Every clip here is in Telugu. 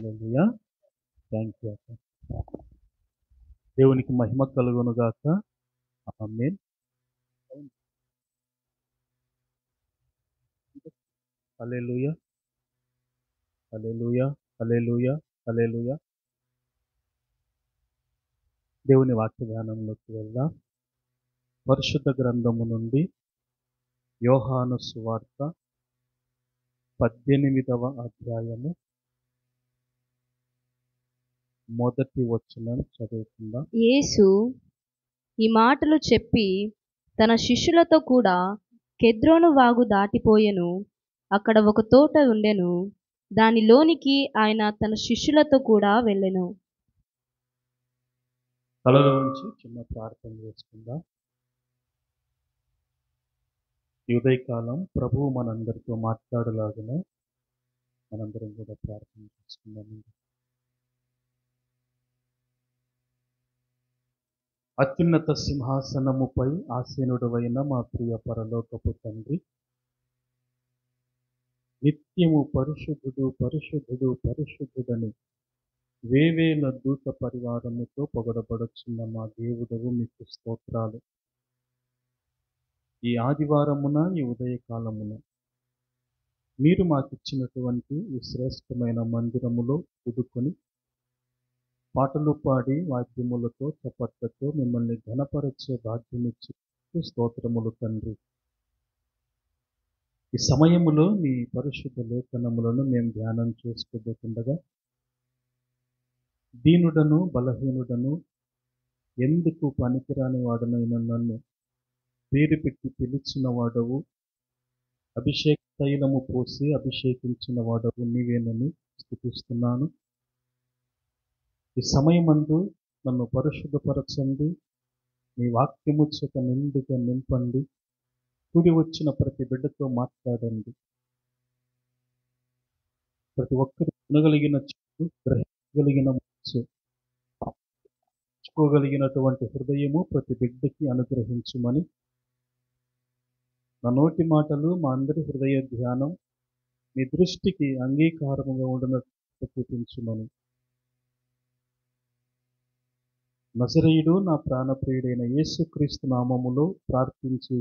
హల్లెలూయా. Thank you. దేవునికి మహిమ కలుగును గాక. ఆమేన్. హల్లెలూయా. హల్లెలూయా. హల్లెలూయా. హల్లెలూయా. దేవుని వాక్య ధ్యానంలోకి వెళ్దాం. పరిశుద్ధ గ్రంథము నుండి యోహాను సువార్త 18వ అధ్యాయము మొదటి వచనం చదువుకుందాం. యేసు ఈ మాటలు చెప్పి తన శిష్యులతో కూడా కెద్రోను వాగు దాటిపోయెను. అక్కడ ఒక తోట ఉండెను. దానిలోనికి ఆయన తన శిష్యులతో కూడా వెళ్ళెను. తలలో ఉంచి చిన్న ప్రార్థన చేసుకుందాం. ఈ ఉదయకాలం ప్రభువు మనందరితో మాట్లాడలాగున మనందరం కూడా ప్రార్థన చేసుకుందాం. అత్యున్నత సింహాసనముపై ఆసీనుడవైన మా ప్రియ పరలోకపు తండ్రి, నిత్యము పరిశుద్ధుడు పరిశుద్ధుడు పరిశుద్ధుడని వేవేల దూత పరివారముతో పొగడబడుచున్న మా దేవుడవు మీకు స్తోత్రాలు. ఈ ఆదివారమున ఈ ఉదయకాలమున మీరు మాకిచ్చినటువంటి ఈ శ్రేష్టమైన మందిరములో కూడుకొని పాటలు పాడి వాద్యములతో చప్పట్లతో మిమ్మల్ని ఘనపరచే భాగ్యమిచ్చి స్తోత్రములు తండ్రి. ఈ సమయములో మీ పరిశుద్ధ లేఖనములను మేము ధ్యానం చేసుకోబోతుండగా దీనుడను బలహీనుడను ఎందుకు పనికిరాని వాడనైన నన్ను పేరు పెట్టి పిలిచిన వాడవు, అభిషేక తైలము పోసి అభిషేకించిన వాడవు నీవేనని స్తుతిస్తున్నాను. ఈ సమయమందు నన్ను పరిశుద్ధపరచండి, మీ వాక్యము చేత నిండుగా నింపండి, కూడి వచ్చిన ప్రతి బిడ్డతో మాట్లాడండి. ప్రతి ఒక్కరు వినగలిగిన చెవు, గ్రహించగలిగిన మనసు, చూసుకోగలిగినటువంటి హృదయము ప్రతి బిడ్డకి అనుగ్రహించుమని, నా నోటి మాటలు మా అందరి హృదయ ధ్యానం మీ దృష్టికి అంగీకారముగా ఉండినట్లు చూపించుమని నజరేయుడు నా ప్రాణప్రియుడైన యేసుక్రీస్తు నామములో ప్రార్థించి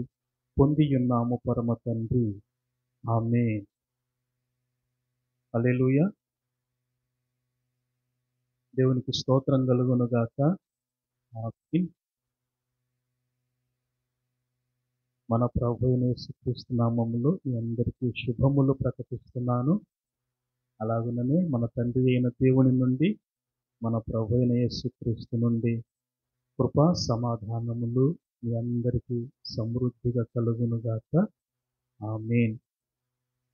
పొందియున్నాము పరమ తండ్రి. ఆమేన్. హల్లెలూయా. దేవునికి స్తోత్రం కలుగును గాక. ఆమేన్. మన ప్రభువైన యేసుక్రీస్తు నామములో మీ అందరికీ శుభములు ప్రకటిస్తున్నాను. అలాగనే మన తండ్రి అయిన దేవుని నుండి, మన ప్రభువైన యేసుక్రీస్తు నుండి కృప సమాధానములు మీ అందరికీ సమృద్ధిగా కలుగును గాక. ఆమేన్.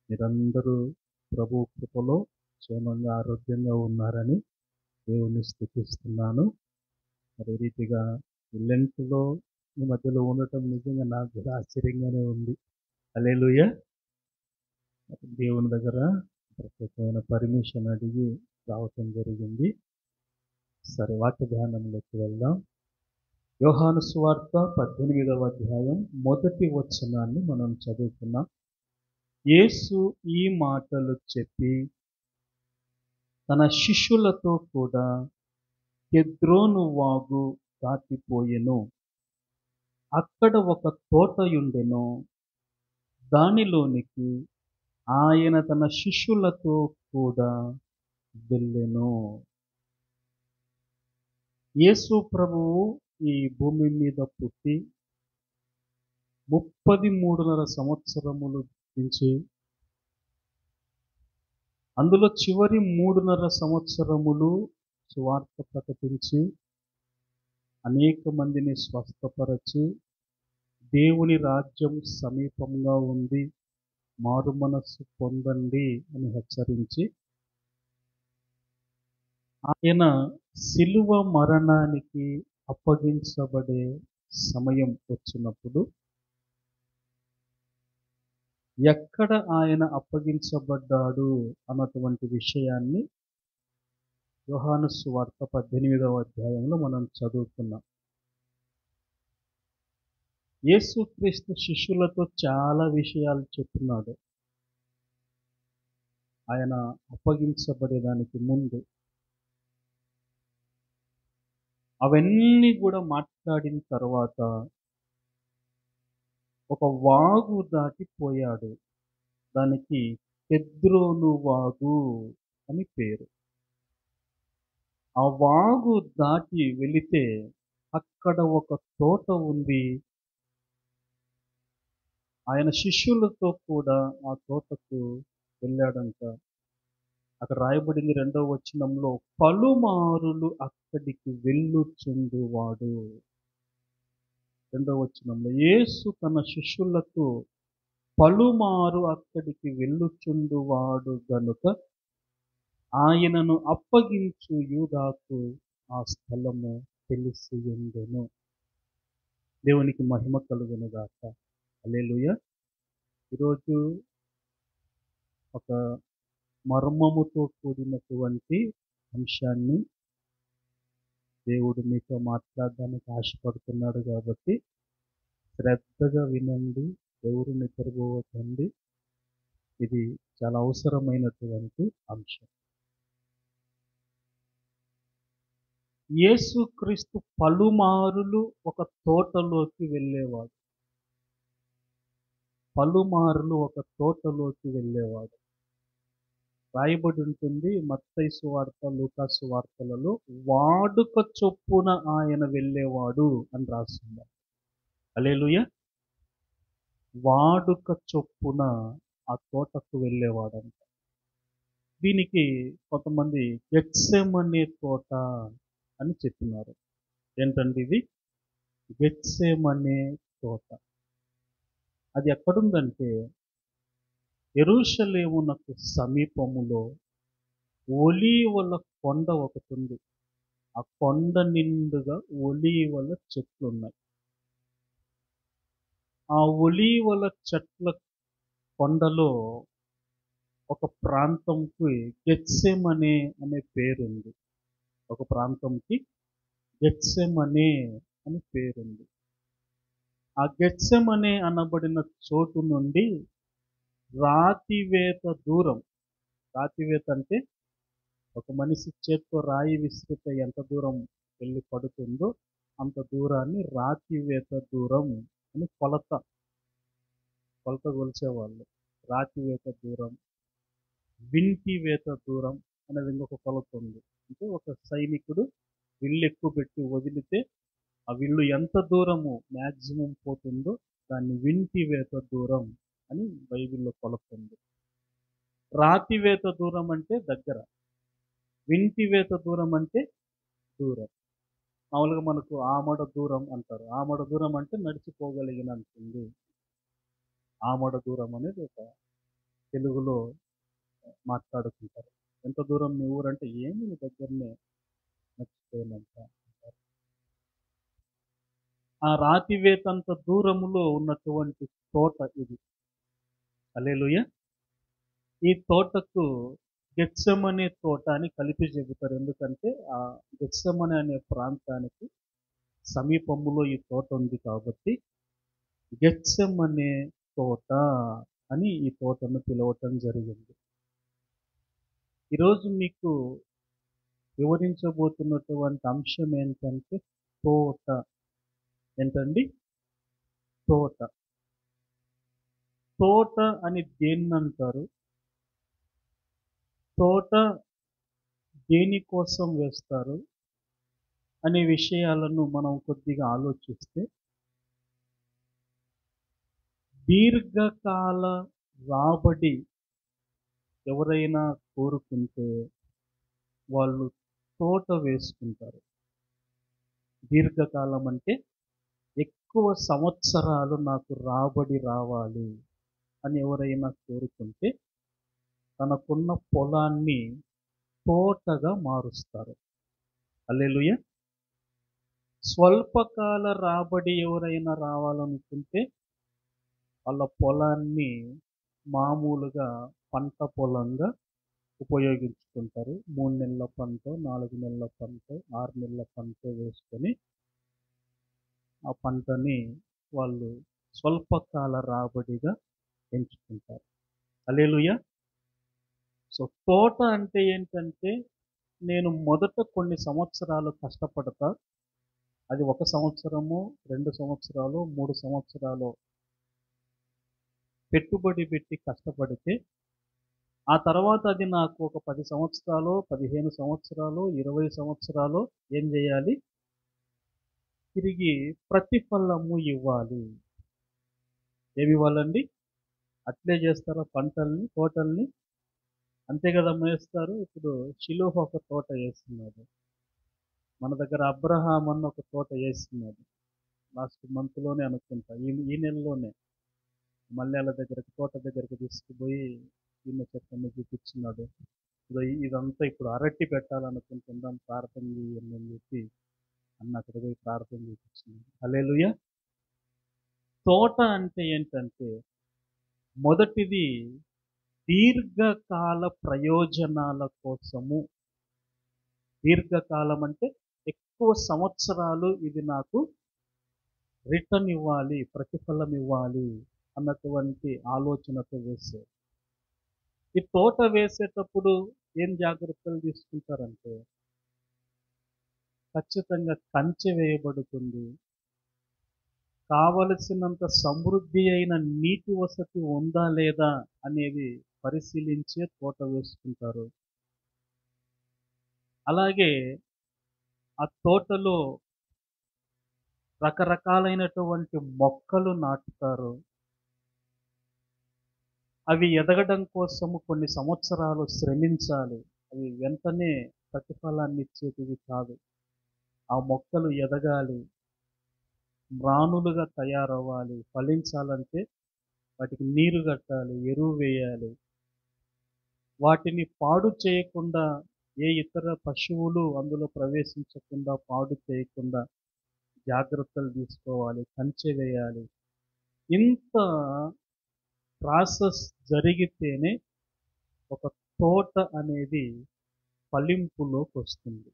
మీరందరూ ప్రభు కృపలో క్షేమంగా ఆరోగ్యంగా ఉన్నారని దేవుని స్తుతిస్తున్నాను. అదే రీతిగా లెంట్లో ఈ మధ్యలో ఉండటం నిజంగా నాకు కూడా ఆశ్చర్యంగానే ఉంది. హల్లెలూయా. దేవుని దగ్గర ప్రత్యేకమైన పర్మిషన్ అడిగి రావటం జరిగింది. సరే, వాక్య ధ్యానంలోకి వెళ్దాం. యోహాను సువార్త 18వ అధ్యాయం మొదటి వచనాన్ని మనం చదువుకున్నాం. యేసు ఈ మాటలు చెప్పి తన శిష్యులతో కూడా కెద్రోను వాగు దాటిపోయెను. అక్కడ ఒక తోటయుండెను. దానిలోనికి ఆయన తన శిష్యులతో కూడా వెళ్ళెను. యేసు ప్రభువు ఈ భూమి మీద పుట్టి 33.5 సంవత్సరములు నుంచి అందులో చివరి 3.5 సంవత్సరములు సువార్త ప్రకటించి అనేక మందిని స్వస్థపరచి దేవుని రాజ్యం సమీపంగా ఉంది, మారు మనస్సు పొందండి అని హెచ్చరించి ఆయన శిలువ మరణానికి అప్పగించబడే సమయం వచ్చినప్పుడు ఎక్కడ ఆయన అప్పగించబడ్డాడు అన్నటువంటి విషయాన్ని యోహాను సువార్త 18వ అధ్యాయంలో మనం చదువుకున్నాం. యేసుక్రీస్తు శిష్యులతో చాలా విషయాలు చెప్తున్నాడు. ఆయన అప్పగించబడేదానికి ముందు అవన్నీ కూడా మాట్లాడిన తర్వాత ఒక వాగు దాటిపోయాడు. దానికి కెద్రోను వాగు అని పేరు. ఆ వాగు దాటి వెళితే అక్కడ ఒక తోట ఉంది. ఆయన శిష్యులతో కూడా ఆ తోటకు వెళ్ళాడంట. అక్కడ రాయబడింది 2వ వచనంలో, పలుమారులు అక్కడికి వెళ్ళుచుండువాడు. 2వ వచనంలో యేసు తన శిష్యులతో పలుమారు అక్కడికి వెళ్ళుచుండువాడు గనుక ఆయనను అప్పగించు యూదాకు ఆ స్థలము తెలిసి ఉండెను. దేవునికి మహిమ కలుగును గాక. హల్లెలూయా. ఈరోజు ఒక మర్మముతో కూడినటువంటి అంశాన్ని దేవుడు మీతో మాట్లాడడానికి ఆశపడుతున్నాడు కాబట్టి శ్రద్ధగా వినండి. ఎవరు నిద్రపోవద్దండి. ఇది చాలా అవసరమైనటువంటి అంశం. యేసుక్రీస్తు పలుమారులు ఒక తోటలోకి వెళ్ళేవాడు. పలుమారులు ఒక తోటలోకి వెళ్ళేవాడు. రాయబడి ఉంటుంది మత్తయి సువార్త, లూకా సువార్తలలో, వాడుక చొప్పున ఆయన వెళ్ళేవాడు అని రాస్తుంది. హల్లెలూయా. వాడుక చొప్పున ఆ తోటకు వెళ్ళేవాడంట. దీనికి కొంతమంది గెత్సెమనే తోట అని చెప్పినారు. ఏంటండి ఇది? గెత్సెమనే తోట. అది ఎక్కడుందంటే యెరూషలేమునకు సమీపములో ఒలీవల కొండ ఒకటి ఉంది. ఆ కొండ నిండుగా ఒలీవల చెట్లు ఉన్నాయి. ఆ ఒలీవల చెట్ల కొండలో ఒక ప్రాంతంకి గెత్సెమనే అనే పేరుంది. ఒక ప్రాంతంకి గెత్సెమనే అని పేరుంది. ఆ గెత్సెమనే అనబడిన చోటు నుండి రాతివేత దూరం. రాతివేత అంటే ఒక మనిషి చేత్తో రాయి విసిరితే ఎంత దూరం వెళ్ళి పడుతుందో అంత దూరాన్ని రాతివేత దూరం అని కొలత కొలిచేవాళ్ళు. రాతివేత దూరం, వింటివేత దూరం అనేది ఇంకొక కొలత ఉంది. అంటే ఒక సైనికుడు విల్లు ఎక్కువ పెట్టి వదిలితే ఆ విల్లు ఎంత దూరము మ్యాక్సిమం పోతుందో దాన్ని వింటివేత దూరం అని బైబిల్లో కొలత ఉంది. రాతివేత దూరం అంటే దగ్గర, వింటివేత దూరం అంటే దూరం. మామూలుగా మనకు ఆమడ దూరం అంటారు. ఆమడ దూరం అంటే నడిచిపోగలిగినంతుంది. ఆమడ దూరం అనేది ఒక తెలుగులో మాట్లాడుకుంటారు. ఎంత దూరం మీ ఊరంటే ఏమి నీ దగ్గరనే నడిచిపోయినంత అంటారు. ఆ రాతివేతంత దూరములో ఉన్నటువంటి తోట ఇది. హల్లెలూయా. ఈ తోటకు గెత్సెమనే తోట అని కలిపి చెబుతారు. ఎందుకంటే ఆ గెత్సెమనే అనే ప్రాంతానికి సమీపములో ఈ తోట ఉంది కాబట్టి గెత్సెమనే తోట అని ఈ తోటను పిలవటం జరిగింది. ఈరోజు మీకు వివరించబోతున్నటువంటి అంశం ఏంటంటే తోట. ఏంటండి? తోట. తోట అని దేన్నంటారు? తోట దేనికోసం వేస్తారు అనే విషయాలను మనం కొద్దిగా ఆలోచిస్తే, దీర్ఘకాల రాబడి ఎవరైనా కోరుకుంటే వాళ్ళు తోట వేసుకుంటారు. దీర్ఘకాలం అంటే ఎక్కువ సంవత్సరాలు నాకు రాబడి రావాలి అని ఎవరైనా కోరుకుంటే తనకున్న పొలాన్ని తోటగా మారుస్తారు. హల్లెలూయా. స్వల్పకాల రాబడి ఎవరైనా రావాలనుకుంటే వాళ్ళ పొలాన్ని మామూలుగా పంట పొలంగా ఉపయోగించుకుంటారు. 3 నెలల పంట, 4 నెలల పంట, 6 నెలల పంట వేసుకొని ఆ పంటని వాళ్ళు స్వల్పకాల రాబడిగా ఎంచుకుంటారు. హల్లెలూయా. సో తోట అంటే ఏంటంటే, నేను మొదట కొన్ని సంవత్సరాలు కష్టపడతా. అది 1 సంవత్సరమో, 2 సంవత్సరాలో, 3 సంవత్సరాలో పెట్టుబడి పెట్టి కష్టపడితే, ఆ తర్వాత అది నాకు ఒక 10 సంవత్సరాలో, 15 సంవత్సరాలో, 20 సంవత్సరాలో ఏం జేయాలి? తిరిగి ప్రతిఫలము ఇవ్వాలి. ఏమివ్వాలండి? అట్లే జేస్తారా పంటల్ని, తోటల్ని? అంతే గదమ్మా ఏస్తారు. ఇప్పుడు షిలోహు ఒక తోట ఏస్తున్నాడు. మన దగ్గర అబ్రహాం అన్న ఒక తోట ఏస్తున్నాడు. లాస్ట్ మంత్‌లోనే అనుకుంటా. ఈ నెలలోనే మల్యాల దగ్గరికి, తోట దగ్గరికి తీసుకుపోయి ఈయన చెట్లన్నీ చూపించినాడు. ఇదో ఇదంతా ఇప్పుడు అరటి పెట్టాలనుకుంటున్నాం, ప్రార్థన చేయండి అని చెప్పి అన్న అక్కడ పోయి ప్రార్థన చేపించినాడు. హల్లెలూయా. తోట అంటే ఏంటంటే, మొదటిది దీర్ఘకాల ప్రయోజనాల కోసము. దీర్ఘకాలం అంటే ఎక్కువ సంవత్సరాలు ఇది నాకు రిటర్న్ ఇవ్వాలి, ప్రతిఫలం ఇవ్వాలి అన్నటువంటి ఆలోచనతో వేసే. ఈ తోట వేసేటప్పుడు ఏం జాగ్రత్తలు తీసుకుంటారంటే, ఖచ్చితంగా కంచె వేయబడుతుంది. కావలసినంత సమృద్ధి అయిన నీటి వసతి ఉందా లేదా అనేది పరిశీలించే తోట వేసుకుంటారు. అలాగే ఆ తోటలో రకరకాలైనటువంటి మొక్కలు నాటుతారు. అవి ఎదగడం కోసము కొన్ని సంవత్సరాలు శ్రమించాలి. అవి వెంటనే ప్రతిఫలాన్ని ఇచ్చేటివి కాదు. ఆ మొక్కలు ఎదగాలి, మ్రానులుగా తయారవ్వాలి, ఫలించాలంటే వాటికి నీరు కట్టాలి, ఎరువు వేయాలి. వాటిని పాడు చేయకుండా, ఏ ఇతర పశువులు అందులో ప్రవేశించకుండా, పాడు చేయకుండా జాగ్రత్తలు తీసుకోవాలి, కంచె వేయాలి. ఇంత ప్రాసెస్ జరిగితేనే ఒక తోట అనేది ఫలింపులోకి వస్తుంది.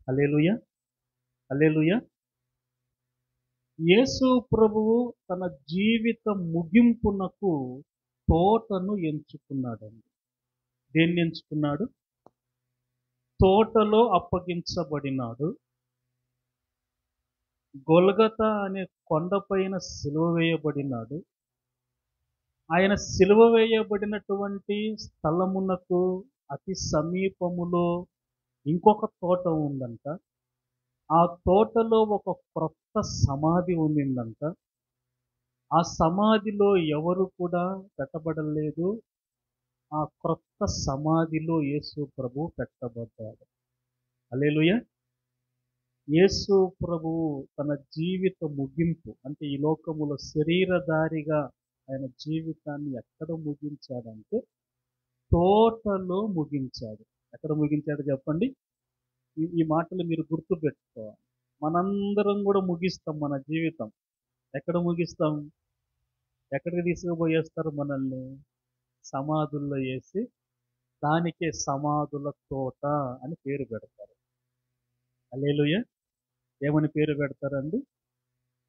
హల్లెలూయా. హల్లెలూయా. యేసు ప్రభువు తన జీవిత ముగింపునకు తోటను ఎంచుకున్నాడండి. దేన్ని ఎంచుకున్నాడు? తోటలో అప్పగించబడినాడు. గొల్గతా అనే కొండపైన సిలువ వేయబడినాడు. ఆయన సిలువ వేయబడినటువంటి స్థలమునకు అతి సమీపములో ఇంకొక తోట ఉందంట. ఆ తోటలో ఒక క్రొత్త సమాధి ఉండిందంట. ఆ సమాధిలో ఎవరు కూడా పెట్టబడలేదు. ఆ క్రొత్త సమాధిలో యేసు ప్రభువు పెట్టబడ్డాడు. హల్లెలూయా. యేసు ప్రభువు తన జీవిత ముగింపు అంటే ఈ లోకములో శరీరధారిగా ఆయన జీవితాన్ని ఎక్కడ ముగించాడంటే తోటలో ముగించాడు. ఎక్కడ ముగించాడు చెప్పండి? ఈ మాటలు మీరు గుర్తుపెట్టుకోవాలి. మనందరం కూడా ముగిస్తాం మన జీవితం. ఎక్కడ ముగిస్తాం? ఎక్కడికి తీసుకుపోయేస్తారు మనల్ని? సమాధుల్లో వేసి దానికే సమాధుల తోట అని పేరు పెడతారు. హల్లెలూయా. ఏమని పేరు పెడతారండి?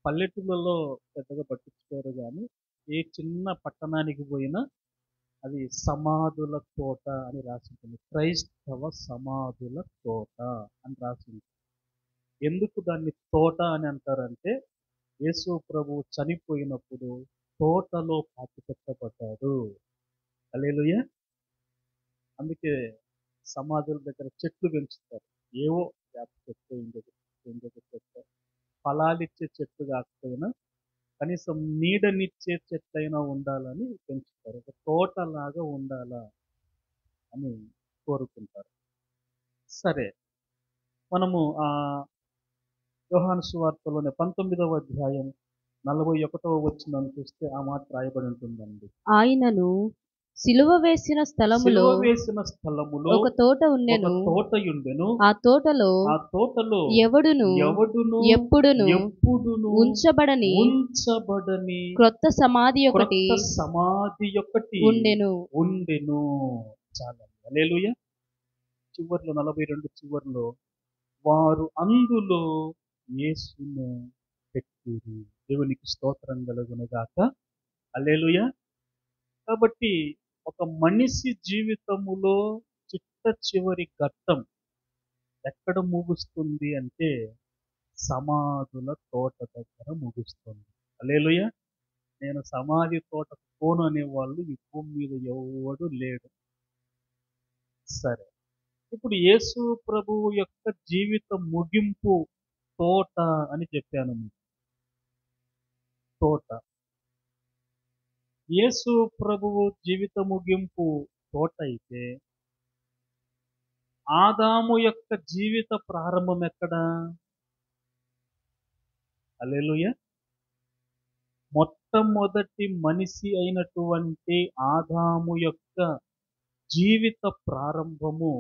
పల్లెటూళ్ళలో పెద్దగా పట్టించుకోరు కానీ ఏ చిన్న పట్టణానికి పోయినా అది సమాధుల తోట అని రాసి ఉంటుంది. క్రైస్తవ సమాధుల తోట అని రాసి ఉంటుంది. ఎందుకు దాన్ని తోట అని అంటారంటే, యేసు ప్రభువు చనిపోయినప్పుడు తోటలో పాతిపెట్టబడ్డాడు. హల్లెలూయా. అందుకే సమాధుల దగ్గర చెట్లు పెంచుతారు. ఏవో వేప చెట్టు, ఇంకొక చెట్టు, ఫలాలిచ్చే చెట్టు కాకపోయినా కనీసం నీడనిచ్చే చెట్టైనా ఉండాలని పెంచుతారు. ఒక తోటలాగా ఉండాలా అని కోరుకుంటారు. సరే, మనము యోహాను సువార్తలోనే 19వ అధ్యాయం 41వ వచనం చూస్తే ఆ మాట రాయబడి ఉంటుందండి. ఆయనను సిలువ వేసిన స్థలములో సిలువ వేసిన స్థలములో ఒక తోట ఒక ఉండెను. తోటయుండెను. ఆ తోటలో ఆ తోటలో ఎవడును ఎప్పుడును ఉంచబడని క్రొత్త సమాధి ఒకటి ఉండెను. చాలా. హల్లెలూయా. చివర్లో 42 చివర్లో వారు అందులో యేసును పెట్టిరి. దేవునికి స్తోత్రం కలుగును గాక. హల్లెలూయా. కాబట్టి ఒక మనిషి జీవితములో చిట్ట చివరి ఘట్టం ఎక్కడ ముగుస్తుంది అంటే సమాధుల తోట దగ్గర ముగుస్తుంది. హల్లెలూయా. నేను సమాధి తోటకు పోను అనేవాళ్ళు ఈ భూమి మీద ఎవడు లేడు. సరే, ఇప్పుడు యేసు ప్రభువు యొక్క జీవిత ముగింపు తోట అని చెప్పాను మీకు. తోట. యేసు ప్రభువు జీవిత ముగింపు తోట అయితే ఆదాము యొక్క జీవిత ప్రారంభం ఎక్కడ? హల్లెలూయా. మొట్టమొదటి మనిషి అయినటువంటి ఆదాము యొక్క జీవిత ప్రారంభము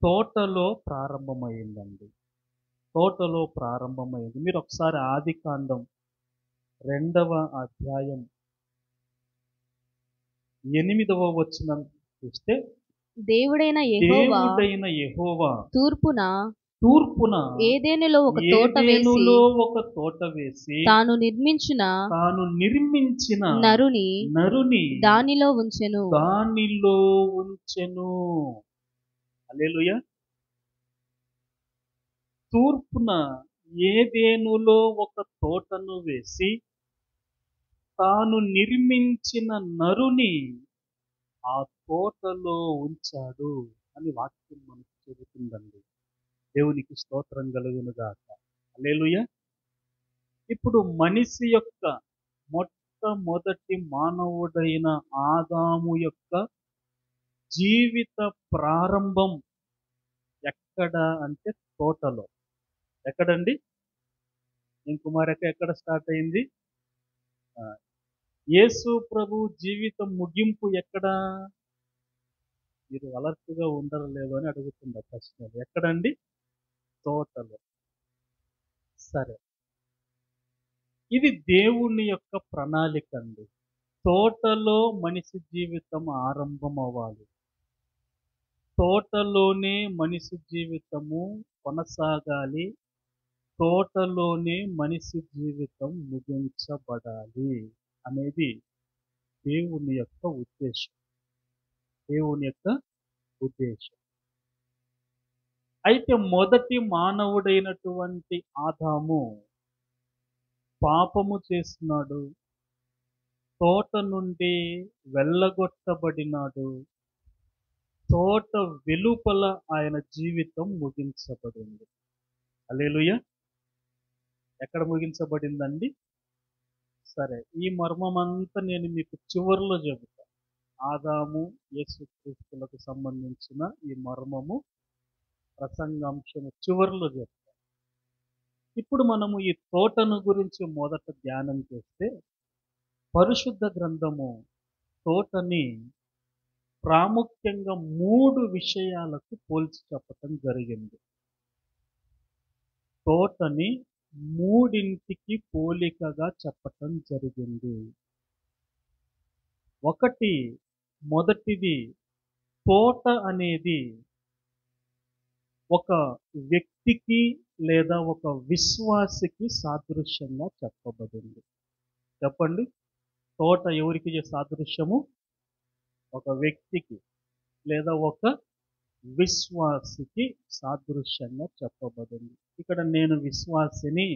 తోటలో ప్రారంభమైందండి. తోటలో ప్రారంభమైంది. మీరు ఒకసారి ఆదికాండం 2వ అధ్యాయం 8వ వచనం చూస్తే, దేవుడైన యెహోవా తూర్పున ఏదెనులో ఒక తోట వేసి తాను నిర్మించిన నరుని దానిలో ఉంచెను. హల్లెలూయా. తూర్పున ఏదెనులో ఒక తోటను వేసి తాను నిర్మించిన నరుని ఆ తోటలో ఉంచాడు అని వాక్యం మనకు చెబుతుందండి. దేవునికి స్తోత్రం కలుగునుగాక. హల్లెలూయా. ఇప్పుడు మనిషి యొక్క మొట్టమొదటి మానవుడైన ఆదాము యొక్క జీవిత ప్రారంభం ఎక్కడ అంటే తోటలో. ఎక్కడండి? కుమారక ఎక్కడ స్టార్ట్ అయింది? యేసు ప్రభు జీవిత ముగింపు ఎక్కడ? మీరు అలర్ట్గా ఉండరు లేదు అని అడుగుతున్న ప్రశ్నలు. ఎక్కడండి? తోటలో. సరే, ఇది దేవుని యొక్క ప్రణాళిక అండి. తోటలో మనిషి జీవితం ఆరంభం అవ్వాలి. తోటలోనే మనిషి జీవితము కొనసాగాలి. తోటలోనే మనిషి జీవితం ముగించబడాలి అనేది దేవుని యొక్క ఉద్దేశం. దేవుని యొక్క ఉద్దేశం. అయితే మొదటి మానవుడైనటువంటి ఆదాము పాపము చేసినాడు. తోట నుండి వెళ్ళగొట్టబడినాడు. తోట వెలుపల ఆయన జీవితం ముగించబడింది. హల్లెలూయా. ఎక్కడ ముగించబడిందండి? సరే, ఈ మర్మమంతా నేను మీకు చివరిలో చెబుతా. ఆదాము యేసుక్రీస్తులకు సంబంధించిన ఈ మర్మము ప్రసంగాంశము చివరిలో చెప్తా. ఇప్పుడు మనము ఈ తోటను గురించి మొదట ధ్యానం చేస్తే, పరిశుద్ధ గ్రంథము తోటని ప్రాముఖ్యంగా 3 విషయాలకు పోల్చి చెప్పటం జరిగింది. తోటని 3ంటికి పోలికగా చెప్పటం జరిగింది. మొదటిది, తోట అనేది ఒక వ్యక్తికి లేదా ఒక విశ్వాసికి సాదృశ్యంగా చెప్పబడింది. చెప్పండి, తోట ఎవరికి సాదృశ్యము? ఒక వ్యక్తికి లేదా ఒక విశ్వాసికి సాదృశ్యంగా చెప్పబడింది. ఇక్కడ నేను విశ్వాసిని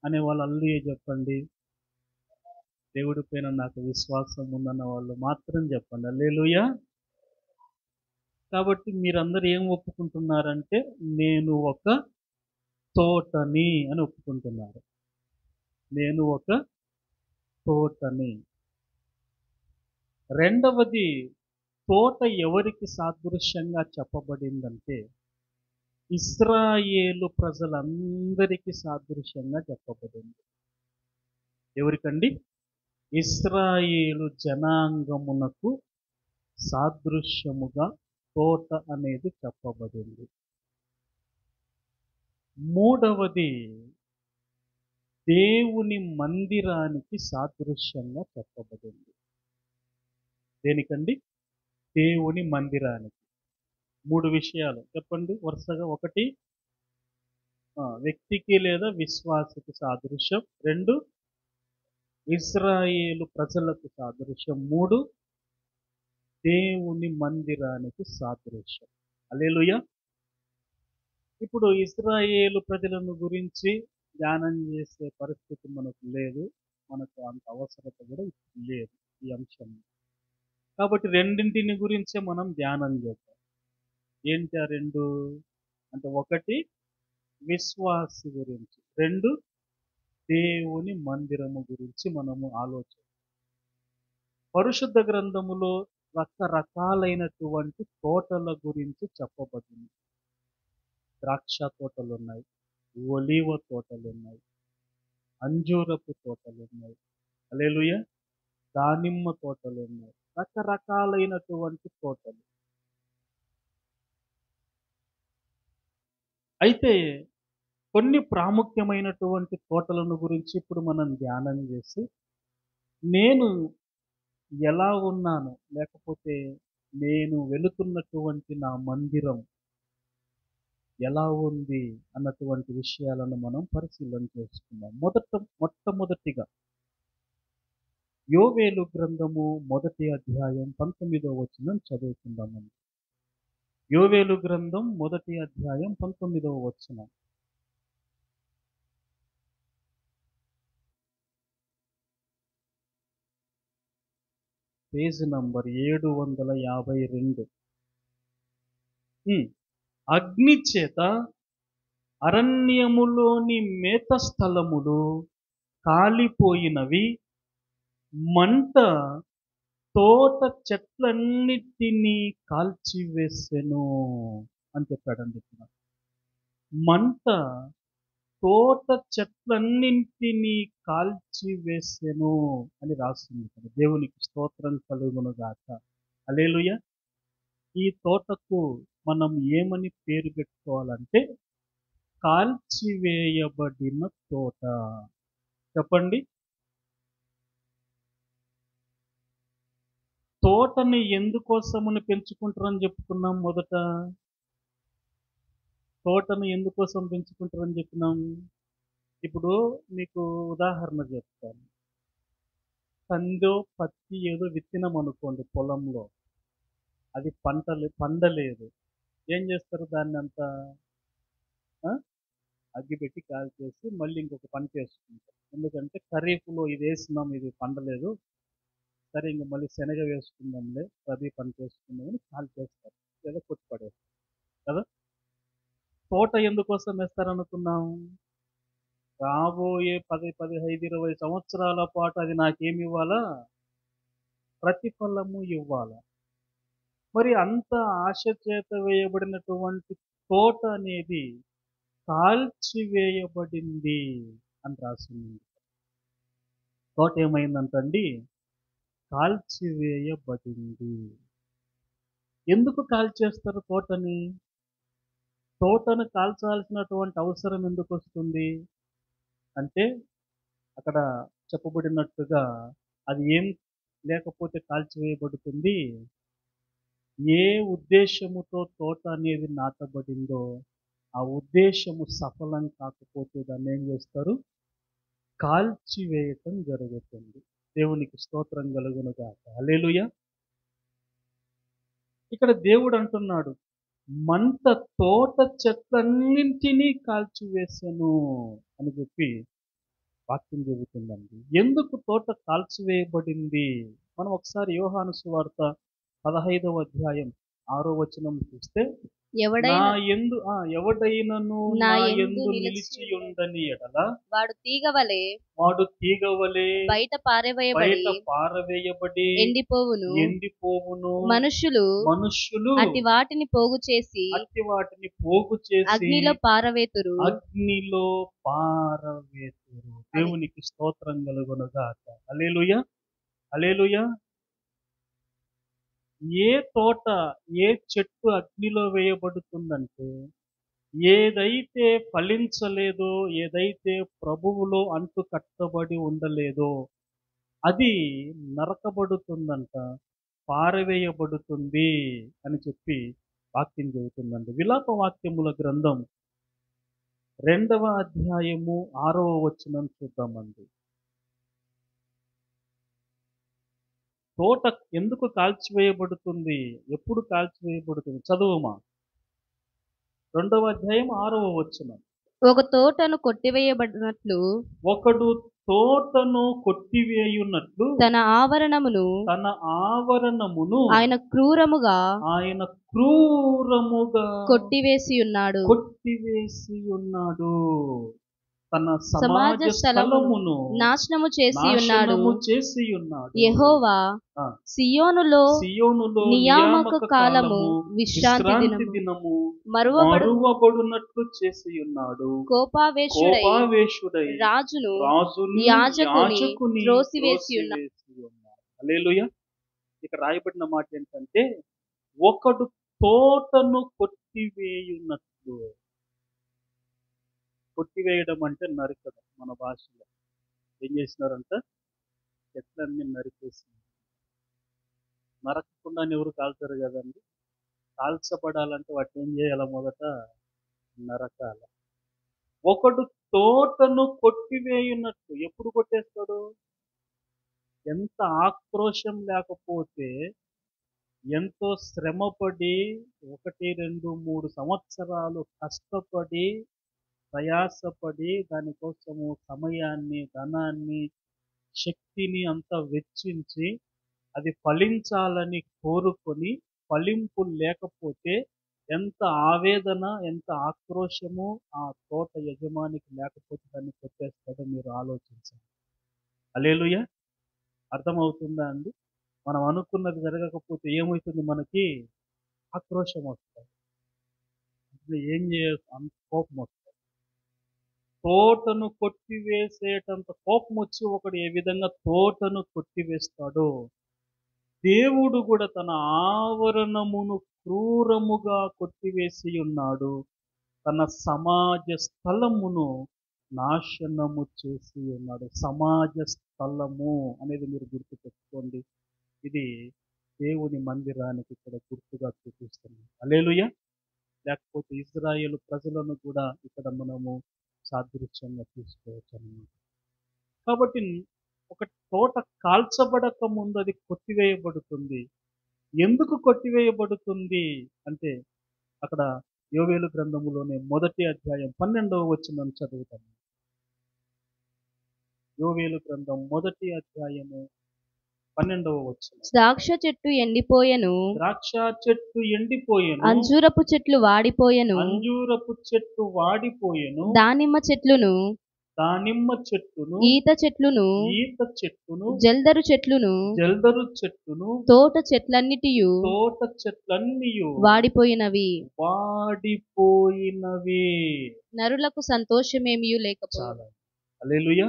అనే వాళ్ళు అల్లుయే చెప్పండి. దేవుడి పైన నాకు విశ్వాసం ఉందన్న వాళ్ళు మాత్రం చెప్పండి హల్లెలూయా. కాబట్టి మీరందరూ ఏం ఒప్పుకుంటున్నారంటే నేను ఒక తోటని అని ఒప్పుకుంటున్నారు. నేను ఒక తోటని. రెండవది, తోట ఎవరికి సాదృశ్యంగా చెప్పబడిందంటే ఇశ్రాయేలు ప్రజలందరికీ సాదృశ్యంగా చెప్పబడింది. ఎవరికండి? ఇశ్రాయేలు జనాంగమునకు సాదృశ్యముగా తోట అనేది చెప్పబడింది. మూడవది, దేవుని మందిరానికి సాదృశ్యంగా చెప్పబడింది. దేనికండి? దేవుని మందిరానికి. 3 విషయాలు చెప్పండి వరుసగా. 1, వ్యక్తికి లేదా విశ్వాసికి సాదృశ్యం. 2, ఇశ్రాయేలు ప్రజలకు సాదృశ్యం. 3, దేవుని మందిరానికి సాదృశ్యం. హల్లెలూయా. ఇప్పుడు ఇశ్రాయేలు ప్రజలను గురించి ధ్యానం చేసే పరిస్థితి మనకు లేదు. మనకు అంత అవసరత కూడా ఇప్పుడు లేదు ఈ అంశం. కాబట్టి రెండింటిని గురించే మనం ధ్యానం చేద్దాం. ఏంటి ఆ రెండు? అంటే ఒకటి విశ్వాసి గురించి, రెండు దేవుని మందిరము గురించి మనము ఆలోచన. పరిశుద్ధ గ్రంథములో రకరకాలైనటువంటి తోటల గురించి చెప్పబడింది. ద్రాక్ష తోటలు ఉన్నాయి, ఒలీవ తోటలు ఉన్నాయి, అంజూరపు తోటలు ఉన్నాయి, హల్లెలూయా, దానిమ్మ తోటలు ఉన్నాయి, రకరకాలైనటువంటి తోటలు. అయితే కొన్ని ప్రాముఖ్యమైనటువంటి తోటలను గురించి ఇప్పుడు మనం ధ్యానం చేసి, నేను ఎలా ఉన్నాను, లేకపోతే నేను వెళుతున్నటువంటి నా మందిరం ఎలా ఉంది అన్నటువంటి విషయాలను మనం పరిశీలన చేసుకుందాం. మొట్టమొదటిగా యోవేలు గ్రంథము 1వ అధ్యాయం 19వ వచనం చదువుకుందామండి. యోవేలు గ్రంథం 1వ అధ్యాయం 19వ వచనం. Page number 752. అగ్ని చేత అరణ్యములోని మేత స్థలములు కాలిపోయినవి, మంట తోట చెట్లన్నిటినీ కాల్చివేసెను అని చెప్పాడండి. మంట తోట చెట్లన్నింటినీ కాల్చివేసెను అని రాస్తుంది. దేవునికి స్తోత్రం కలుగును గాక. హల్లెలూయా. ఈ తోటకు మనం ఏమని పేరు పెట్టుకోవాలంటే కాల్చివేయబడిన తోట. చెప్పండి. తోటని ఎందుకోసమని పెంచుకుంటారని చెప్పుకున్నాం. మొదట తోటను ఎందుకోసం పెంచుకుంటారని చెప్పినాం. ఇప్పుడు మీకు ఉదాహరణ చెప్తాను. కందో పత్తి ఏదో విత్తినాం అనుకోండి పొలంలో, అది పండలేదు. ఏం చేస్తారు? దాన్ని అంతా అగ్గిపెట్టి కాల్చేసి మళ్ళీ ఇంకొక పంట వేసుకుంటారు. ఎందుకంటే ఖరీఫ్లో ఇది వేసినాం, ఇది పండలేదు, సరే ఇంక మళ్ళీ శనగ వేసుకుందాంలే, రబీ పంట వేసుకుందామని కాల్చేస్తారు లేదా కొట్టుపడేస్తారు కదా. తోట ఎందుకోసం వేస్తారనుకున్నాం? రాబోయే 10, 15, 20 సంవత్సరాల పాటు అది నాకేమి ఇవ్వాలా? ప్రతిఫలము ఇవ్వాలా. మరి అంత ఆశ చేత వేయబడినటువంటి తోట అనేది కాల్చివేయబడింది అని రాసింది. తోట ఏమైందంటండి? కాల్చివేయబడింది. ఎందుకు కాల్చేస్తారు తోటని? తోటను కాల్చాల్సినటువంటి అవసరం ఎందుకు వస్తుంది అంటే, అక్కడ చెప్పబడినట్టుగా అది ఏం లేకపోతే కాల్చివేయబడుతుంది. ఏ ఉద్దేశముతో తోట అనేది నాటబడిందో ఆ ఉద్దేశము సఫలం కాకపోతే దాన్ని ఏం చేస్తారు? కాల్చివేయటం జరుగుతుంది. దేవునికి స్తోత్రం కలుగును గాక. హల్లెలూయా. ఇక్కడ దేవుడు అంటున్నాడు, మంట తోట చెట్లన్నింటినీ కాల్చివేసెను అని చెప్పి వాక్యం చెబుతుందండి. ఎందుకు తోట కాల్చివేయబడింది? మనం ఒకసారి యోహాను సువార్త 15వ అధ్యాయం 6వ వచనం చూస్తే, ఎవడైనను నా యందు నిలిచి ఉండని ఎడల వాడు తీగవలే బయట పారవేయబడి ఎండిపోవును. మనుషులు అట్టి వాటిని పోగు చేసి అగ్నిలో పారవేతురు. దేవునికి స్తోత్రం కలుగును గాక. హల్లెలూయా. హల్లెలూయా. ఏ తోట, ఏ చెట్టు అగ్నిలో వేయబడుతుందంటే, ఏదైతే ఫలించలేదో, ఏదైతే ప్రభువులో అంటు కట్టబడి ఉండలేదో అది నరకబడుతుందంట, పారవేయబడుతుంది అని చెప్పి వాక్యం చెబుతుందండి. విలాప వాక్యముల గ్రంథం 2వ అధ్యాయము 6వ వచనం చూద్దామండి. తోట ఎందుకు కాల్చివేయబడుతుంది? ఎప్పుడు కాల్చివేయబడుతుంది? చదువుమా. 2వ అధ్యాయం 6వ వచనం. ఒక తోటను కొట్టివేయబడినట్లు ఒకడు తోటను కొట్టివేయున్నట్లు తన ఆవరణమును ఆయన క్రూరముగా కొట్టివేసి ఉన్నాడు. తన సమాజ స్థలమును నాశనము చేసి ఉన్నాడు. యెహోవా సియోనులో నియామక కాలము విశ్రాంతి దినము మరువబడునట్లు చేసి ఉన్నాడు. కోపావేశుడై రాజును యాజకుని త్రోసివేసి ఉన్నాడు. హల్లెలూయా. ఇక్కడ రాయబడిన మాట ఏంటంటే, ఒకడు తోటను కొట్టివేయున్నట్లు. కొట్టివేయడం అంటే నరకడం. మన భాషలో ఏం చేసినారంట? చెట్లన్నీ నరికేసి. నరకకుండా ఎవరు కాల్చారు కదండి. కాల్చబడాలంటే వాటిని ఏం చేయాల? మొదట నరకాల. ఒకడు తోటను కొట్టివేయున్నట్టు. ఎప్పుడు కొట్టేస్తాడు? ఎంత ఆక్రోశం లేకపోతే, ఎంతో శ్రమపడి 1, 2, 3 సంవత్సరాలు కష్టపడి ప్రయాసపడి దానికోసము సమయాన్ని, ధనాన్ని, శక్తిని అంతా వెచ్చించి అది ఫలించాలని కోరుకొని ఫలింపు లేకపోతే ఎంత ఆవేదన, ఎంత ఆక్రోశము ఆ తోట యజమానికి లేకపోతే దాన్ని కొట్టేస్తాడో మీరు ఆలోచించండి. హల్లెలూయా. అర్థమవుతుందా అండి? మనం అనుకున్నది జరగకపోతే ఏమవుతుంది? మనకి ఆక్రోశం వస్తుంది. ఏం చేయాలి? అంత కోపం వస్తుంది. తోటను కొట్టివేసేటంత కోపం వచ్చి ఒకడు ఏ విధంగా తోటను కొట్టివేస్తాడో, దేవుడు కూడా తన ఆవరణమును క్రూరముగా కొట్టివేసి ఉన్నాడు. తన సమాజ స్థలమును నాశనము చేసి ఉన్నాడు. సమాజ స్థలము అనేది మీరు గుర్తుపెట్టుకోండి. ఇది దేవుని మందిరానికి ఇక్కడ గుర్తుగా చూపిస్తుంది. హల్లెలూయా. లేకపోతే ఇశ్రాయేలు ప్రజలను కూడా ఇక్కడ మనము సాదృశ్యంగా తీసుకోవచ్చు అన్నమాట. కాబట్టి ఒక తోట కాల్చబడక ముందు అది కొట్టివేయబడుతుంది. ఎందుకు కొట్టివేయబడుతుంది అంటే, అక్కడ యోవేలు గ్రంథములోనే 1వ అధ్యాయం 12వ వచనం చదువుతాము. యోవేలు గ్రంథం 1వ అధ్యాయము 12వ వచనం. ద్రాక్ష చెట్టు ఎండిపోయెను, అంజూరపు చెట్లు వాడిపోయెను, దానిమ్మ చెట్లును ఈత చెట్లును జల్దరు చెట్లును తోట చెట్లన్నిటియు వాడిపోయినవి. నరులకు సంతోషమేమియు లేకపోయింది. హల్లెలూయా.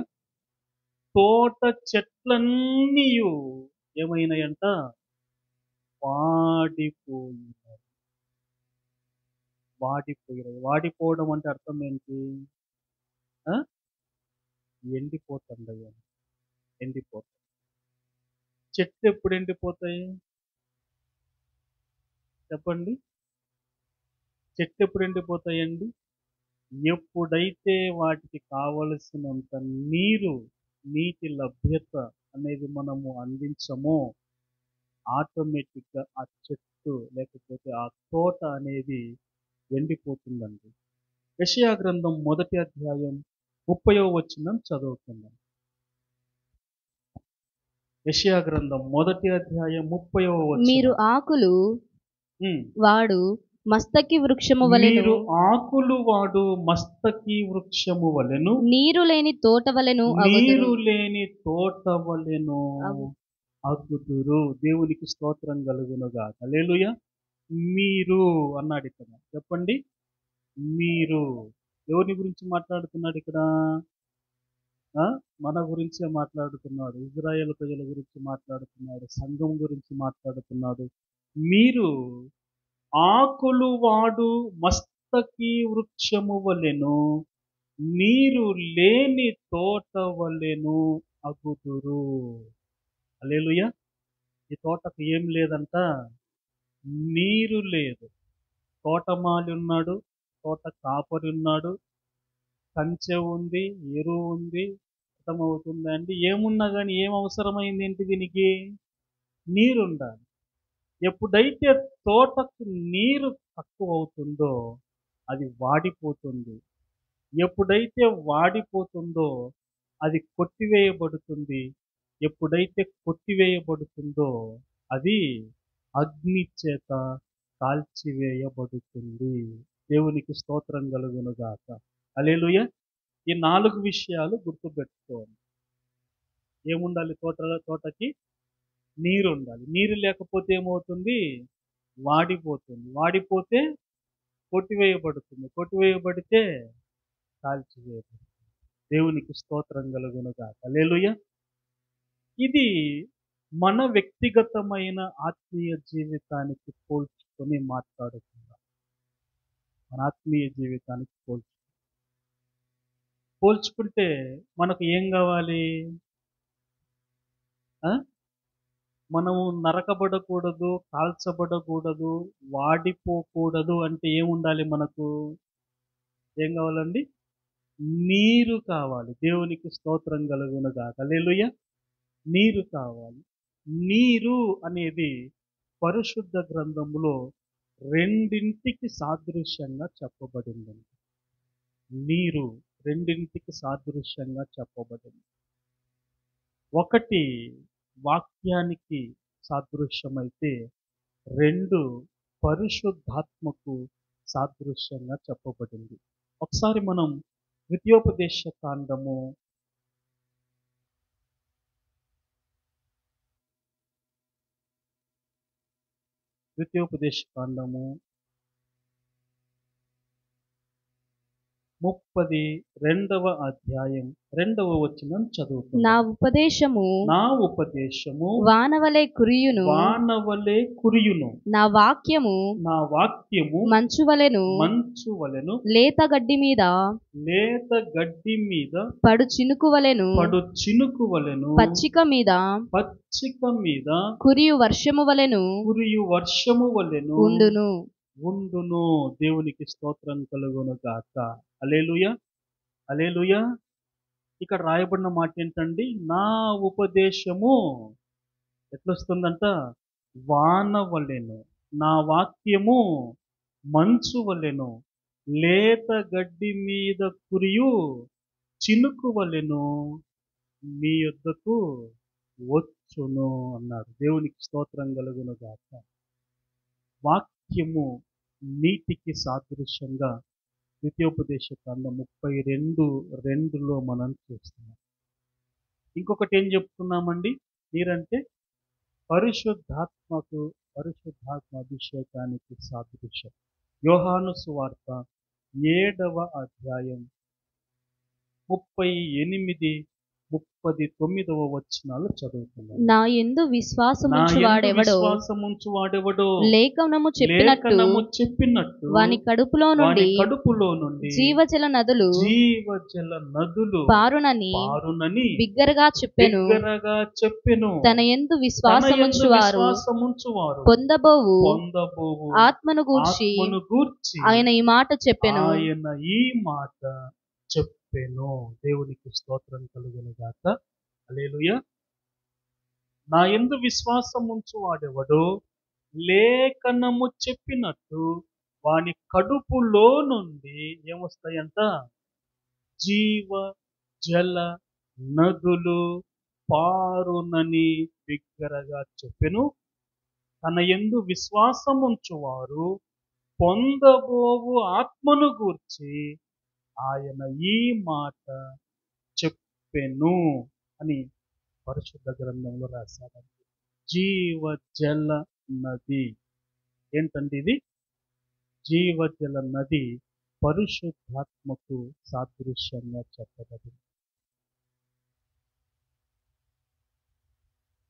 తోట చెట్లన్నీయు ఏమైనాయంట? వాడిపోయినాయి. వాడిపోవడం అంటే అర్థం ఏంటి? ఎండిపోతుంది. ఎండిపోతాయి. చెట్లు ఎప్పుడు ఎండిపోతాయి చెప్పండి? చెట్లు ఎప్పుడు ఎండిపోతాయండి? ఎప్పుడైతే వాటికి కావలసినంత నీటి లభ్యత అనేది మనము అందించమో ఆటోమేటిక్గా ఆ చెట్టు లేకపోతే ఆ తోట అనేది ఎండిపోతుందండి. యెషయా గ్రంథం 1వ అధ్యాయం 30వ వచనం చదువుకుందాం. యెషయా గ్రంథం 1వ అధ్యాయం 30వ వచనం. మీరు ఆకులు వాడు మస్తకి వృక్షము వలెను, నీరు లేని తోట వలెను అగుదురు. దేవునికి స్తోత్రం కలుగునుగాక. హల్లెలూయా. మీరు అన్నాడు ఇక్కడ. చెప్పండి. మీరు ఎవరి గురించి మాట్లాడుతున్నాడు ఇక్కడ? మన గురించే మాట్లాడుతున్నాడు. ఇజ్రాయేల్ ప్రజల గురించి మాట్లాడుతున్నాడు. సంఘం గురించి మాట్లాడుతున్నాడు. మీరు ఆకులు వాడు మస్తకి వృక్షము వలెను, నీరు లేని తోట వలెను అగుదురు. హల్లెలూయా. ఈ తోటకు ఏం లేదంట? నీరు లేదు. తోటమాలి ఉన్నాడు, తోట కాపరి ఉన్నాడు, కంచె ఉంది, ఎరువు ఉంది. అర్థమవుతుందా అండి? ఏమున్నా కానీ ఏం అవసరమైంది ఏంటి దీనికి? నీరు ఉండాలి. ఎప్పుడైతే తోటకు నీరు తక్కువ అవుతుందో అది వాడిపోతుంది. ఎప్పుడైతే వాడిపోతుందో అది కొట్టివేయబడుతుంది. ఎప్పుడైతే కొట్టివేయబడుతుందో అది అగ్ని చేత కాల్చివేయబడుతుంది. దేవునికి స్తోత్రం కలుగును గాక. హల్లెలూయా. ఈ 4 విషయాలు గుర్తుపెట్టుకోవాలి. ఏముండాలి తోటకి? నీరు ఉండాలి. నీరు లేకపోతే ఏమవుతుంది? వాడిపోతుంది. వాడిపోతే కొట్టివేయబడుతుంది. కొట్టివేయబడితే కాల్చివేయబడుతుంది. దేవునికి స్తోత్రం కలుగును గాక. హల్లెలూయా. ఇది మన వ్యక్తిగతమైన ఆత్మీయ జీవితానికి పోల్చుకొని మాట్లాడుకుందాం. మన ఆత్మీయ జీవితానికి పోల్చుకుంటే మనకు ఏం కావాలి? మనము నరకబడకూడదు, కాల్చబడకూడదు, వాడిపోకూడదు అంటే ఏముండాలి మనకు? ఏం కావాలండి? నీరు కావాలి. దేవునికి స్తోత్రం కలుగును గాక. హల్లెలూయా. నీరు కావాలి. నీరు అనేది పరిశుద్ధ గ్రంథములో రెండింటికి సాదృశ్యంగా చెప్పబడిందండి. నీరు రెండింటికి సాదృశ్యంగా చెప్పబడింది. ఒకటి వాక్యానికి సాదృశ్యమైతే 2 పరిశుద్ధాత్మకు సాదృశ్యంగా చెప్పబడింది. ఒకసారి మనం ద్వితీయోపదేశ కాండము 32వ అధ్యాయం 2వ వచనం చదువుకుందాం. నా ఉపదేశము వానవలే కురియును, నా వాక్యము మంచువలెను లేత గడ్డి మీద పడు చినుకువలెను పచ్చిక మీద కురియు వర్షము వలెను ఉండును. దేవునికి స్తోత్రం కలుగును గాక. హల్లెలూయా. హల్లెలూయా. ఇక్కడ రాయబడిన మాట ఏంటండి? నా ఉపదేశము ఎట్లొస్తుందంట? వాన వలెను, నా వాక్యము మంచు వలెను లేత గడ్డి మీద కురియు చినుకు వలెను మీ యొద్దకు వచ్చును అన్నాడు. దేవునికి స్తోత్రం కలుగును గాక. వాక్యము నీటికి సాదృశ్యంగా ద్వితీయోపదేశ కాండం 32:2లో మనం చూస్తున్నాం. ఇంకొకటి ఏం చెప్తున్నామండి? నీరంటే పరిశుద్ధాత్మ అభిషేకానికి సాదృశ్యం. యోహాను సువార్త 7వ అధ్యాయం 38-39 వచనాలు చదువుతున్నాం. నా యందు విశ్వాసముంచు వాడెవడో లేఖనము చెప్పినట్టు వాని కడుపులో నుండి జీవజల నదులు పారునని బిగ్గరగా చెప్పెను. తన యందు విశ్వాసముంచు వారు పొందబోవు ఆత్మను గూర్చి ఆయన ఈ మాట చెప్పెను. దేవునికి స్తోత్రం కలుగును గాక. హల్లెలూయా. నా యందు విశ్వాసం ఉంచు వాడెవడో లేఖనము చెప్పినట్టు వాని కడుపులో నుండి ఏమొస్తాయంట? జీవ జల నదులు పారునని బిగ్గరగా చెప్పెను. తన యందు విశ్వాసం ఉంచువారు పొందబోవు ఆత్మను గూర్చి ఆయన ఈ మాట చెప్పెను అని పరిశుద్ధ గ్రంథంలో రాశారండి. జీవ జల నది ఏంటండి ఇది? జీవజల నది పరిశుద్ధాత్మకు సాదృశ్యంగా చెప్పబడింది.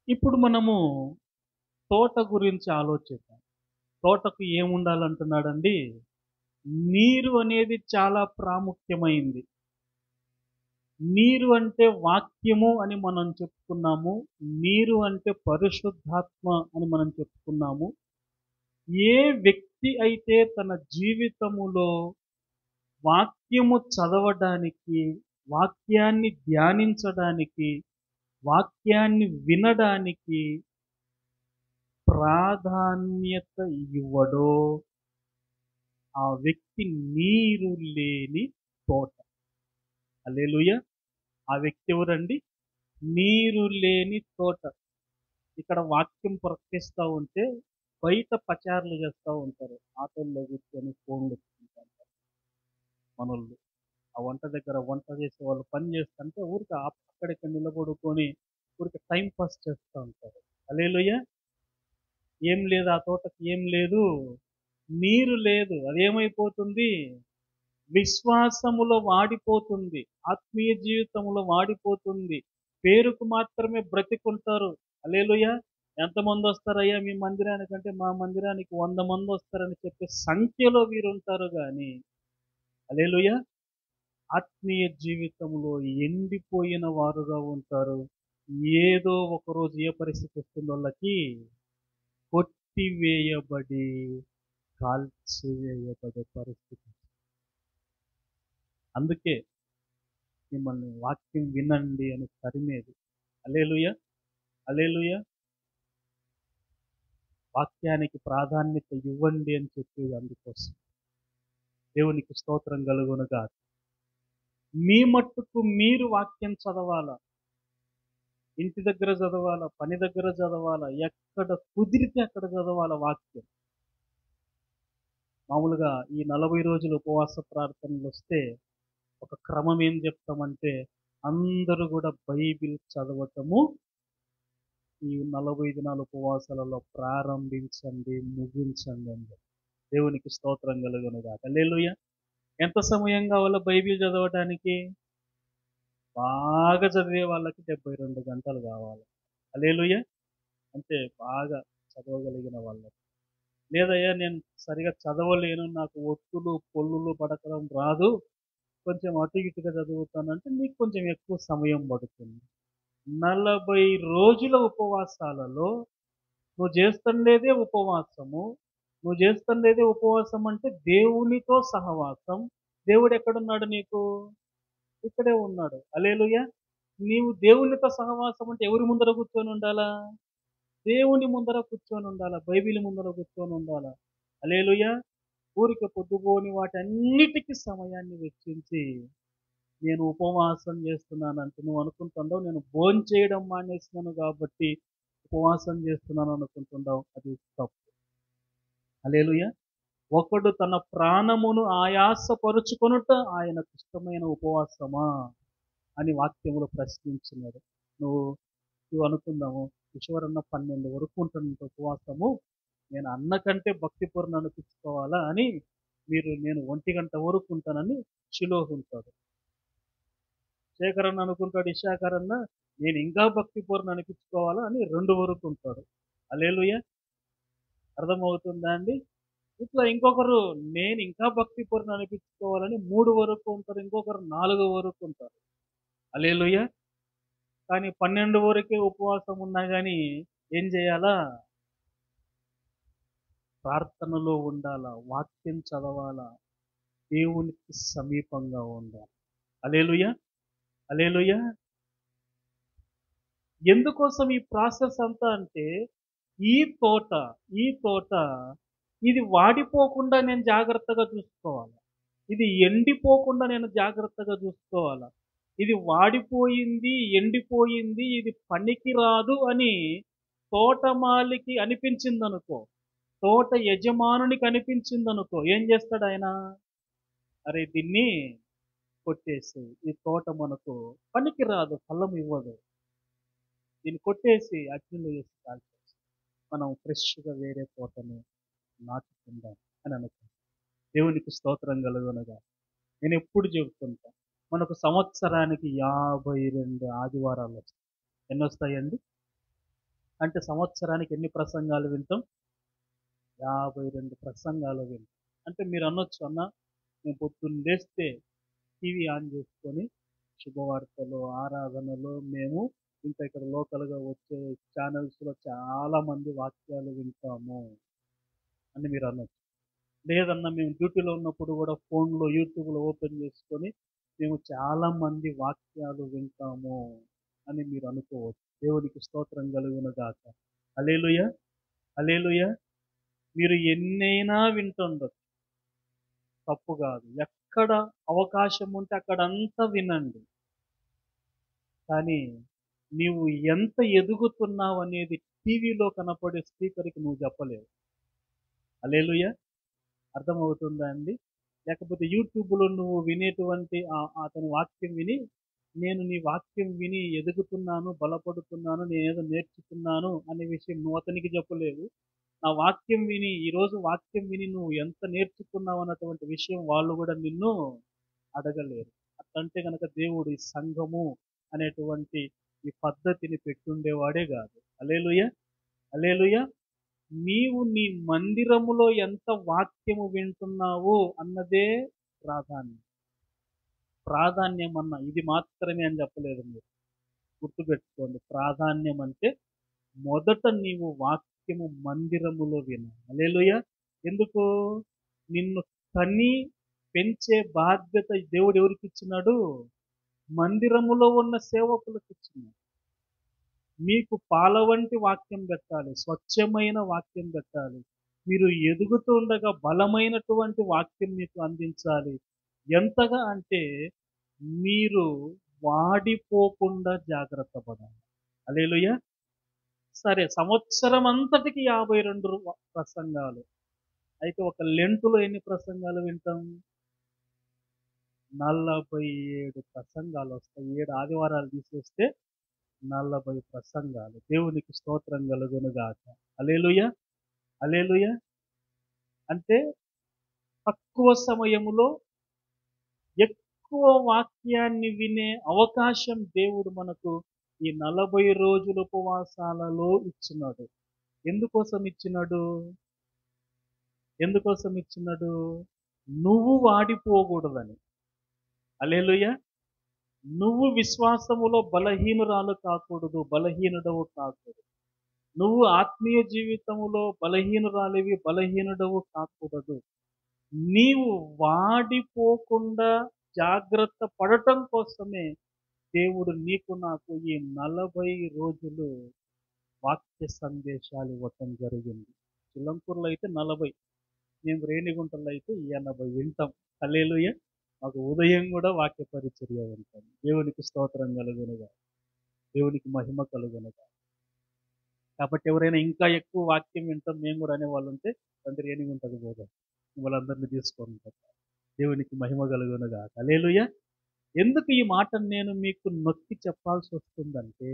ఇప్పుడు మనము తోట గురించి ఆలోచిద్దాం. తోటకు ఏముండాలంటున్నాడండి? నీరు అనేది చాలా ప్రాముఖ్యమైంది. నీరు అంటే వాక్యము అని మనం చెప్పుకున్నాము. నీరు అంటే పరిశుద్ధాత్మ అని మనం చెప్పుకున్నాము. ఏ వ్యక్తి అయితే తన జీవితములో వాక్యము చదవడానికి, వాక్యాన్ని ధ్యానించడానికి, వాక్యాన్ని వినడానికి ప్రాధాన్యత ఇవ్వడో ఆ వ్యక్తి నీరు లేని తోట. హల్లెలూయా. ఆ వ్యక్తి ఎవరండి? నీరు లేని తోట. ఇక్కడ వాక్యం ప్రకటిస్తూ ఉంటే బయట పచారులు చేస్తూ ఉంటారు. ఆటోల్లో కూర్చొని ఫోన్లు ఎత్తుకుంటారు మనోళ్ళు. ఆ వంట దగ్గర వంట చేసే వాళ్ళు పని చేస్తుంటే ఊరికి అక్కడిక్కడ నిలబడుకొని ఊరికి టైం పాస్ చేస్తూ ఉంటారు. హల్లెలూయా. ఏం లేదు, ఆ తోటకి ఏం లేదు, నీరు లేదు. అదేమైపోతుంది? విశ్వాసములో వాడిపోతుంది, ఆత్మీయ జీవితంలో వాడిపోతుంది. పేరుకు మాత్రమే బ్రతికుంటారు. హల్లెలూయా. ఎంతమంది వస్తారయ్యా మీ మందిరానికి అంటే, మా మందిరానికి 100 మంది వస్తారని చెప్పే సంఖ్యలో వీరుంటారు కానీ, హల్లెలూయా, ఆత్మీయ జీవితంలో ఎండిపోయిన వారుగా ఉంటారు. ఏదో ఒకరోజు ఏ పరిస్థితి వస్తుంది వాళ్ళకి? కొట్టివేయబడి కాల్చివేయబడే పరిస్థితి. అందుకే మిమ్మల్ని వాక్యం వినండి అని తరిమేది. హల్లెలూయా. హల్లెలూయా. వాక్యానికి ప్రాధాన్యత ఇవ్వండి అని చెప్పేది అందుకోసం. దేవునికి స్తోత్రం కలుగునుగాక. మీ మట్టుకు మీరు వాక్యం చదవాలా, ఇంటి దగ్గర చదవాలా, పని దగ్గర చదవాలా, ఎక్కడ కుదిరితే అక్కడ చదవాలా వాక్యం. మామూలుగా ఈ 40 రోజులు ఉపవాస ప్రార్థనలు వస్తే ఒక క్రమం ఏం చెప్తామంటే, అందరూ కూడా బైబిల్ చదవటము ఈ 40 దినాల ఉపవాసాలలో ప్రారంభించండి, ముగించండి అని చెప్పి. దేవునికి స్తోత్రం కలుగునుగాక. హల్లెలూయా. ఎంత సమయం కావాలో బైబిల్ చదవటానికి? బాగా చదివే వాళ్ళకి 72 గంటలు కావాలి. హల్లెలూయా. అంటే బాగా చదవగలిగిన వాళ్ళకి. లేదయ్యా నేను సరిగా చదవలేను, నాకు ఒత్తులు పొల్లులు పడకడం రాదు, కొంచెం అటు ఇటుగా చదువుతానంటే నీకు కొంచెం ఎక్కువ సమయం పడుతుంది. 40 రోజుల ఉపవాసాలలో నువ్వు చేస్తుండేదే ఉపవాసము. నువ్వు చేస్తుండేదే ఉపవాసం అంటే దేవునితో సహవాసం. దేవుడు ఎక్కడున్నాడు నీకు? ఇక్కడే ఉన్నాడు. హల్లెలూయా. నీవు దేవునితో సహవాసం అంటే ఎవరి ముందర కూర్చొని ఉండాలా? దేవుని ముందర కూర్చొని ఉండాలా, బైబిల్ ముందర కూర్చొని ఉండాలా. హల్లెలూయా. ఊరికే పొద్దుపోని వాటన్నిటికీ సమయాన్ని వెచ్చించి నేను ఉపవాసం చేస్తున్నానంటే నువ్వు అనుకుంటుండవు నేను భోంచేయడం మానేసినాను కాబట్టి ఉపవాసం చేస్తున్నాను అనుకుంటుండవు. అది తప్పు. హల్లెలూయా. ఒకడు తన ప్రాణమును ఆయాసపరుచుకొనుట ఆయనకు ఇష్టమైన ఉపవాసమా అని వాక్యములు ప్రశ్నించినాడు. నువ్వు నువ్వు అనుకుందాము, ఈశ్వరన్న 12 వరకు ఉంటున్న ఉపవాసము, నేను అన్న కంటే భక్తి పూర్ణ అనిపించుకోవాలా అని నేను 1 గంట వరకు ఉంటానని షిలోహ్ ఉంటాడు. శేఖరన్న అనుకుంటాడు, ఇషాకరన్న నేను ఇంకా భక్తి పూర్ణ అనిపించుకోవాలా అని 2 వరకు ఉంటాడు. హల్లెలూయా. అర్థమవుతుందా అండి? ఇట్లా ఇంకొకరు నేను ఇంకా భక్తి పూర్ణ అనిపించుకోవాలని 3 వరకు ఉంటారు, ఇంకొకరు 4 వరకు ఉంటారు. హల్లెలూయా. కానీ 12 వరకే ఉపవాసం ఉన్నా కానీ ఏం చేయాలా? ప్రార్థనలో ఉండాలా, వాక్యం చదవాలా, దేవునికి సమీపంగా ఉండాలి. హల్లెలూయా. హల్లెలూయా. ఎందుకోసం ఈ ప్రాసెస్ అంతా అంటే, ఈ తోట ఈ తోట ఇది వాడిపోకుండా నేను జాగ్రత్తగా చూసుకోవాలి. ఇది ఎండిపోకుండా నేను జాగ్రత్తగా చూసుకోవాలా. ఇది వాడిపోయింది, ఎండిపోయింది, ఇది పనికి రాదు అని తోటమాలికి అనిపించిందనుకో, తోట యజమానునికి అనిపించిందనుకో, ఏం చేస్తాడు ఆయన? అరే దీన్ని కొట్టేసి, ఈ తోట మనకు పనికి రాదు, ఫలం ఇవ్వదు, దీన్ని కొట్టేసి అగ్నిలో వేసి కాల్చేసి మనం ఫ్రెష్గా వేరే తోటని నాటుకుందాం అని అనుకుంటాం. దేవునికి స్తోత్రం కలుగునగా. నేను ఎప్పుడు చెబుతుంటా, మనకు సంవత్సరానికి 52 ఆదివారాలు వస్తాయి. ఎన్ని వస్తాయండి? అంటే సంవత్సరానికి ఎన్ని ప్రసంగాలు వింటాం? 52 ప్రసంగాలు వింటాం. అంటే మీరు అనొచ్చు, అన్న మేము పొద్దున్న లేస్తే టీవీ ఆన్ చేసుకొని శుభవార్తలు, ఆరాధనలు, మేము ఇంకా ఇక్కడ లోకల్గా వచ్చే ఛానల్స్లో చాలా మంది వాక్యాలు వింటాము అని మీరు అనొచ్చు. లేదన్నా మేము డ్యూటీలో ఉన్నప్పుడు కూడా ఫోన్లో యూట్యూబ్లో ఓపెన్ చేసుకొని మేము చాలా మంది వాక్యాలు వింటాము అని మీరు అనుకోవచ్చు. దేవునికి స్తోత్రం కలుగును గాక. హల్లెలూయా. హల్లెలూయా. మీరు ఎన్నైనా వింటుండొచ్చు, తప్పు కాదు. ఎక్కడ అవకాశం ఉంటే అక్కడంతా వినండి. కానీ నీవు ఎంత ఎదుగుతున్నావు అనేది టీవీలో కనపడే స్పీకర్కి నువ్వు చెప్పలేవు. హల్లెలూయా. అర్థమవుతుందా అండి? లేకపోతే యూట్యూబ్‌లో నువ్వు వినేటువంటి అతని వాక్యం విని, నేను నీ వాక్యం విని ఎదుగుతున్నాను, బలపడుతున్నాను, నేనేదో నేర్చుకున్నాను అనే విషయం నువ్వు అతనికి చెప్పలేవు. నా వాక్యం విని, ఈరోజు వాక్యం విని నువ్వు ఎంత నేర్చుకున్నావు అన్నటువంటి విషయం వాళ్ళు కూడా నిన్ను అడగలేరు. అట్లంటే గనక దేవుడు ఈ సంఘము అనేటువంటి ఈ పద్ధతిని పెట్టుండేవాడే కాదు. హల్లెలూయా. హల్లెలూయా. నీవు నీ మందిరములో ఎంత వాక్యము వింటున్నావు అన్నదే ప్రాధాన్యం. ప్రాధాన్యం అన్న ఇది మాత్రమే అని చెప్పలేదు మీరు. గుర్తుపెట్టుకోండి. ప్రాధాన్యం అంటే మొదట నీవు వాక్యము మందిరములో విను. హల్లెలూయా. ఎందుకు? నిన్ను కని పెంచే బాధ్యత దేవుడు ఎవరికి ఇచ్చినాడు? మందిరములో ఉన్న సేవకులకు ఇచ్చినాడు. మీకు పాల వంటి వాక్యం పెట్టాలి, స్వచ్ఛమైన వాక్యం పెట్టాలి. మీరు ఎదుగుతూ ఉండగా బలమైనటువంటి వాక్యం మీకు అందించాలి. ఎంతగా అంటే మీరు వాడిపోకుండా జాగ్రత్త పడాలి. హల్లెలూయా. సరే, సంవత్సరం అంతటికి 52 ప్రసంగాలు. అయితే ఒక లెంటులో ఎన్ని ప్రసంగాలు వింటాం? 47 ప్రసంగాలు వస్తాయి. 7 ఆదివారాలు తీసేస్తే 40 ప్రసంగాలు. దేవునికి స్తోత్రం కలుగును గాక. హల్లెలూయా. హల్లెలూయా. అంటే తక్కువ సమయములో ఎక్కువ వాక్యాన్ని వినే అవకాశం దేవుడు మనకు ఈ 40 రోజుల ఉపవాసాలలో ఇచ్చినాడు. ఎందుకోసం ఇచ్చినాడు? ఎందుకోసం ఇచ్చినాడు? నువ్వు వాడిపోకూడదని. హల్లెలూయా. నువ్వు విశ్వాసములో బలహీనురాలు కాకూడదు, బలహీనుడవు కాకూడదు. నువ్వు ఆత్మీయ జీవితములో బలహీనురాలివి, బలహీనుడవు కాకూడదు. నీవు వాడిపోకుండా జాగ్రత్త పడటం కోసమే దేవుడు నీకు నాకు ఈ 40 రోజులు వాక్య సందేశాలు ఇవ్వటం జరిగింది. చిలంకూరులో అయితే 40, మేము రేణిగుంటలో అయితే 80 వింటాం. హల్లెలూయా. మాకు ఉదయం కూడా వాక్య పరిచర్య వింటాం. దేవునికి స్తోత్రం కలుగునుగా, దేవునికి మహిమ కలుగునుగా. కాబట్టి ఎవరైనా ఇంకా ఎక్కువ వాక్యం వింటాం మేము కూడా అనేవాళ్ళు ఉంటే తండ్రి రేణిగుంటకు పోదాం, వాళ్ళందరినీ తీసుకొని ఉంటాం. దేవునికి మహిమ కలుగునుగా. హల్లెలూయా. ఎందుకు ఈ మాటను నేను మీకు నొక్కి చెప్పాల్సి వస్తుందంటే,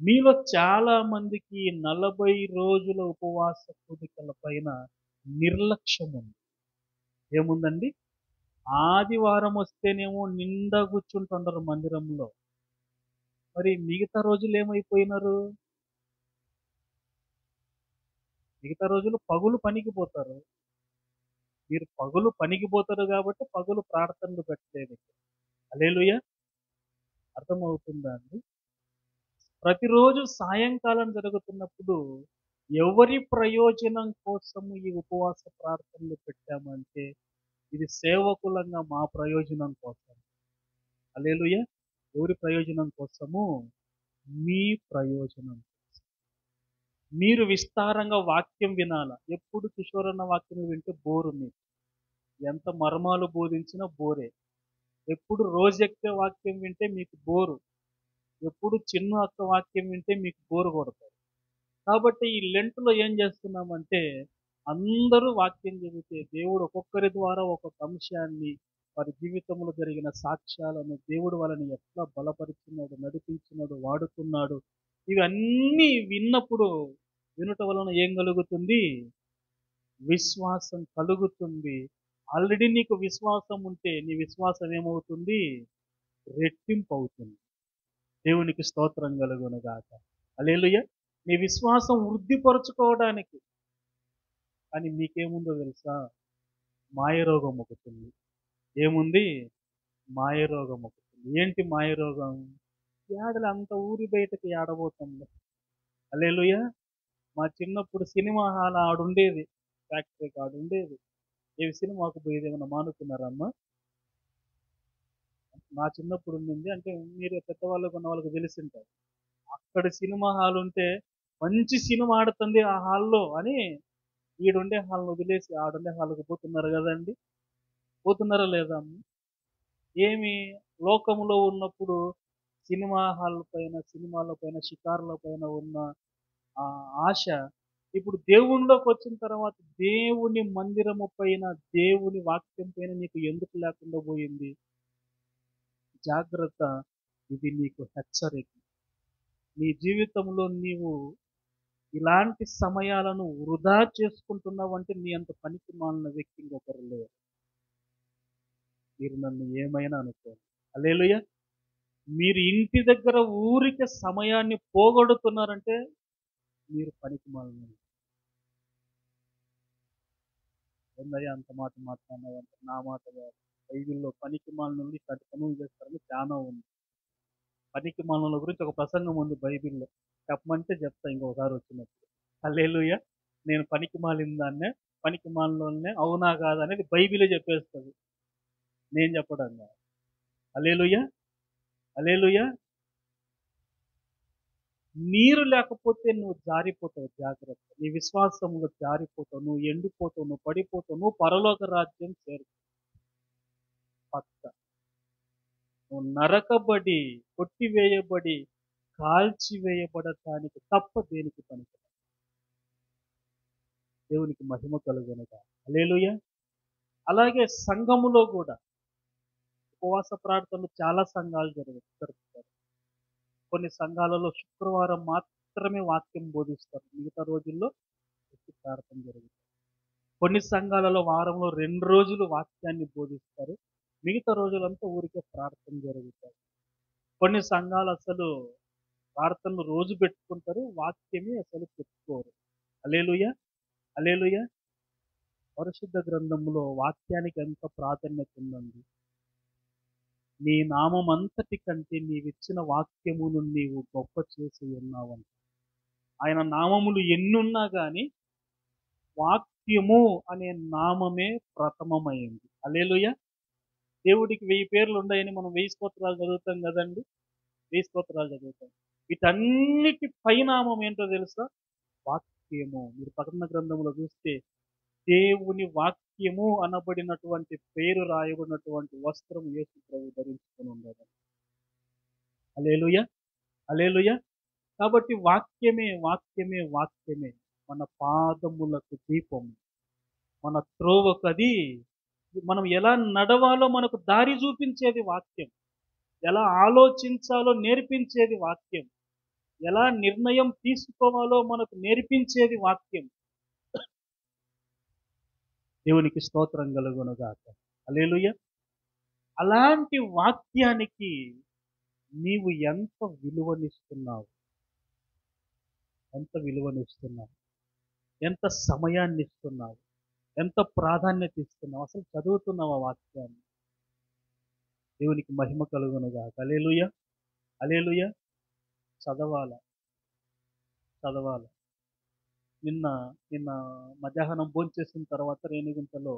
మీలో చాలా మందికి 40 రోజుల ఉపవాస కూడికల పైన నిర్లక్ష్యం ఉంది. ఏముందండి? ఆదివారం వస్తేనేమో నిండా కూర్చుంటుండరు మందిరంలో. మరి మిగతా రోజులు ఏమైపోయినారు? మిగతా రోజులు పగులు పనికి పోతారు. మీరు పగులు పనికి పోతారు కాబట్టి పగులు ప్రార్థనలు పెట్టలేదు. హల్లెలూయా. అర్థమవుతుందా అండి? ప్రతిరోజు సాయంకాలం జరుగుతున్నప్పుడు ఎవరి ప్రయోజనం కోసము ఈ ఉపవాస ప్రార్థనలు పెట్టామంటే, ఇది సేవకులంగా మా ప్రయోజనం కోసం. హల్లెలూయా. ఎవరి ప్రయోజనం కోసము? మీ ప్రయోజనం. మీరు విస్తారంగా వాక్యం వినాల. ఎప్పుడు కిషోరన్న వాక్యం వింటే బోరు మీకు. ఎంత మర్మాలు బోధించినా బోరే. ఎప్పుడు రోజెక్కే వాక్యం వింటే మీకు బోరు. ఎప్పుడు చిన్న అక్క వాక్యం వింటే మీకు బోరు కొడతారు. కాబట్టి ఈ లెంట్లో ఏం చేస్తున్నామంటే, అందరూ వాక్యం చెబితే దేవుడు ఒక్కొక్కరి ద్వారా ఒక్కొక్క అంశాన్ని, వారి జీవితంలో జరిగిన సాక్ష్యాలను, దేవుడు వాళ్ళని ఎట్లా బలపరిచినాడు, నడిపించినాడు, వాడుతున్నాడు, ఇవన్నీ విన్నప్పుడు వినుట వలన ఏం కలుగుతుంది? విశ్వాసం కలుగుతుంది. ఆల్రెడీ నీకు విశ్వాసం ఉంటే నీ విశ్వాసం ఏమవుతుంది? రెట్టింపు అవుతుంది. దేవునికి స్తోత్రం కలుగునుగాక. హల్లెలూయా. నీ విశ్వాసం వృద్ధిపరచుకోవడానికి. కానీ మీకేముందో తెలుసా? మాయరోగం ఒకటుంది. ఏముంది? మాయరోగం ఒకటుంది. ఏంటి మాయరోగం? ఏడల అంత ఊరి బయటకి ఏడబోతుంది. హల్లెలూయా. మా చిన్నప్పుడు సినిమా హాల్ ఆడుండేది, ఫ్యాక్టరీ ఆడుండేది. ఏవి సినిమాకు పోయేది ఏమన్నా మానుకున్నారమ్మా? నా చిన్నప్పుడు ఉండింది. అంటే మీరు పెద్దవాళ్ళకు ఉన్న వాళ్ళకి తెలిసింటారు. అక్కడ సినిమా హాల్ ఉంటే మంచి సినిమా ఆడుతుంది ఆ హాల్లో అని ఈడుండే హాల్ని వదిలేసి ఆడుండే హాల్కి పోతున్నారు కదండి. పోతున్నారా లేదా అమ్మ? ఏమి లోకంలో ఉన్నప్పుడు సినిమా హాల్ పైన, సినిమాల పైన, షికారుల పైన ఉన్న ఆ ఆశ ఇప్పుడు దేవునిలోకి వచ్చిన తర్వాత దేవుని మందిరము పైన, దేవుని వాక్యం పైన నీకు ఎందుకు లేకుండా పోయింది? జాగ్రత్త. ఇది నీకు హెచ్చరిక. నీ జీవితంలో నీవు ఇలాంటి సమయాలను వృధా చేసుకుంటున్నావంటే నీ అంత పనికి మాలిన వ్యక్తి ఇంకొకరు లేరు. మీరు నన్ను ఏమైనా అనుకోండి. హల్లెలూయా. మీరు ఇంటి దగ్గర ఊరికే సమయాన్ని పోగొడుతున్నారంటే మీరు పనికి మాలిన. ఏందయ్యా అంత మాట మాట్లాడినావంటే నా మాట కాదు. బైబిల్‌లో పనికి మాలినోళ్ళు ఇట్లాంటి పనులు చేస్తారని చాలా ఉంది. పనికి మాలినోళ్ళ గురించి ఒక ప్రసంగం ఉంది బైబిల్‌లో. చెప్పమంటే చెప్తా ఇంకొకసారి వచ్చినప్పుడు. హల్లెలూయా. నేను పనికి మాలిన దాన్నే, పనికి మాలినోళ్ళనే అవునా కాదా అనేది బైబిలే చెప్పేస్తది. నేను చెప్పడం కాదు. హల్లెలూయా. హల్లెలూయా. నీరు లేకపోతే నువ్వు జారిపోతావు జాగ్రత్త. నీ విశ్వాసంలో జారిపోతావు. నువ్వు ఎండిపోతావు. నువ్వు పడిపోతావు. నువ్వు పరలోక రాజ్యం చేరుతావు. పక్క. నువ్వు నరకబడి, కొట్టివేయబడి, కాల్చివేయబడటానికి తప్ప దేనికి పనికి. దేవునికి మహిమ కలుగునుగా. హల్లెలూయా. అలాగే సంఘములో కూడా ఉపవాస ప్రార్థనలు చాలా సంఘాలు జరుపుతారు. కొన్ని సంఘాలలో శుక్రవారం మాత్రమే వాక్యం బోధిస్తారు. మిగతా రోజుల్లో ఎక్కువ ప్రార్థన జరుగుతుంది. కొన్ని సంఘాలలో వారంలో 2 రోజులు వాక్యాన్ని బోధిస్తారు. మిగతా రోజులంతా ఊరికే ప్రార్థన జరుగుతాయి. కొన్ని సంఘాలు అసలు ప్రార్థనలు రోజు పెట్టుకుంటారు. వాక్యమే అసలు చెప్పుకోరు. హల్లెలూయా. హల్లెలూయా. పరిశుద్ధ గ్రంథంలో వాక్యానికి ఎంత ప్రాధాన్యత ఉందండి. నీ నామమంతటి కంటే నీవిచ్చిన వాక్యమును నీవు గొప్ప చేసి ఉన్నావంట. ఆయన నామములు ఎన్నున్నా గాని వాక్యము అనే నామమే ప్రథమమైంది. హల్లెలూయా. దేవుడికి 1000 పేర్లు ఉన్నాయని మనం 1000 స్తోత్రాలు చదువుతాం కదండి. 1000 స్తోత్రాలు చదువుతాం. వీటన్నిటి పైనామం ఏంటో తెలుసా? వాక్యము. మీరు ప్రకటన గ్రంథంలో చూస్తే దేవుని వాక్యము అనబడినటువంటి పేరు రాయబడినటువంటి వస్త్రం యేసు ప్రభు ధరించుకొని ఉన్నాడు. హల్లెలూయా. హల్లెలూయా. కాబట్టి వాక్యమే, వాక్యమే, వాక్యమే మన పాదములకు దీపము. మన త్రోవకది మనం ఎలా నడవాలో మనకు దారి చూపించేది వాక్యం. ఎలా ఆలోచించాలో నేర్పించేది వాక్యం. ఎలా నిర్ణయం తీసుకోవాలో మనకు నేర్పించేది వాక్యం. దేవునికి స్తోత్రం కలుగునుగాక. హల్లెలూయా. అలాంటి వాక్యానికి నీవు ఎంత విలువనిస్తున్నావు? ఎంత విలువనిస్తున్నావు? ఎంత సమయాన్ని ఇస్తున్నావు? ఎంత ప్రాధాన్యత ఇస్తున్నావు? అసలు చదువుతున్నావా వాక్యాన్ని? దేవునికి మహిమ కలుగునుగాక. హల్లెలూయా. హల్లెలూయా. చదవాల. చదవాల. నిన్న నిన్న మధ్యాహ్నం భోంచేసిన తర్వాత రేణిగుంటలో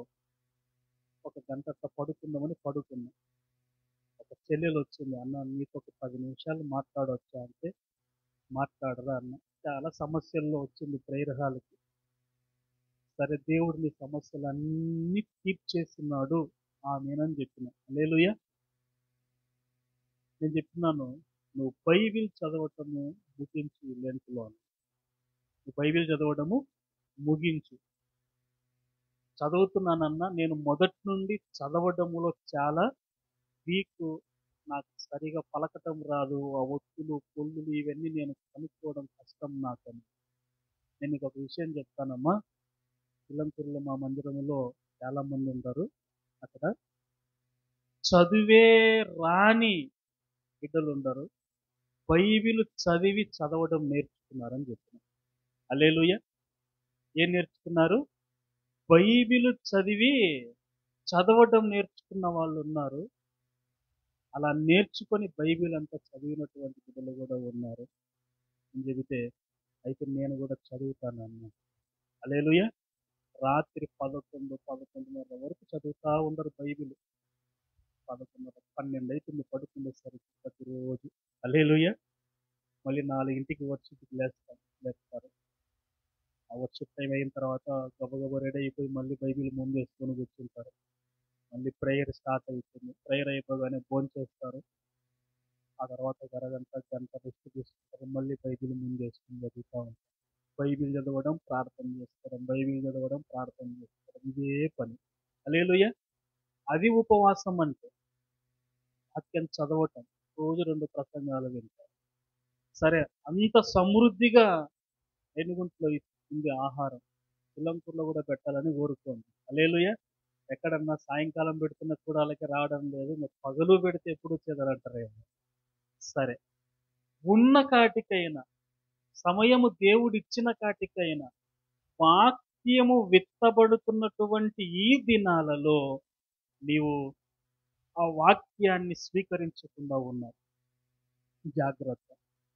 ఒక గంట అట్లా పడుకుందామని పడుకున్నా. ఒక చెల్లెలొచ్చింది. "అన్న నీతో ఒక 10 నిమిషాలు మాట్లాడొచ్చా?" అంటే, "మాట్లాడరా" అన్న. చాలా సమస్యల్లో వచ్చింది ప్రేయర్ హాల్‌కి. సరే దేవుడు నీ సమస్యలన్నీ తీర్చేస్తున్నాడు. ఆమేనని చెప్పిన. హల్లెలూయా. నేను చెప్పినాను, "నువ్వు బైబిల్ చదవటము ముగించు ఈ లెంత్‌లో" అన్నా. "నువ్వు బైబిల్ చదవడము ముగించు." చదువుతున్నానన్నా నేను మొదటి నుండి చదవడములో చాలా వీకు. నాకు సరిగా పలకటం రాదు. ఆ ఒత్తులు, పొల్లులు ఇవన్నీ నేను కనుక్కోవడం కష్టం నాకని. నేను నీకు ఒక విషయం చెప్తానమ్మా. ఇల్లంతూరులో మా మందిరంలో చాలా మంది ఉంటారు. అక్కడ చదువే రాని బిడ్డలుండరు. బైబిల్ చదివి చదవడం నేర్చుకున్నారని చెప్తున్నారు. హల్లెలూయా. ఏం నేర్చుకున్నారు? బైబిల్ చదివి చదవడం నేర్చుకున్న వాళ్ళున్నారు. అలా నేర్చుకొని బైబిల్ అంతా చదివినటువంటి బిడ్డలు కూడా ఉన్నారు. అని చెబితే, అయితే నేను కూడా చదువుతానన్నా. హల్లెలూయా. రాత్రి 11, 11:30 వరకు చదువుతా ఉండరు బైబిల్. 11:30, 12 అయితుంది పడుకునేసరికి ప్రతిరోజు. హల్లెలూయా. మళ్ళీ 4కి వర్షిప్‌కి లేస్తారు. వర్షిప్ టైం అయిన తర్వాత గబగబా రెడీ అయిపోయి మళ్ళీ బైబిల్ ముందు వేసుకొని కూర్చుంటారు. మళ్ళీ ప్రేయర్ స్టార్ట్ అవుతుంది. ప్రేయర్ అయిపోగానే భోంచేస్తారు. ఆ తర్వాత ఒక అరగంట, గంట రెస్ట్ తీసుకుంటారు. మళ్ళీ బైబిల్ ముందు వేసుకొని చదువుతూ ఉంటారు. బైబిల్ చదవడం, ప్రార్థన చేసుకోవడం, బైబిల్ చదవడం, ప్రార్థన చేసుకోవడం, ఇదే పని. హల్లెలూయా. అది ఉపవాసం అంటే. వాక్యం చదవటం, రోజు 2 ప్రసంగాలు వింటారు. సరే, అంత సమృద్ధిగా ఏనుగుంట్లో ఉంది ఆహారం. పిల్లంకూరులో కూడా పెట్టాలని కోరుకోండి. హల్లెలూయా. ఎక్కడన్నా సాయంకాలం పెడుతున్న కూడాలకి రావడం లేదు. మరి పగలు పెడితే ఎప్పుడు వచ్చేదనంటారేమో. సరే, ఉన్న కాటికైనా, సమయము దేవుడిచ్చిన కాటికైనా, వాక్యము విత్తబడుతున్నటువంటి ఈ దినాలలో నీవు ఆ వాక్యాన్ని స్వీకరించకుండా ఉన్నావు. జాగ్రత్త.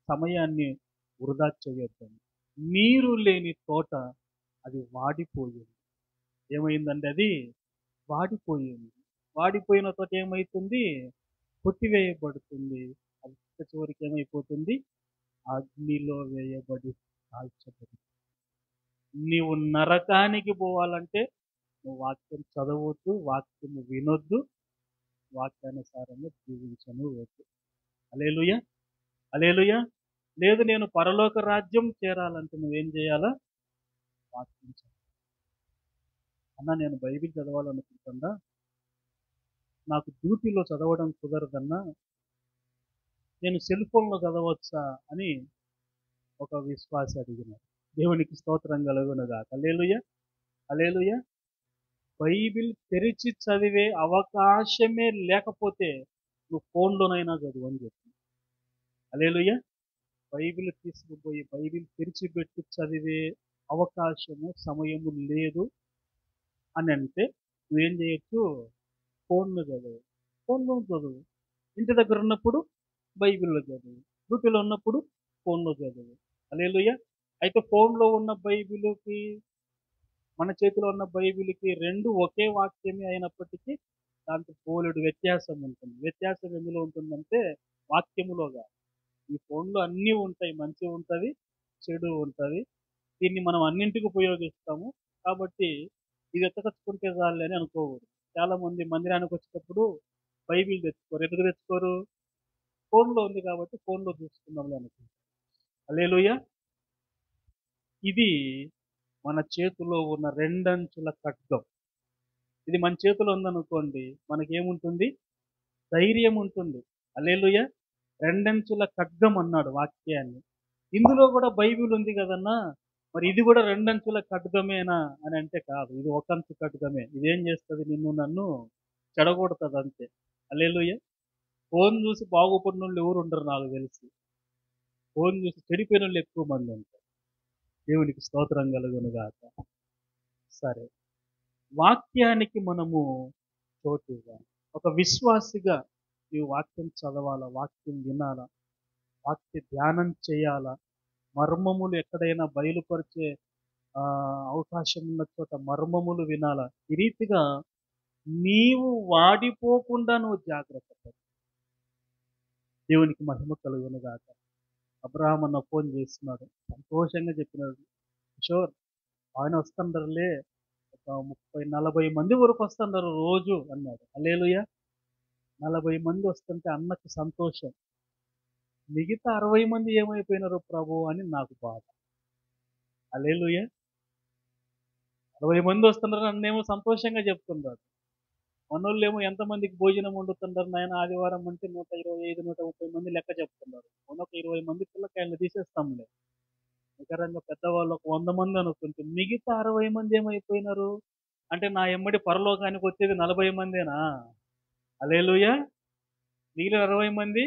సమయాన్ని వృధా చేయొద్దండి. నీరు లేని తోట అది వాడిపోయింది. ఏమైందండి అది? వాడిపోయింది. వాడిపోయిన తోట ఏమైతుంది? కొట్టివేయబడుతుంది. అది చివరికి ఏమైపోతుంది? అగ్నిలో వేయబడి కాల్చబడి. నీవు నరకానికి పోవాలంటే నువ్వు వాక్యం చదవద్దు, వాక్యం వినొద్దు, వాక్యానుసారంగా జీవించను వద్దు. హల్లెలూయా. హల్లెలూయా. లేదు నేను పరలోక రాజ్యం చేరాలంటే నువ్వేం చేయాలా? వాక్యం చదవాలి. అన్నా నేను బైబిల్ చదవాలనుకుంటున్నా, నాకు డ్యూటీలో చదవడం కుదరదన్నా, నేను సెల్ ఫోన్లో చదవచ్చా అని ఒక విశ్వాసి అడిగినాడు. దేవునికి స్తోత్రం కలుగునుగాక. హల్లెలూయా. హల్లెలూయా. బైబిల్ తెరిచి చదివే అవకాశమే లేకపోతే నువ్వు ఫోన్లోనైనా చదువు అని చెప్పి. హల్లెలూయా. బైబిల్ తీసుకుపోయి బైబిల్ తెరిచిపెట్టి చదివే అవకాశము, సమయము లేదు అని అంటే నువ్వేం చేయొచ్చు? ఫోన్లో చదువు. ఫోన్లో చదువు. ఇంటి దగ్గర ఉన్నప్పుడు బైబిల్లో చదువు. డ్యూటీలో ఉన్నప్పుడు ఫోన్లో చదువు. హల్లెలూయా. అయితే ఫోన్లో ఉన్న బైబిల్కి, మన చేతిలో ఉన్న బైబిల్కి రెండు ఒకే వాక్యమే అయినప్పటికీ దాంట్లో బోలెడు వ్యత్యాసం ఉంటుంది. వ్యత్యాసం ఎందులో ఉంటుందంటే వాక్యములో కాదు. ఈ ఫోన్లో అన్నీ ఉంటాయి. మంచి ఉంటుంది, చెడు ఉంటుంది. దీన్ని మనం అన్నింటికి ఉపయోగిస్తాము. కాబట్టి ఇది ఎత్తకచ్చుకుంటే చాలు అని అనుకోకూడదు. చాలామంది మందిరానికి వచ్చేటప్పుడు బైబిల్ తెచ్చుకోరు. ఎందుకు తెచ్చుకోరు? ఫోన్లో ఉంది కాబట్టి ఫోన్లో చూసుకుందాంలే అనుకుంటారు. హల్లెలూయా. ఇది మన చేతిలో ఉన్న రెండంచుల ఖడ్గం. ఇది మన చేతిలో ఉందనుకోండి, మనకేముంటుంది? ధైర్యం ఉంటుంది. హల్లెలూయా. రెండంచుల ఖడ్గం అన్నాడు వాక్యాన్ని. ఇందులో కూడా బైబిల్ ఉంది కదన్నా, మరి ఇది కూడా రెండంచుల ఖడ్గమేనా అని అంటే కాదు. ఇది ఒకంచు ఖడ్గమే. ఇదేం చేస్తుంది? నిన్ను నన్ను చెడగొడుతుంది అంతే. హల్లెలూయా. ఫోన్ చూసి బాగుపడిన వాళ్ళు ఎవరు ఉండరు నాకు తెలిసి. ఫోన్ చూసి చెడిపోయిన వాళ్ళు ఎక్కువ మంది ఉంటారు. దేవునికి స్తోత్రం కలుగునుగాక. సరే, వాక్యానికి మనము చోటు ఇవ్వాలి. ఒక విశ్వాసిగా నీవు వాక్యం చదవాలా, వాక్యం వినాలా, వాక్య ధ్యానం చేయాలా, మర్మములు ఎక్కడైనా బయలుపరిచే అవకాశం ఉన్న చోట మర్మములు వినాలా. ఈ రీతిగా నీవు వాడిపోకుండా నువ్వు జాగ్రత్త పడు. దేవునికి మహిమ కలుగునుగాక. అబ్రహాం అన్న ఫోన్ చేస్తున్నాడు, సంతోషంగా చెప్పినాడు, కిషోర్ ఆయన వస్తుండరులే, ఒక 30-40 మంది వరకు వస్తుంటారు రోజు అన్నాడు. హల్లెలూయా. 40 మంది వస్తుంటే అన్నకి సంతోషం. మిగతా 60 మంది ఏమైపోయినారు ప్రభు అని నాకు బాధ. హల్లెలూయా. 60 మంది వస్తున్నారు, నన్నేమో సంతోషంగా చెప్తున్నాడు. మనోళ్ళేమో ఎంతమందికి భోజనం వండుతున్నారు నాయన ఆదివారం అంటే 125-130 మంది లెక్క చెప్తున్నారు. ఒక 20 మంది పిల్లకాయలను తీసేస్తాంలే, నికరంగా పెద్దవాళ్ళు ఒక 100 మంది అనుకుంటే మిగతా 60 మంది ఏమైపోయినారు అంటే నా ఎమ్మడి పరలోకానికి వచ్చేది 40 మందేనా? హల్లెలూయా. మిగిలిన 60 మంది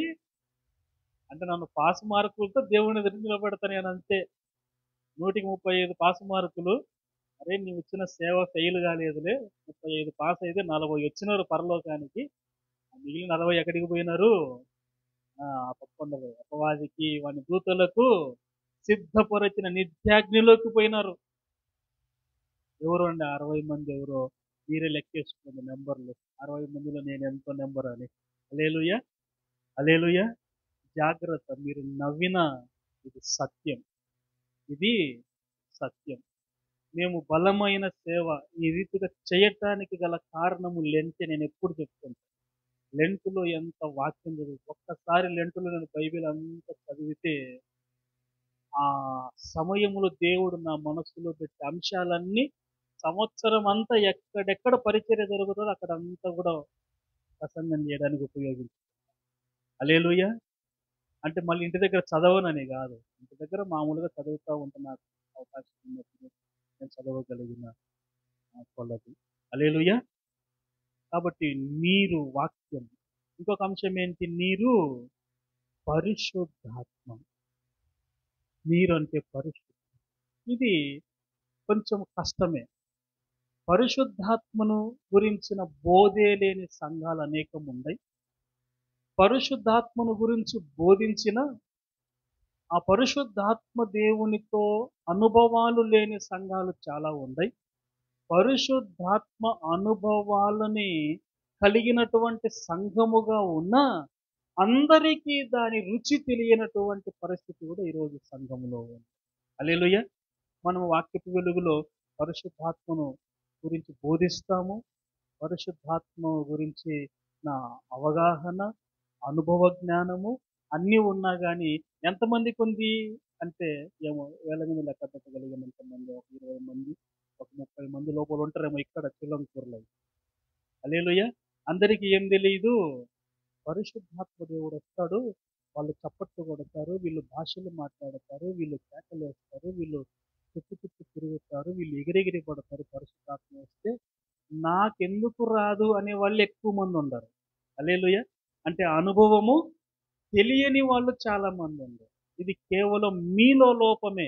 అంటే నన్ను పాస్ మార్కులతో దేవుని ఎదురు నిలబెడతాను నేను అంతే. 135 పాస్ మార్కులు. అరే నీవు ఇచ్చిన సేవ ఫెయిల్ కాలేదులే, 35 పాస్ అయితే 40 వచ్చినారు పరలోకానికి. మిగిలిన 40 ఎక్కడికి పోయినారు? పక్కొండరు అపవాదికి వాని దూతలకు సిద్ధపరచిన నిత్యాగ్నిలోకి పోయినారు. ఎవరు అండి 60 మంది? ఎవరో మీరే లెక్కేసుకోండి నెంబర్లు. 60 మందిలో నేను ఎంతో నెంబర్ అని. హల్లెలూయా. హల్లెలూయా. జాగ్రత్త. మీరు నవ్విన ఇది సత్యం. ఇది సత్యం. మేము బలమైన సేవ ఈ రీతిగా చేయటానికి గల కారణము లెంటే నేను ఎప్పుడు చెప్తుంటాను. లెంటులో ఎంత వాక్యం చదువు ఒక్కసారి లెంటులో నేను బైబిల్ అంతా చదివితే ఆ సమయములో దేవుడు నా మనసులో పెట్టే అంశాలన్నీ సంవత్సరం అంతా ఎక్కడెక్కడ పరిచర్య జరుగుతుందో అక్కడ అంతా కూడా ప్రసంగం చేయడానికి ఉపయోగించు. హల్లెలూయా. అంటే మళ్ళీ ఇంటి దగ్గర చదవనని కాదు. ఇంటి దగ్గర మామూలుగా చదువుతూ ఉంటే నాకు అవకాశం ఉన్నప్పుడు నేను చదవగలిగిన కొలది. హల్లెలూయా. కాబట్టి నీరు వాక్యం. ఇంకొక అంశం ఏంటి? నీరు పరిశుద్ధాత్మ. నీరు అంటే పరిశుద్ధం. ఇది కొంచెం కష్టమే. పరిశుద్ధాత్మను గురించిన బోధే లేని సంఘాలు అనేకం ఉన్నాయి. పరిశుద్ధాత్మను గురించి బోధించిన ఆ పరిశుద్ధాత్మ దేవునితో అనుభవాలు లేని సంఘాలు చాలా ఉన్నాయి. పరిశుద్ధాత్మ అనుభవాలని కలిగినటువంటి సంఘముగా ఉన్న అందరికీ దాని రుచి తెలియనటువంటి పరిస్థితి కూడా ఈరోజు సంఘములో ఉంది. హల్లెలూయా. మనం వాక్యపు వెలుగులో పరిశుద్ధాత్మను గురించి బోధిస్తాము. పరిశుద్ధాత్మ గురించి నా అవగాహన, అనుభవ జ్ఞానము అన్నీ ఉన్నా కానీ ఎంతమందికి ఉంది అంటే ఏమో వేల మీద లెక్క పెట్టగలిగినంత మంది, ఒక 20 మంది, ఒక 30 మంది లోపల ఉంటారేమో ఇక్కడ చిల్లంకూరులో. హల్లెలూయా. అందరికీ ఏం తెలియదు? పరిశుద్ధాత్మ దేవుడు వస్తాడు, వాళ్ళు చప్పట్లు కొడతారు, వీళ్ళు భాషలు మాట్లాడతారు, వీళ్ళు కేకలేస్తారు, వీళ్ళు చుట్టూ చుట్టూ తిరుగుతారు, వీళ్ళు ఎగిరెగిరి పడతారు. పరిశుద్ధాత్మ వస్తే నాకెందుకు రాదు అనే వాళ్ళు ఎక్కువ మంది ఉండరు. హల్లెలూయా. అంటే అనుభవము తెలియని వాళ్ళు చాలా మంది ఉన్నారు. ఇది కేవలం మీలో లోపమే.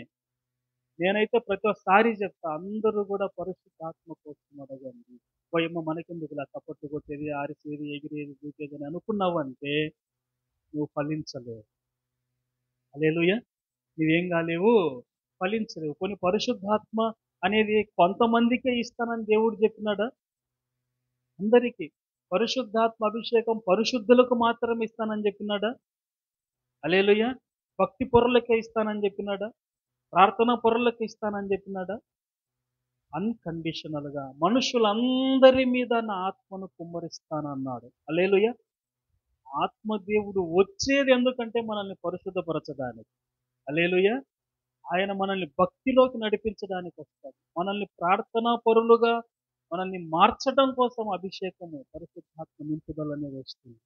నేనైతే ప్రతిసారి చెప్తా, అందరూ కూడా పరిశుద్ధాత్మ కోసం అడగండి. పోయమ్మ మనకెందుకు ఇలా చప్పట్లు కొట్టేది, ఆరిసేది, ఎగిరేది, దూకేది అని అనుకున్నావంటే నువ్వు ఫలించలేవు. హల్లెలూయా. నువ్వేం కాలేవు, ఫలించలేవు. కొన్ని పరిశుద్ధాత్మ అనేది కొంతమందికే ఇస్తానని దేవుడు చెప్పినాడా? అందరికీ. పరిశుద్ధాత్మ అభిషేకం పరిశుద్ధులకు మాత్రం ఇస్తానని చెప్పినాడా? హల్లెలూయా. భక్తి పరులకే ఇస్తానని చెప్పినాడా? ప్రార్థనా పరులకు ఇస్తానని చెప్పినాడా? అన్కండిషనల్గా మనుషులందరి మీద నా ఆత్మను కుమ్మరిస్తానన్నాడు. హల్లెలూయా. ఆత్మదేవుడు వచ్చేది ఎందుకంటే మనల్ని పరిశుద్ధపరచడానికి. హల్లెలూయా. ఆయన మనల్ని భక్తిలోకి నడిపించడానికి వస్తాడు. మనల్ని ప్రార్థనా పరులుగా మనల్ని మార్చడం కోసం అభిషేకము, పరిశుద్ధాత్మ నింపుదల అనేది వస్తుంది.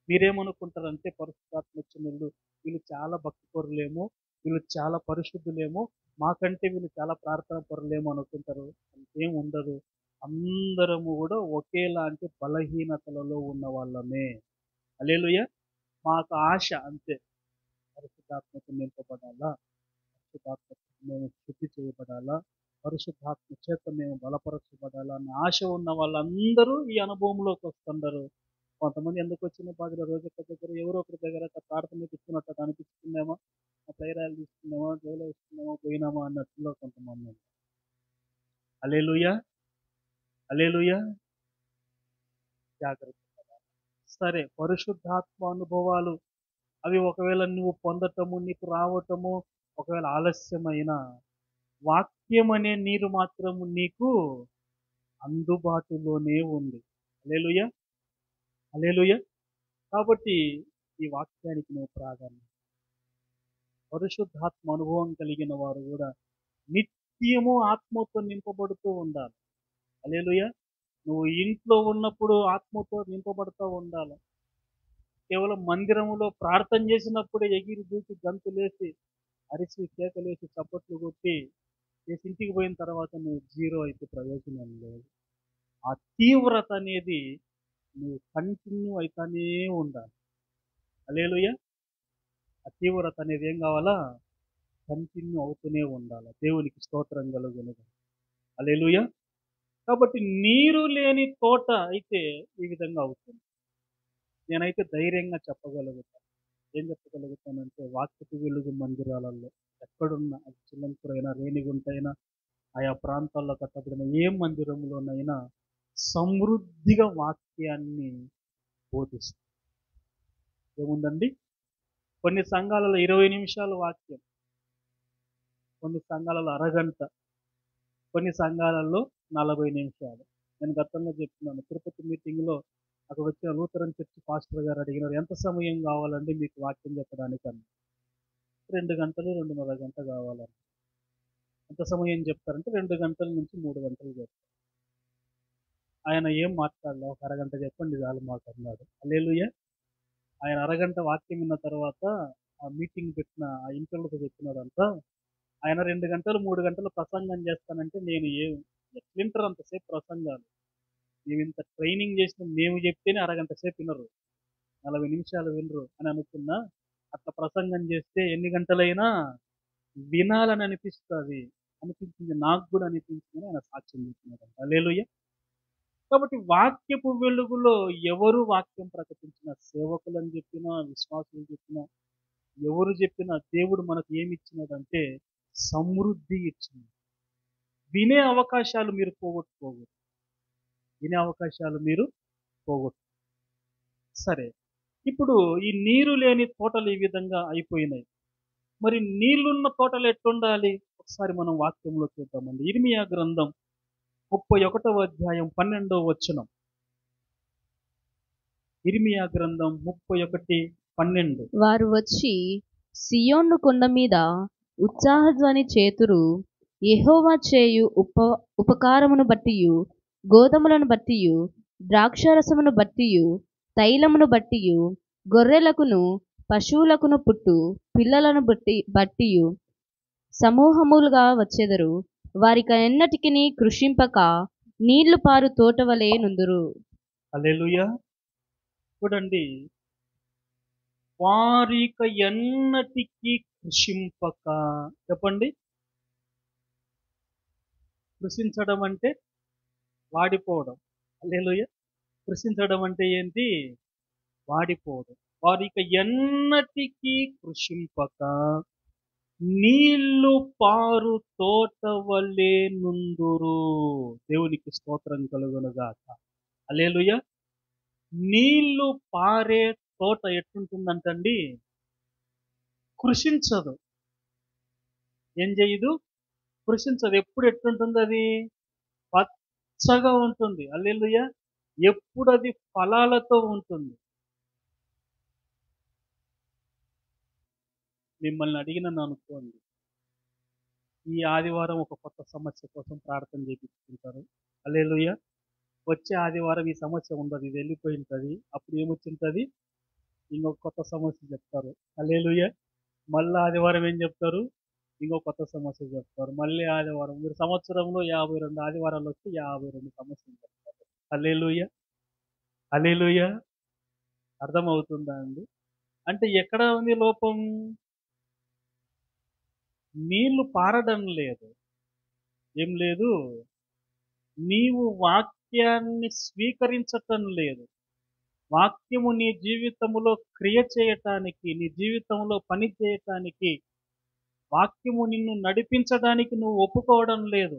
మీరేమనుకుంటారంటే పరిశుద్ధాత్మ వచ్చిన వీళ్ళు చాలా భక్తి పరులేమో, వీళ్ళు చాలా పరిశుద్ధులేమో, మాకంటే వీళ్ళు చాలా ప్రార్థన పరులేమో అనుకుంటారు. అంతేం ఉండదు. అందరము కూడా ఒకేలాంటి బలహీనతలలో ఉన్న వాళ్ళమే. హల్లెలూయా. మాకు ఆశ అంతే, పరిశుద్ధాత్మకు నింపబడాలా, పరిశుద్ధాత్మకు మేము శుద్ధి చేయబడాలా, పరిశుద్ధాత్మ చేత మేము బలపరచబడాలా అన్న ఆశ ఉన్న వాళ్ళందరూ ఈ అనుభవంలోకి వస్తుంటారు. కొంతమంది ఎందుకు వచ్చిన బాధలు రోజొక్క దగ్గర ఎవరో ఒకరి దగ్గర ప్రార్థన తీసుకున్నట్టు అనిపిస్తుందేమో, ప్రేరాలు తీసుకున్నామా, జోలో ఇస్తున్నామా, పోయినామా అన్నట్టులో కొంతమంది ఉన్నారు. హల్లెలూయా. హల్లెలూయా. జాగ్రత్త. సరే, పరిశుద్ధాత్మ అనుభవాలు అవి ఒకవేళ నువ్వు పొందటము, నీకు రావటము ఒకవేళ ఆలస్యమైన, వాక్యం అనే నీరు మాత్రము నీకు అందుబాటులోనే ఉంది. హల్లెలూయా. హల్లెలూయా. కాబట్టి ఈ వాక్యానికి నువ్వు ప్రాధాన్యత. పరిశుద్ధాత్మ అనుభవం కలిగిన వారు కూడా నిత్యము ఆత్మతో నింపబడుతూ ఉండాలి. హల్లెలూయా. నువ్వు ఇంట్లో ఉన్నప్పుడు ఆత్మతో నింపబడుతూ ఉండాలి. కేవలం మందిరములో ప్రార్థన చేసినప్పుడే ఎగిరి దూకి గంతులేసి అరిసి కేకలేసి చప్పట్లు కొట్టి చేసి ఇంటికి పోయిన తర్వాత నువ్వు జీరో అయితే ప్రయోజనం లేదు. ఆ తీవ్రత అనేది నువ్వు కంటిన్యూ అవుతానే ఉండాలి. హల్లెలూయా. ఆ తీవ్రత అనేది ఏం కావాలా? కంటిన్యూ అవుతూనే ఉండాలి. దేవునికి స్తోత్రం కలుగును. హల్లెలూయా. కాబట్టి నీరు లేని తోట అయితే ఈ విధంగా అవుతుంది. నేనైతే ధైర్యంగా చెప్పగలుగుతాను. ఏం చెప్పగలుగుతానంటే వాక్యపు వెలుగు మందిరాలలో ఎక్కడున్నా, అది చిల్లంపూరైనా, రేణిగుంటైనా, ఆయా ప్రాంతాల్లో కట్టబడిన ఏ మందిరంలోనైనా సమృద్ధిగా వాక్యాన్ని బోధిస్తుంది. ఏముందండి? కొన్ని సంఘాలలో 20 నిమిషాలు వాక్యం, కొన్ని సంఘాలలో అరగంట, కొన్ని సంఘాలలో 40 నిమిషాలు. నేను గతంలో చెప్తున్నాను, తిరుపతి మీటింగ్‌లో అక్కడ వచ్చిన లూథరన్ చర్చ్ పాస్టర్ గారు అడిగినారు, ఎంత సమయం కావాలండి మీకు వాక్యం చెప్పడానికి అని. 2 గంటలు, 2:30 గంట కావాలని. ఎంత సమయం చెప్తారంటే 2 గంటల నుంచి 3 గంటలు చెప్తారు. ఆయన ఏం మాట్లాడలే, ఒక అరగంట చెప్పండి చాలు మాకు అన్నాడు. హల్లెలూయా. ఆయన అరగంట వాక్యం విన్న తర్వాత ఆ మీటింగ్ పెట్టిన ఆ ఇంటర్వ్యూతో చెప్పినాడంతా, ఆయన 2 గంటలు 3 గంటలు ప్రసంగం చేస్తానంటే నేను ఎట్లింటారు అంతసేపు ప్రసంగాలు. మేము ఇంత ట్రైనింగ్ చేసిన మేము చెప్తేనే అరగంట సేపు వినరు, 40 నిమిషాలు వినరు అని అనుకున్నా. అట్లా ప్రసంగం చేస్తే ఎన్ని గంటలైనా వినాలని అనిపించింది, నాకు కూడా అనిపించిందని ఆయన సాక్ష్యం చెప్తున్నాడు. హల్లెలూయా. కాబట్టి వాక్యపు వెలుగులో ఎవరు వాక్యం ప్రకటించినా, సేవకులని చెప్పినా, విశ్వాసులు చెప్పినా, ఎవరు చెప్పినా దేవుడు మనకు ఏమి ఇచ్చినాడంటే సమృద్ధి ఇచ్చింది. వినే అవకాశాలు మీరు పోగొట్టుకోకూడదు. వినే అవకాశాలు మీరు పోగొట్టు. సరే, ఇప్పుడు ఈ నీరు లేని తోటలు ఈ విధంగా అయిపోయినాయి. మరి నీళ్లున్న తోటలు ఎట్లుండాలి? ఒకసారి మనం వాక్యంలో చూద్దామండి. ఇర్మియా గ్రంథం 31వ అధ్యాయం 12వ వచనం. ఇర్మియా గ్రంథం 31:12. వారు వచ్చి సియోను కొండ మీద ఉత్సాహధ్వని చేతురు, యెహోవా చేయు ఉపకారమును బట్టియు, గోధుమలను బట్టియు, ద్రాక్షారసమును బట్టియు, తైలమును బట్టియు, గొర్రెలకును పశువులకును పుట్టు పిల్లలను బట్టియు సమూహములుగా వచ్చెదరు. వారిక ఎన్నటికిని కృషింపక నీళ్లు పారు తోటవలే నుందురు. హల్లెలూయా. చూడండి, వారిక ఎన్నటికీ కృషింపక. చెప్పండి, కృషించడం అంటే వాడిపోవడం. హల్లెలూయా. కృషించడం అంటే ఏంటి? వాడిపోవడం. వారిక ఎన్నటికీ కృషింపక నీళ్లు పారు తోట వలె నుందురు. దేవునికి స్తోత్రం కలుగునుగాక. హల్లెలూయా. నీళ్లు పారే తోట ఎట్లుంటుందంటండి? కృషించదు. ఏం చేయదు? కృషించదు. ఎప్పుడు ఎట్లుంటుంది అది? పచ్చగా ఉంటుంది. హల్లెలూయా. ఎప్పుడు అది ఫలాలతో ఉంటుంది. మిమ్మల్ని అడిగినను అనుకోండి, ఈ ఆదివారం ఒక కొత్త సమస్య కోసం ప్రార్థన చేయించుకుంటారు. హల్లెలూయా. వచ్చే ఆదివారం ఈ సమస్య ఉండదు, ఇది వెళ్ళిపోయి ఉంటుంది. అప్పుడు ఏమొచ్చింటుంది? ఇంకొక కొత్త సమస్య చెప్తారు. హల్లెలూయా. మళ్ళీ ఆదివారం ఏం చెప్తారు? ఇంకో కొత్త సమస్య చెప్తారు. మళ్ళీ ఆదివారం, మీరు సంవత్సరంలో 52 ఆదివారాలు వస్తే 52 సమస్యలు చెప్తారు. హల్లెలూయా. హల్లెలూయా. అర్థమవుతుందా అండి? అంటే ఎక్కడ ఉంది లోపం? నీళ్లు పారడం లేదు. ఏం లేదు? నీవు వాక్యాన్ని స్వీకరించటం లేదు. వాక్యము నీ జీవితంలో క్రియ చేయటానికి, నీ జీవితంలో పని చేయటానికి, వాక్యము నిన్ను నడిపించడానికి నువ్వు ఒప్పుకోవడం లేదు.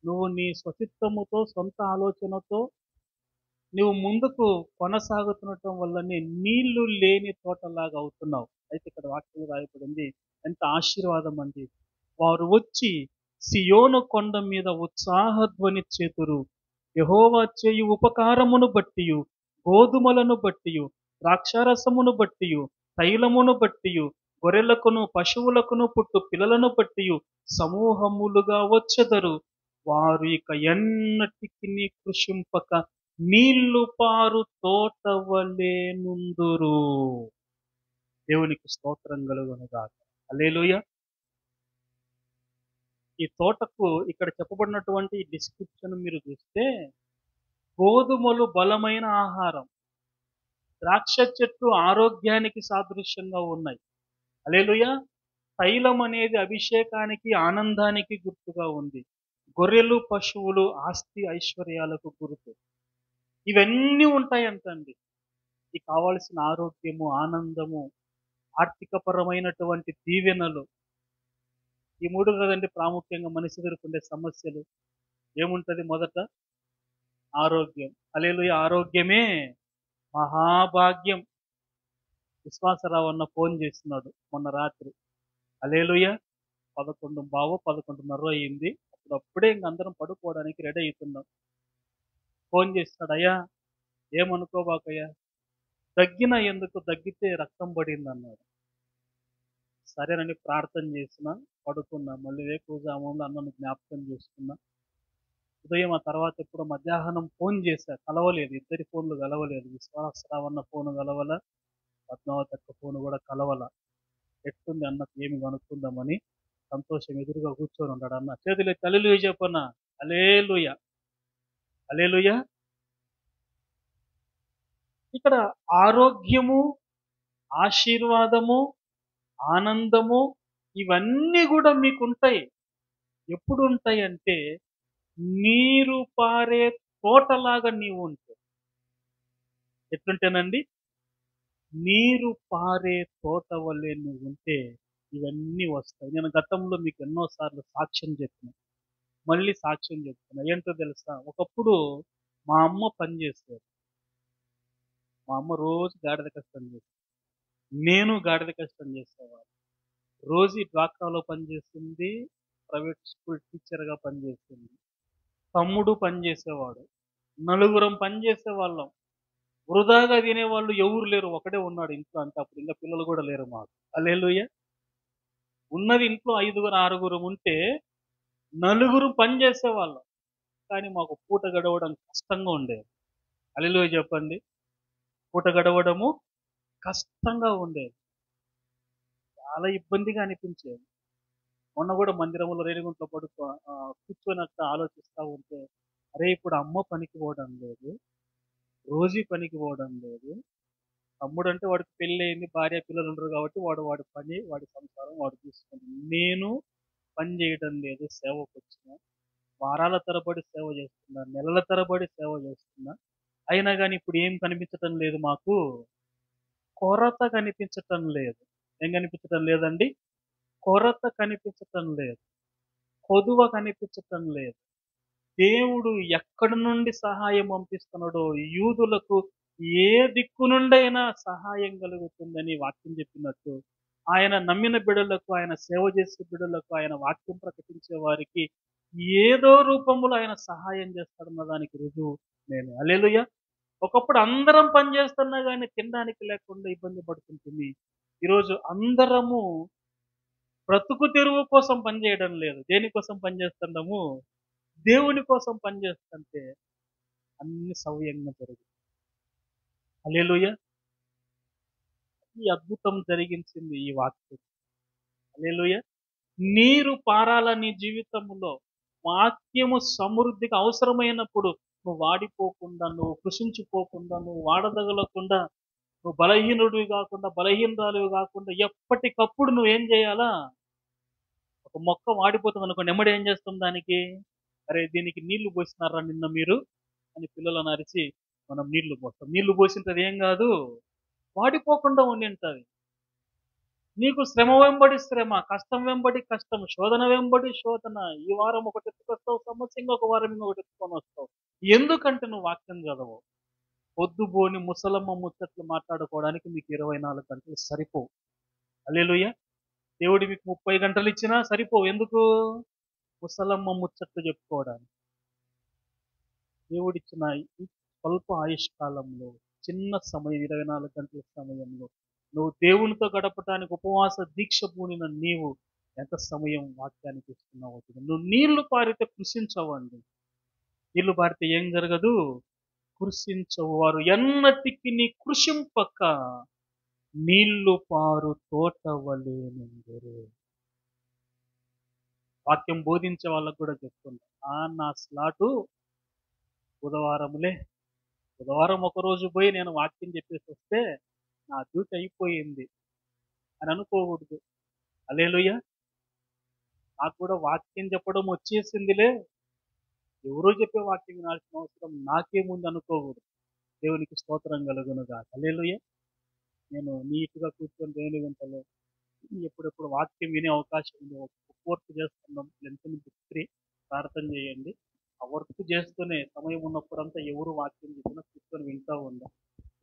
నువ్వు నీ స్వచిత్తముతో, సొంత ఆలోచనతో నువ్వు ముందుకు కొనసాగుతుండటం వల్లనే నీళ్లు లేని తోటలాగా అవుతున్నావు. అయితే ఇక్కడ వాక్యం రాయబడింది, ఎంత ఆశీర్వాదం అండి. వారు వచ్చి సియోను కొండ మీద ఉత్సాహధ్వని చేతురు, యెహోవా చేయు ఉపకారమును బట్టియు, గోధుమలను బట్టియు, ద్రాక్షారసమును బట్టియు, తైలమును బట్టియు, గొర్రెలకును పశువులకును పుట్టు పిల్లలను బట్టియు సమూహములుగా వచ్చెదరు. వారు ఇక ఎన్నటికి కృషింపక నీళ్లు పారు తోట వలె నుందురు. దేవునికి స్తోత్రం కలుగునుగాక. హల్లెలూయా. ఈ తోటకు ఇక్కడ చెప్పబడినటువంటి డిస్క్రిప్షన్ మీరు చూస్తే, గోధుమలు బలమైన ఆహారం, ద్రాక్ష చెట్లు ఆరోగ్యానికి సాదృశ్యంగా ఉన్నాయి. హల్లెలూయా. తైలం అనేది అభిషేకానికి, ఆనందానికి గుర్తుగా ఉంది. గొర్రెలు పశువులు ఆస్తి ఐశ్వర్యాలకు గుర్తు. ఇవన్నీ ఉంటాయంటండి. ఈ కావాల్సిన ఆరోగ్యము, ఆనందము, ఆర్థికపరమైనటువంటి దీవెనలు, ఈ 3 కదండి ప్రాముఖ్యంగా మనిషి ఎదుర్కొనే సమస్యలు. ఏముంటది? మొదట ఆరోగ్యం. హల్లెలూయా. ఆరోగ్యమే మహాభాగ్యం. విశ్వాసరావు అన్న ఫోన్ చేస్తున్నాడు మొన్న రాత్రి. హల్లెలూయా. 11:15, 11:30 అయింది. ఇప్పుడు అప్పుడే ఇంక అందరం పడుకోవడానికి రెడీ అవుతున్నాం. ఫోన్ చేస్తాడు, అయ్యా ఏమనుకోబాకయ్యా, దగ్గిన ఎందుకు, దగ్గితే రక్తం పడింది అన్నాడు. సరేనని ప్రార్థన చేసిన, పడుకున్నా. మళ్ళీ వేకువజామున అన్నను జ్ఞాపకం చేసుకున్నా. ఉదయం ఆ తర్వాత ఎప్పుడో మధ్యాహ్నం ఫోన్ చేశా, కలవలేదు. ఇద్దరి ఫోన్లు కలవలేదు. విశ్వాసరావన్న ఫోన్ కలవల, పద్మావతి అక్క ఫోన్ కూడా కలవల. ఎట్టుంది అన్నకు ఏమి కనుక్కుందామని సంతోషం ఎదురుగా కూర్చొని ఉన్నాడు. అన్న చేతులు ఎత్తి హల్లెలూయా చెప్పన్నా. హల్లెలూయా, హల్లెలూయా. ఇక్కడ ఆరోగ్యము, ఆశీర్వాదము, ఆనందము ఇవన్నీ కూడా మీకు ఉంటాయి. ఎప్పుడు ఉంటాయి అంటే నీరు పారే తోటలాగా నీవు ఉంటే. ఎట్లుంటేనండి, నీరు పారే తోట వల్లే నువ్వు ఉంటే ఇవన్నీ వస్తాయి. నేను గతంలో మీకు ఎన్నోసార్లు సాక్ష్యం చెప్పిన, మళ్ళీ సాక్ష్యం చెప్తున్నా. ఏంటో తెలుసా, ఒకప్పుడు మా అమ్మ పని చేసేది. మా అమ్మ రోజు గాడిద కష్టం చేసేది, నేను గాడిద కష్టం చేసేవాడు. రోజు డ్వాక్రాలో పనిచేస్తుంది, ప్రైవేట్ స్కూల్ టీచర్గా పనిచేస్తుంది. తమ్ముడు పనిచేసేవాడు. నలుగురం పనిచేసేవాళ్ళం. వృధాగా తినేవాళ్ళు ఎవరు లేరు, ఒకడే ఉన్నాడు ఇంట్లో. అంటే అప్పుడు ఇంకా పిల్లలు కూడా లేరు మాకు. హల్లెలూయా. ఉన్నది ఇంట్లో 5గురు 6గురు ఉంటే నలుగురు పని చేసేవాళ్ళం. కానీ మాకు పూట గడవడం కష్టంగా ఉండేది. హల్లెలూయా చెప్పండి. పూట గడవడము కష్టంగా ఉండేది, చాలా ఇబ్బందిగా అనిపించేది. మొన్న కూడా మందిరంలో రేణిగుంట్లో కూర్చొని ఆలోచిస్తూ ఉంటే, అరే ఇప్పుడు అమ్మ పనికి పోవడం లేదు, రోజీ పనికి పోవడం లేదు. తమ్ముడు అంటే వాడికి పెళ్ళి అయింది, భార్య పిల్లలు ఉండరు కాబట్టి వాడి పని, వాడి సంసారం వాడు చూసుకుంటాడు. నేను పని చేయడం లేదు, సేవకు వచ్చిన వారాల తరబడి సేవ చేస్తున్నా, నెలల తరబడి సేవ చేస్తున్నా. అయినా కానీ ఇప్పుడు ఏం కనిపించటం లేదు మాకు, కొరత కనిపించటం లేదు. ఏం కనిపించటం లేదండి? కొరత కనిపించటం లేదు, కొదువ కనిపించటం లేదు. దేవుడు ఎక్కడి నుండి సహాయం పంపిస్తున్నాడో, యూదులకు ఏ దిక్కు నుండైనా సహాయం కలుగుతుందని వాక్యం చెప్పినట్టు, ఆయన నమ్మిన బిడ్డలకు, ఆయన సేవ చేసే బిడ్డలకు, ఆయన వాక్యం ప్రకటించే వారికి ఏదో రూపంలో ఆయన సహాయం చేస్తాడన్న దానికి రుజువు నేను. హల్లెలూయా. ఒకప్పుడు అందరం పని చేస్తున్నా కానీ తినడానికి లేకుండా ఇబ్బంది పడుతుంటుంది. ఈరోజు అందరము బ్రతుకు తెరువు కోసం పనిచేయడం లేదు. దేనికోసం పనిచేస్తున్నాము? దేవుని కోసం పనిచేస్తుంటే అన్ని సవ్యంగా జరుగుతాయి. హల్లెలూయా. ఈ అద్భుతం జరిగించింది ఈ వాక్యం. హల్లెలూయా. నీరు పారాల నీ జీవితంలో. వాక్యము సమృద్ధిగా అవసరమైనప్పుడు నువ్వు వాడిపోకుండా, నువ్వు కృషించిపోకుండా, నువ్వు వాడదగలకుండా, నువ్వు బలహీనుడివి కాకుండా, బలహీనరాలివి కాకుండా ఎప్పటికప్పుడు నువ్వేం చేయాలా? ఒక మొక్క వాడిపోతుంది అనుకోండి, ఎమ్మడి ఏం చేస్తాం దానికి? అరే దీనికి నీళ్లు పోసినారా నిన్న మీరు అని పిల్లలను అరిచి మనం నీళ్లు పోస్తాం. నీళ్లు పోసింటది ఏం కాదు, వాడిపోకుండా ఉండింటది. నీకు శ్రమ వెంబడి శ్రమ, కష్టం వెంబడి కష్టం, శోధన వెంబడి శోధన. ఈ వారం ఒకటి ఎత్తుకొస్తావు సమస్య, ఇంకొక వారం ఇంకొకటి ఎత్తుకొని వస్తావు. ఎందుకంటే నువ్వు వాక్యం చదవవు. పొద్దుబోని ముసలమ్మ ముచ్చట్లు మాట్లాడుకోవడానికి మీకు 24 గంటలు సరిపోవు. హల్లెలూయా. దేవుడు మీకు 30 గంటలు ఇచ్చినా సరిపోవు. ఎందుకు? ముసలమ్మ ముచ్చట్లు చెప్పుకోవడానికి. దేవుడిచ్చిన ఈ స్వల్ప ఆయుష్కాలంలో, చిన్న సమయం, 24 గంటల సమయంలో నువ్వు దేవునితో గడపటానికి ఉపవాస దీక్ష పూనిన నీవు ఎంత సమయం వాక్యానికి ఇస్తున్నావు? నువ్వు నీళ్లు పారితే కృషించవండి. నీళ్లు పారితే ఏం జరగదు, కృషించవు. వారు ఎన్నటికి నీ కృషింపక నీళ్లు పారు తోట వలె నుండురు. వాక్యం బోధించే వాళ్ళకు కూడా చెప్తున్నా, నా స్లాటు బుధవారములే. బుధవారం ఒకరోజు పోయి నేను వాక్యం చెప్పేసి వస్తే నా డ్యూటీ అయిపోయింది అని అనుకోకూడదు. హల్లెలూయా. నాకు కూడా వాక్యం చెప్పడం వచ్చేసిందిలే, ఎవరో చెప్పే వాక్యం వినాల్సిన అవసరం నాకేముంది అనుకోకూడదు. దేవునికి స్తోత్రం కలుగునుగా. హల్లెలూయా. నేను నీట్గా కూర్చొని దేవుని వెంటలో ఎప్పుడెప్పుడు వాక్యం వినే అవకాశం ఉంది. వర్క్ చేస్తున్నాం, లెంత్ 3 ప్రార్థన చేయండి. ఆ వర్క్ చేస్తూనే సమయం ఉన్నప్పుడంతా ఎవరు వాక్యం చెప్పినా కూర్చొని వింటూ ఉందాం,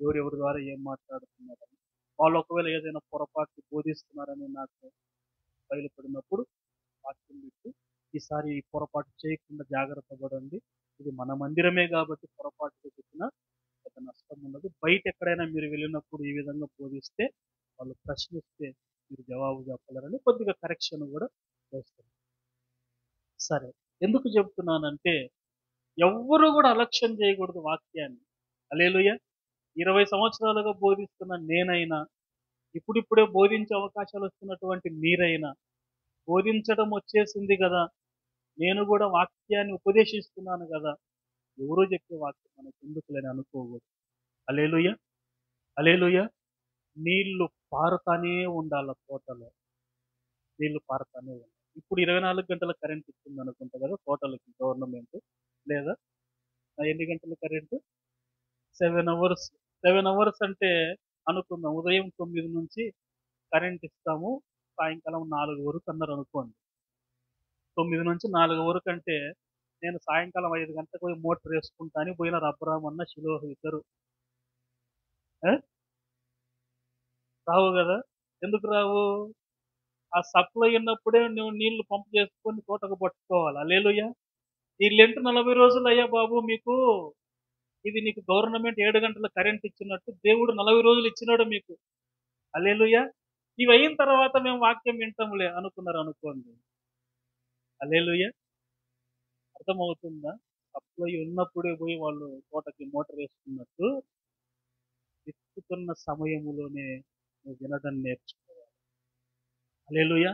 ఎవరి ద్వారా ఏం మాట్లాడుతున్నారని. వాళ్ళు ఒకవేళ ఏదైనా పొరపాటు బోధిస్తున్నారని నాకు బయలుపడినప్పుడు వాక్యం పెట్టి ఈసారి ఈ పొరపాటు చేయకుండా జాగ్రత్త పడండి. ఇది మన మందిరమే కాబట్టి పొరపాటు చెప్పిన పెద్ద నష్టం ఉండదు. బయట ఎక్కడైనా మీరు వెళ్ళినప్పుడు ఈ విధంగా బోధిస్తే వాళ్ళు ప్రశ్నిస్తే మీరు జవాబు చెప్పగలరని కొద్దిగా కరెక్షన్ కూడా చేస్తారు. సరే, ఎందుకు చెప్తున్నానంటే ఎవ్వరూ కూడా అలక్ష్యం చేయకూడదు వాక్యాన్ని. హల్లెలూయా. 20 సంవత్సరాలుగా బోధిస్తున్న నేనైనా, ఇప్పుడిప్పుడే బోధించే అవకాశాలు వస్తున్నటువంటి మీరైనా, బోధించడం వచ్చేసింది కదా, నేను కూడా వాక్యాన్ని ఉపదేశిస్తున్నాను కదా, ఎవరో చెప్పే వాక్యం మనకు ఎందుకులని అనుకోకూడదు. హల్లెలూయా. హల్లెలూయా. నీళ్లు పారుతానే ఉండాలి తోటలో, నీళ్లు పారుతానే ఉండాలి. ఇప్పుడు 24 గంటల కరెంట్ ఇస్తుంది అనుకుంటా కదా తోటలకి గవర్నమెంట్, లేదా ఎన్ని గంటల కరెంటు? 7 అవర్స్. 7 అవర్స్ అంటే అనుకుందాం, ఉదయం 9 నుంచి కరెంట్ ఇస్తాము, సాయంకాలం 4 వరకు అన్నారు అనుకోండి. 9 నుంచి 4 వరకు అంటే నేను సాయంకాలం 5 గంటలకు పోయి మోటార్ వేసుకుంటా అని పోయిన రబ్బరామన్న శిలోహ ఇద్దరు రావు కదా. ఎందుకు రావు? ఆ సప్లై ఉన్నప్పుడే నువ్వు నీళ్లు పంపు చేసుకొని తోటకు పట్టుకోవాలి. హల్లెలూయా. ఈ లెంట్ 40 రోజులు అయ్యా బాబు మీకు, ఇది నీకు గవర్నమెంట్ 7 గంటల కరెంట్ ఇచ్చినట్టు దేవుడు 40 రోజులు ఇచ్చినాడు మీకు. హల్లెలూయా. ఇవి అయిన తర్వాత మేము వాక్యం వింటాంలే అనుకున్నారు అనుకోండి. హల్లెలూయా. అర్థమవుతుందా? సప్లై ఉన్నప్పుడే పోయి వాళ్ళు తోటకి మోటార్ వేసుకున్నట్టు విత్తుతున్న సమయంలోనే నువ్వు వినడం నేర్చుకోవాలి. హల్లెలూయా.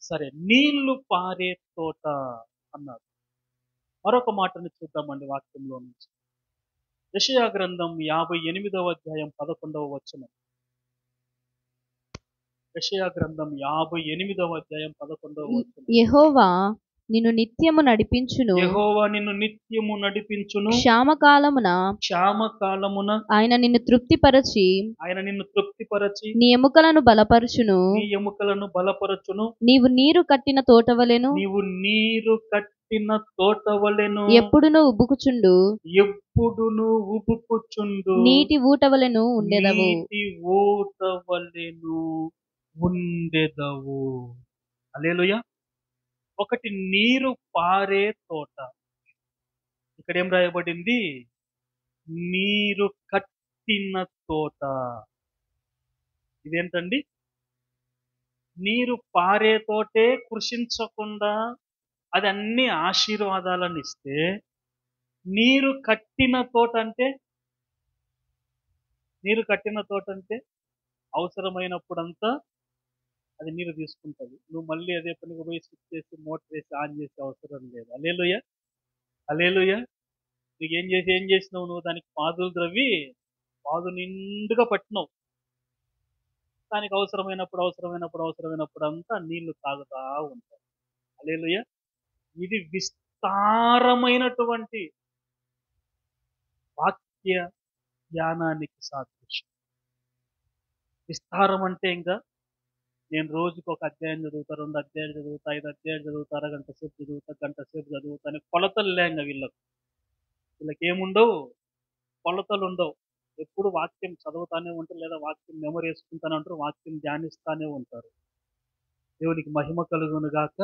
సరే, నీళ్లు పారే తోట అన్నారు. మరొక మాటను చూద్దామండి వాక్యంలో నుంచి. యెషయా గ్రంథం 58వ అధ్యాయం 11వ వచనం. యెషయా గ్రంథం 58వ అధ్యాయం 11వ వచనం. యెహోవా నిన్ను నిత్యము నడిపించును, యెహోవా నిన్ను నిత్యము నడిపించును, క్షామకాలమున క్షామకాలమున ఆయన నిన్ను తృప్తిపరచి ఆయన నిన్ను తృప్తిపరచి నీ ఎముకలను బలపరచును, నీ ఎముకలను బలపరచును, నీవు నీరు కట్టిన తోటవలెను నీవు నీరు కట్టిన తోటవలెను, ఎప్పుడును ఉబ్బుకుచుండు ఎప్పుడును ఉబుకుచుండు, నీటి ఊటవలెను ఉండెదవు. నీటి ఊటవలెను ఉండెదవు. హల్లెలూయా. ఒకటి నీరు పారే తోట, ఇక్కడ ఏం రాయబడింది? నీరు కట్టిన తోట. ఇదేంటండి? నీరు పారే తోటే కృషించకుండా అది అన్ని ఆశీర్వాదాలను ఇస్తే, నీరు కట్టిన తోట అంటే, నీరు కట్టిన తోట అంటే అవసరమైనప్పుడంతా అది నీరు తీసుకుంటుంది. నువ్వు మళ్ళీ అదే పనికి పోయి స్విచ్ చేసి మోటార్ వేసి ఆన్ చేసే అవసరం లేదు. హల్లెలూయా. హల్లెలూయా. నీకు ఏం చేసినావు? నువ్వు దానికి పాదులు ద్రవ్వి పాదు నిండుగా పట్టినావు. దానికి అవసరమైనప్పుడు అంతా నీళ్లు తాగుతా ఉంటాయి. హల్లెలూయా. ఇది విస్తారమైనటువంటి వాక్య జ్ఞానానికి సాదృశ్యం. విస్తారం అంటే ఇంకా నేను రోజుకు ఒక అధ్యాయం చదువుతా, 2 అధ్యాయాలు చదువుతా, 5 అధ్యాయాలు చదువుతా, అరగంట సేపు చదువుతా, గంట సేపు చదువుతా అని కొలతలు లేంగ వీళ్ళకి ఏముండవు, కొలతలు ఉండవు. ఎప్పుడు వాక్యం చదువుతానే ఉంటారు, లేదా వాక్యం మెమరీ వేసుకుంటానే ఉంటారు, వాక్యం ధ్యానిస్తానే ఉంటారు. దేవునికి మహిమ కలుగును గాక.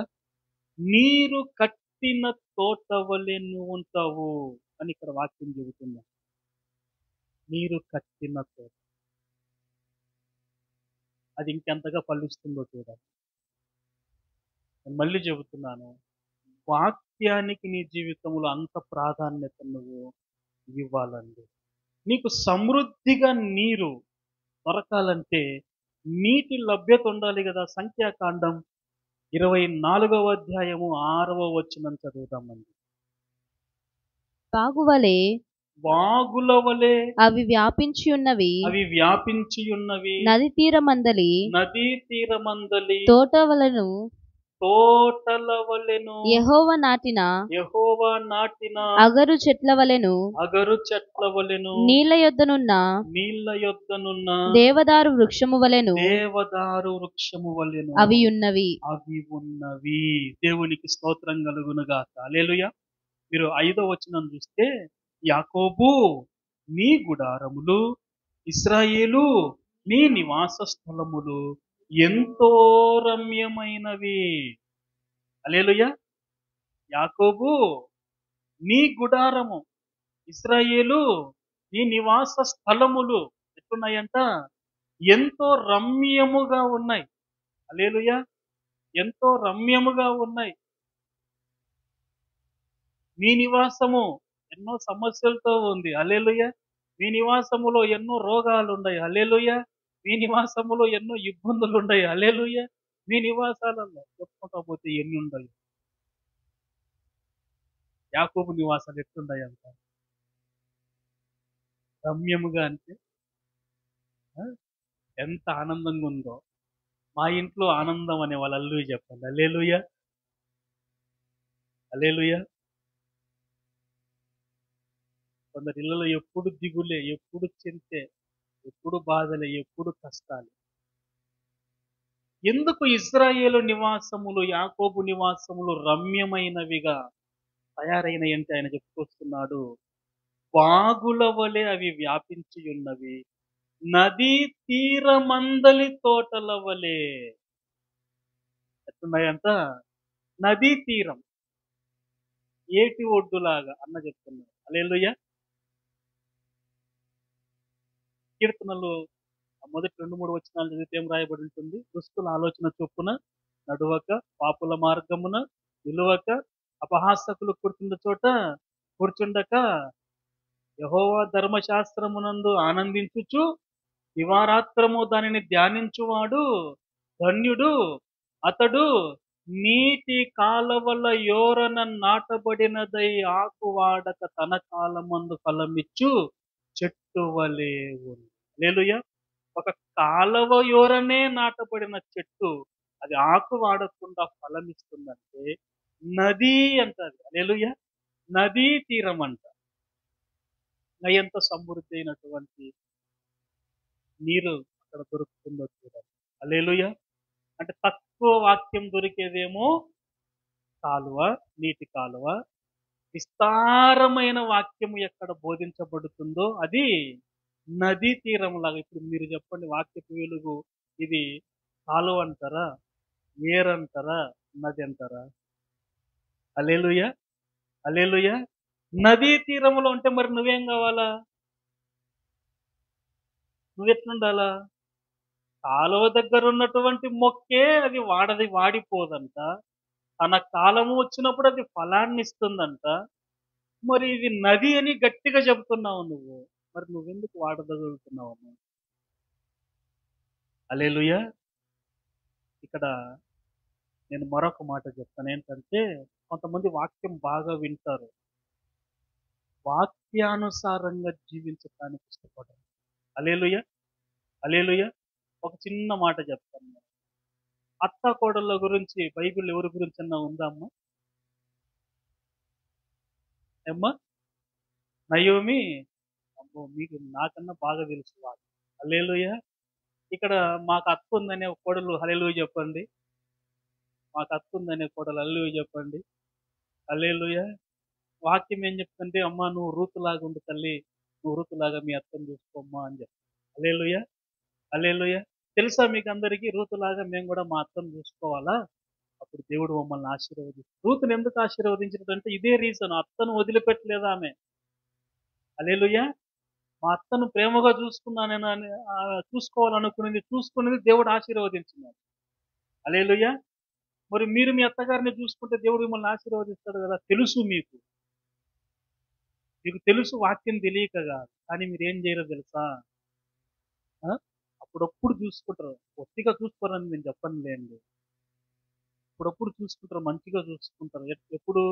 నీరు కట్టిన తోట వలె నువ్వు ఉంటావు అని ఇక్కడ వాక్యం చెబుతుంది. నీరు కట్టిన తోట అది ఇంకెంతగా ఫలిస్తుందో చూడాలి. నేను మళ్ళీ చెబుతున్నాను, వాక్యానికి నీ జీవితంలో అంత ప్రాధాన్యత నువ్వు ఇవ్వాలండి. నీకు సమృద్ధిగా నీరు దొరకాలంటే నీటి లభ్యత ఉండాలి కదా. సంఖ్యాకాండం 24వ అధ్యాయము 6వ వచనం చదువుతామండి. వాగుల వలె అవి వ్యాపించి ఉన్నవి, నది తీరమందలి తోటల వలెను యెహోవా నాటిన అగరు చెట్ల వలెను నీళ్ల యొద్దనున్న దేవదారు వృక్షము వలెను అవి ఉన్నవి. దేవునికి స్తోత్రం కలుగునుగాక. హల్లెలూయా. మీరు 5వ వచనం చూస్తే, యాకోబు నీ గుడారములు, ఇశ్రాయేలు నీ నివాస స్థలములు ఎంతో రమ్యమైనవి. హల్లెలూయా. యాకోబు నీ గుడారము, ఇశ్రాయేలు నీ నివాస స్థలములు ఎట్లున్నాయంట? ఎంతో రమ్యముగా ఉన్నాయి. హల్లెలూయా! ఎంతో రమ్యముగా ఉన్నాయి. మీ నివాసము ఎన్నో సమస్యలతో ఉంది. హల్లెలూయా! మీ నివాసములో ఎన్నో రోగాలున్నాయి. హల్లెలూయా! మీ నివాసములో ఎన్నో ఇబ్బందులున్నాయి. హల్లెలూయా! మీ నివాసాలలో చెప్పుకుంటా పోతే ఎన్నుండాయి. యాకోబు నివాసాలు ఎట్లున్నాయంట? రమ్యముగా అంటే ఆ! ఎంత ఆనందంగా ఉందో. మా ఇంట్లో ఆనందం అనే వాళ్ళు హల్లెలూయా చెప్పండి. హల్లెలూయా! హల్లెలూయా! కొందరి ఇళ్ళలో ఎప్పుడు దిగులే, ఎప్పుడు చింతే, ఎప్పుడు బాధలే, ఎప్పుడు కష్టాలు. ఎందుకు ఇశ్రాయేలు నివాసములు, యాకోబు నివాసములు రమ్యమైనవిగా తయారైనయంటే ఆయన చెప్పుకొస్తున్నాడు. వాగుల వలె అవి వ్యాపించి ఉన్నవి. నదీ తీరమందలి తోటల వలె. ఎట్లున్నాయంట? నదీ తీరం. ఏటి ఒడ్డులాగా అన్న చెప్తున్నాడు. హల్లెలూయా! కీర్తనలు మొదటి 2, 3 వచనాలు చదివితే ఏం రాయబడి ఉంటుంది? దుష్టుల ఆలోచన చొప్పున నడువక, పాపుల మార్గమున నిలువక, అపహాసకులు కూర్చున్న చోట కూర్చుండక, యెహోవా ధర్మశాస్త్రమునందు ఆనందించుచు దివారాత్రము దానిని ధ్యానించువాడు ధన్యుడు. అతడు నీటి కాలవల యోరన నాటబడినదై ఆకు వాడక తన కాలమందు ఫలమిచ్చు చెట్టు వలె ఉంది. హల్లెలూయా! ఒక కాలవ యోరనే నాటబడిన చెట్టు అది ఆకు వాడకుండా ఫలమిస్తుందంటే నది అంటది. హల్లెలూయా! నదీ తీరం అంట. ఎంత సమృద్ధి అయినటువంటి నీరు అక్కడ దొరుకుతుందో చూడండి. హల్లెలూయా! అంటే తక్కువ వాక్యం దొరికేదేమో కాలువ, నీటి కాలువ. విస్తారమైన వాక్యము ఎక్కడ బోధించబడుతుందో అది నదీ తీరం లాగా. ఇప్పుడు మీరు చెప్పండి, వాక్యపు వెలుగు ఇది కాలువ అంటారా? ఏరంటారా? నది అంటారా? హల్లెలూయా! హల్లెలూయా! నదీ తీరంలో ఉంటే మరి నువ్వేం కావాలా? నువ్వెట్లుండాలా? కాలువ దగ్గర ఉన్నటువంటి మొక్కే అది వాడిపోదంట. తన కాలము వచ్చినప్పుడు అది ఫలాన్ని ఇస్తుందంట. మరి ఇది నది అని గట్టిగా చెబుతున్నావు నువ్వు. మరి నువ్వెందుకు వాడదగులుతున్నావు? హల్లెలూయా! ఇక్కడ నేను మరొక మాట చెప్తాను. ఏంటంటే కొంతమంది వాక్యం బాగా వింటారు. వాక్యానుసారంగా జీవించటానికి ఇష్టపడరు. హల్లెలూయా! హల్లెలూయా! ఒక చిన్న మాట చెప్తాను. అత్తాకోడళ్ళ గురించి బైబిల్ ఎవరి గురించన్నా ఉందా అమ్మా? ఏమ్మా? నయోమి అమ్మో! మీకు నాకన్నా బాగా తెలుసు వాక్యం. హల్లెలూయా! ఇక్కడ మాకు అత్త ఉందనే కోడలు హల్లెలూయా చెప్పండి. మాకు అత్త ఉందనే కోడలు హల్లెలూయా చెప్పండి. హల్లెలూయా! వాక్యం ఏం చెప్తుంటే అమ్మా నువ్వు రూతులాగా ఉండు తల్లి. నువ్వు రూతులాగా మీ అత్తని చూసుకోమ్మా అని చెప్తాను. హల్లెలూయా! హల్లెలూయా! తెలుసా మీకందరికీ రూతులాగా మేము కూడా మా అత్తను చూసుకోవాలా? అప్పుడు దేవుడు మమ్మల్ని ఆశీర్వదిస్తాడు. రూతుని ఎందుకు ఆశీర్వదించినాడంటే ఇదే రీజన్. అత్తను వదిలిపెట్టలేదు ఆమె. హల్లెలూయా! మా అత్తను ప్రేమగా చూసుకున్నానని చూసుకున్నది దేవుడు ఆశీర్వదించినాడు. హల్లెలూయా! మరి మీరు మీ అత్తగారిని చూసుకుంటే దేవుడు మిమ్మల్ని ఆశీర్వదిస్తాడు కదా! తెలుసు మీకు. మీకు తెలుసు వాక్యం తెలియక కాదు. కానీ మీరేం చేయరో తెలుసా? ఆ? అప్పుడప్పుడు చూసుకుంటారు. ఒత్తిగా చూసుకోరని నేను చెప్పనులేండి. అప్పుడప్పుడు చూసుకుంటారు. మంచిగా చూసుకుంటారు. ఎప్పుడు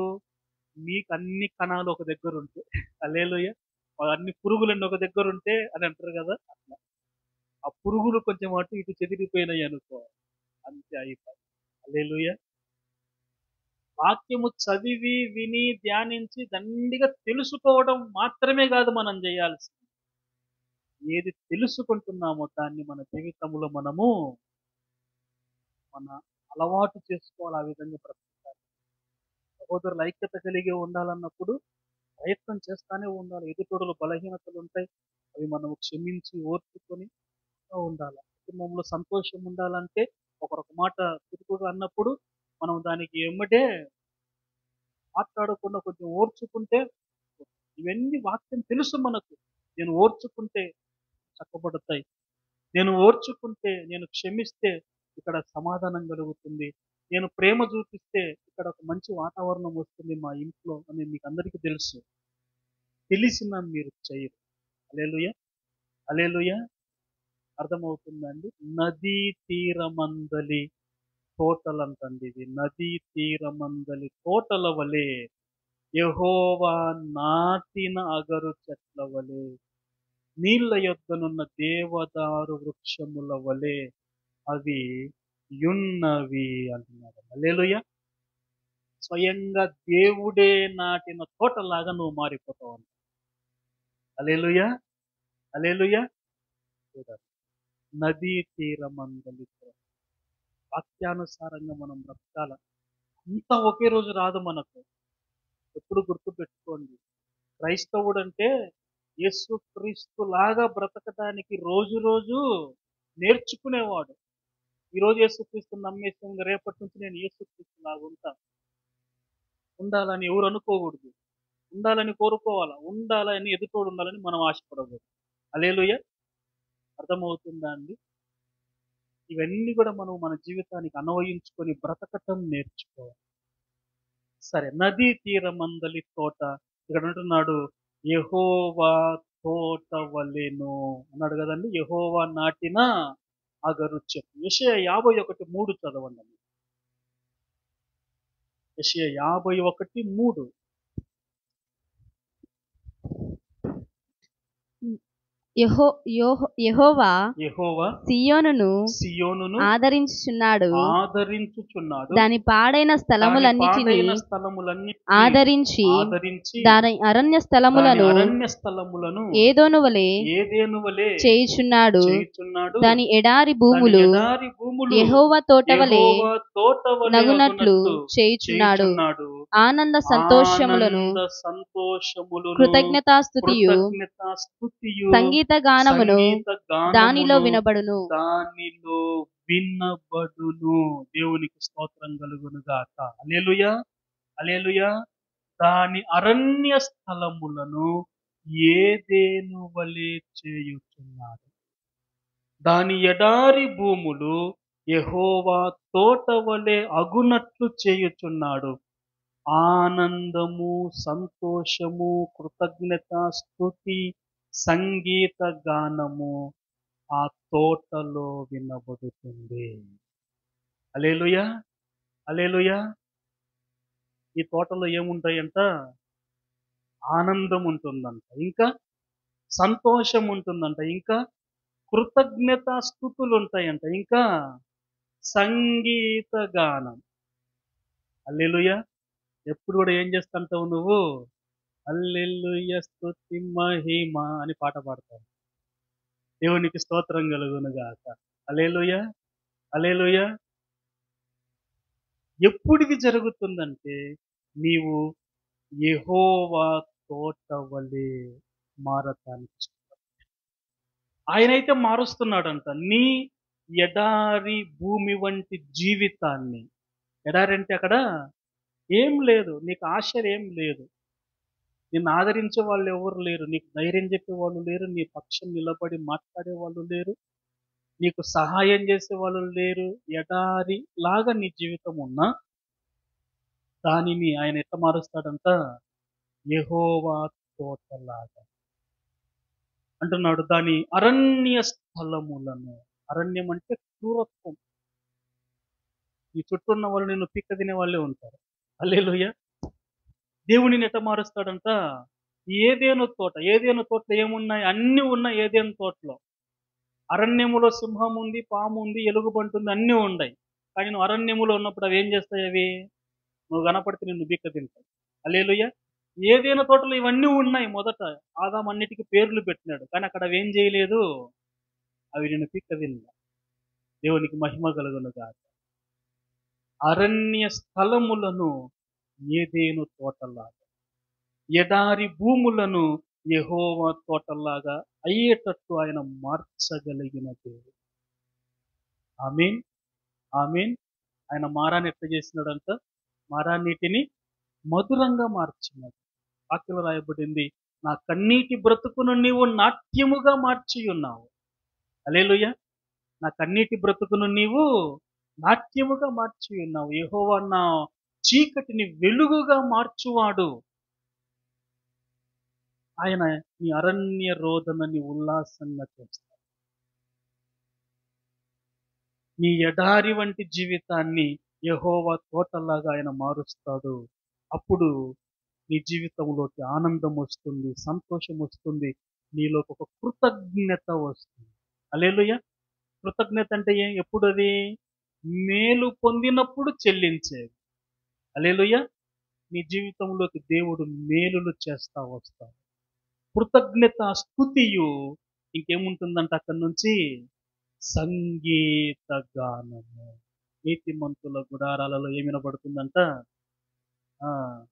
మీకు అన్ని కణాలు ఒక దగ్గర ఉంటే హల్లెలూయా! అన్ని పురుగులన్నీ ఒక దగ్గర ఉంటే అని అంటారు కదా! అట్లా. ఆ పురుగులు కొంచెం అటు ఇటు చెదిరిపోయినాయి అనుకో. అంతే అయిపోయి. హల్లెలూయా! వాక్యము చదివి, విని, ధ్యానించి దండిగా తెలుసుకోవడం మాత్రమే కాదు మనం చేయాల్సింది. ఏది తెలుసుకుంటున్నామో దాన్ని మన జీవితంలో మనము మన అలవాటు చేసుకోవాలి. ఆ విధంగా బ్రతకాలి. సహోదరులు ఐక్యత కలిగి ఉండాలన్నప్పుడు ప్రయత్నం చేస్తానే ఉండాలి. ఎదుటోడులో బలహీనతలు ఉంటాయి. అవి మనం క్షమించి ఓర్చుకొని ఉండాలి. కుటుంబంలో సంతోషం ఉండాలంటే ఒకరొక మాట తిరుగుడు అన్నప్పుడు మనం దానికి ఎమ్మటే మాట్లాడకుండా కొంచెం ఓర్చుకుంటే, ఇవన్నీ వాక్యం తెలుసు మనకు. నేను ఓర్చుకుంటే చక్కబడతాయి. నేను ఓర్చుకుంటే, నేను క్షమిస్తే ఇక్కడ సమాధానం కలుగుతుంది. నేను ప్రేమ చూపిస్తే ఇక్కడ ఒక మంచి వాతావరణం వస్తుంది మా ఇంట్లో అని మీకు అందరికీ తెలుసు. తెలిసినా మీరు చేయరు. హల్లెలూయా, హల్లెలూయా. అర్థమవుతుందండి. నదీ తీరమందలి తోటలంటండి ఇది. నదీ తీరమందలి తోటల వలె, యెహోవా నాటిన అగరు చెట్ల వలె, నీళ్ల యొద్దనున్న దేవదారు వృక్షముల వలె అవి యున్నవి అంటున్నారు. హల్లెలూయా. స్వయంగా దేవుడే నాటిన తోటలాగా నువ్వు మారిపోతావు అంట. హల్లెలూయా, హల్లెలూయా. చూడాలి. నదీ తీరమందలి తోట. వాక్యానుసారంగా మనం బ్రతకాల. అంతా ఒకే రోజు రాదు మనకు. ఎప్పుడు గుర్తు పెట్టుకోండి, క్రైస్తవుడు అంటే యేసుక్రీస్తు లాగా బ్రతకడానికి రోజు రోజు నేర్చుకునేవాడు. ఈరోజు యేసుక్రీస్తుని నమ్మేసి ఇంకా రేపటి నుంచి నేను యేసుక్రీస్తు లాగా ఉండాలని ఎవరు అనుకోకూడదు. ఉండాలని కోరుకోవాలా, ఉండాలని ఎదుటోడు ఉండాలని మనం ఆశపడకూడదు. హల్లెలూయా. అర్థమవుతుందా అండి? ఇవన్నీ కూడా మనం మన జీవితానికి అన్వయించుకొని బ్రతకటం నేర్చుకోవాలి. సరే, నదీ తీరమందలి తోట ఇక్కడ అంటున్నాడు, యెహోవా తోట వలెను అన్నాడు కదండి. యెహోవా నాటిన అగరు చెట్టు. యెషయా 51:3 చదవండి. యెషయా 51:3. యెహోవా యెహోవా సియోనును సియోనును ఆదరించుచున్నాడు, ఆదరించుచున్నాడు, దాని పాడైన దాని స్థలములన్నిటిని పాడైన స్థలములన్నిటిని ఆదరించి ఆదరించి దాని అరణ్య దాని స్థలములను అరణ్య స్థలములను ఏదోను వలె ఏదేను వలె చేయుచున్నాడు. చేయుచున్నాడు. దాని ఎడారి దాని భూములు ఎడారి భూములు యెహోవా తోట వలె యెహోవా తోట వలె నగునట్లు అగునట్లు చేయుచున్నాడు. చేయుచున్నాడు. ఆనంద సంతోషములను ఆనంద సంతోషములను కృతజ్ఞతాస్తుతియు కృతజ్ఞతాస్తుతియు సంగీత గానమును సంగీత దానిలో గానమును వినబడును. దానిలో వినబడును. దేవునికి స్తోత్రం కలుగును గాక. హల్లెలూయా, హల్లెలూయా. దాని అరణ్య స్థలములను ఏదెను వలె చేయుచున్నాడు. దాని ఎడారి భూములు యెహోవా తోట వలె అగునట్లు చేయుచున్నాడు. ఆనందము, సంతోషము, కృతజ్ఞత, స్తుతి, సంగీత గానము ఆ తోటలో వినబడుతుంది. హల్లెలూయా, హల్లెలూయా. ఈ తోటలో ఏముంటాయంట? ఆనందం ఉంటుందంట, ఇంకా సంతోషం ఉంటుందంట, ఇంకా కృతజ్ఞత స్తుతులు ఉంటాయంట, ఇంకా సంగీత గానం. హల్లెలూయా. ఎప్పుడు కూడా ఏం చేస్తుంటావు నువ్వు? హల్లెలూయా స్తుతి మహిమ అని పాట పాడతావు. దేవునికి స్తోత్రం కలుగును గాక. హల్లెలూయా, హల్లెలూయా. ఎప్పుడు ఇది జరుగుతుందంటే నీవు యెహోవా తోట వలె మారటానికి ఆయనైతే మారుస్తున్నాడంట నీ ఎడారి భూమి వంటి జీవితాన్ని. ఎడారి అంటే అక్కడ ఏం లేదు, నీకు ఆశ ఏం లేదు, నిన్ను ఆదరించే వాళ్ళు ఎవరు లేరు, నీకు ధైర్యం చెప్పే వాళ్ళు లేరు, నీ పక్షం నిలబడి మాట్లాడే వాళ్ళు లేరు, నీకు సహాయం చేసే వాళ్ళు లేరు. ఎడారి లాగా నీ జీవితం ఉన్నా దానిని ఆయన ఎట్లా మారుస్తాడంట? యెహోవా తోటలాగా అంటున్నాడు. దాని అరణ్య స్థలములను. అరణ్యం అంటే క్రూరత్వం. ఈ చుట్టూ ఉన్న వాళ్ళు నిన్ను పిక్క తినే వాళ్ళే ఉంటారు. హల్లెలూయా. దేవుడిని ఎట్లా మారుస్తాడంట? ఏదేను తోట. ఏదేను తోటలో ఏమున్నాయి? అన్నీ ఉన్నాయి ఏదేను తోటలో. అరణ్యములో సింహం ఉంది, పాము ఉంది, ఎలుగుబంటి ఉంది, అన్నీ ఉన్నాయి. కానీ నువ్వు అరణ్యములో ఉన్నప్పుడు అవి ఏం చేస్తాయి? అవి నువ్వు కనపడితే నిన్ను బిక్క తింటాయి. హల్లెలూయా. ఏదైనా తోటలో ఇవన్నీ ఉన్నాయి. మొదట ఆదాము అన్నిటికీ పేర్లు పెట్టినాడు, కానీ అక్కడ అవి ఏం చేయలేదు, అవి నిన్ను పిక్క తిన్నా. దేవునికి మహిమ కలుగును గాక. అరణ్య స్థలములను ఏదేను తోటలాగా, ఎడారి భూములను యెహోవా తోటలాగా అయ్యేటట్టు ఆయన మార్చగలిగిన దేవుడు. ఆమేన్, ఆమేన్. ఆయన మారాన్ని ఎట్లా చేసినాడంట? మారా నీటిని మధురంగా మార్చినాడు. వాక్యంలో రాయబడింది, నా కన్నీటి బ్రతుకును నీవు నాట్యముగా మార్చి ఉన్నావు. హల్లెలూయా. నా కన్నీటి బ్రతుకును నీవు నాట్యముగా మార్చి ఉన్నావు. యెహోవా నా చీకటిని వెలుగుగా మార్చువాడు. ఆయన నీ అరణ్య రోదనని ఉల్లాసంగా చేస్తాడు. నీ ఎడారి వంటి జీవితాన్ని యెహోవా తోటలాగా ఆయన మారుస్తాడు. అప్పుడు నీ జీవితంలోకి ఆనందం వస్తుంది, సంతోషం వస్తుంది, నీలోకి ఒక కృతజ్ఞత వస్తుంది. హల్లెలూయా. కృతజ్ఞత అంటే ఎప్పుడు అది? మేలు పొందినప్పుడు చెల్లించేది. హల్లెలూయా. నీ జీవితంలోకి దేవుడు మేలులు చేస్తా వస్తాడు. కృతజ్ఞత స్తుతియు ఇంకేముంటుందంట అక్కడి నుంచి? సంగీత గానము. నీతిమంతుల గుడారాలలో ఏమి వినబడుతుందంట?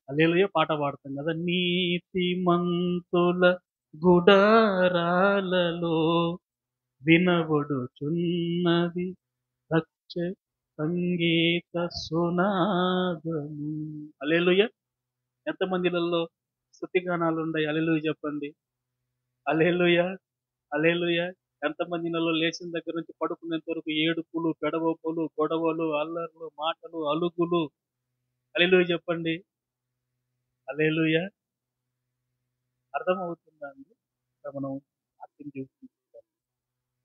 హల్లెలూయా పాట పాడతాం కదా, నీతిమంతుల గుడారాలలో వినబడుచున్నది రక్ష సంగీత సునాదము. హల్లెలూయా. ఎంతమందిలలో స్తుతిగానాలు ఉన్నాయి? హల్లెలూయా చెప్పండి. హల్లెలూయా. హల్లెలూయా. ఎంతమందిలలో లేచిన దగ్గర నుంచి పడుకునేంత వరకు ఏడుపులు, పెడవొప్పులు, గొడవలు, అల్లర్లు, మాటలు, అలుగులు. హల్లెలూయా చెప్పండి. హల్లెలూయా. అర్థమవుతుందా అండి? ఇక్కడ మనం వాక్యం చూసుకుంటాం.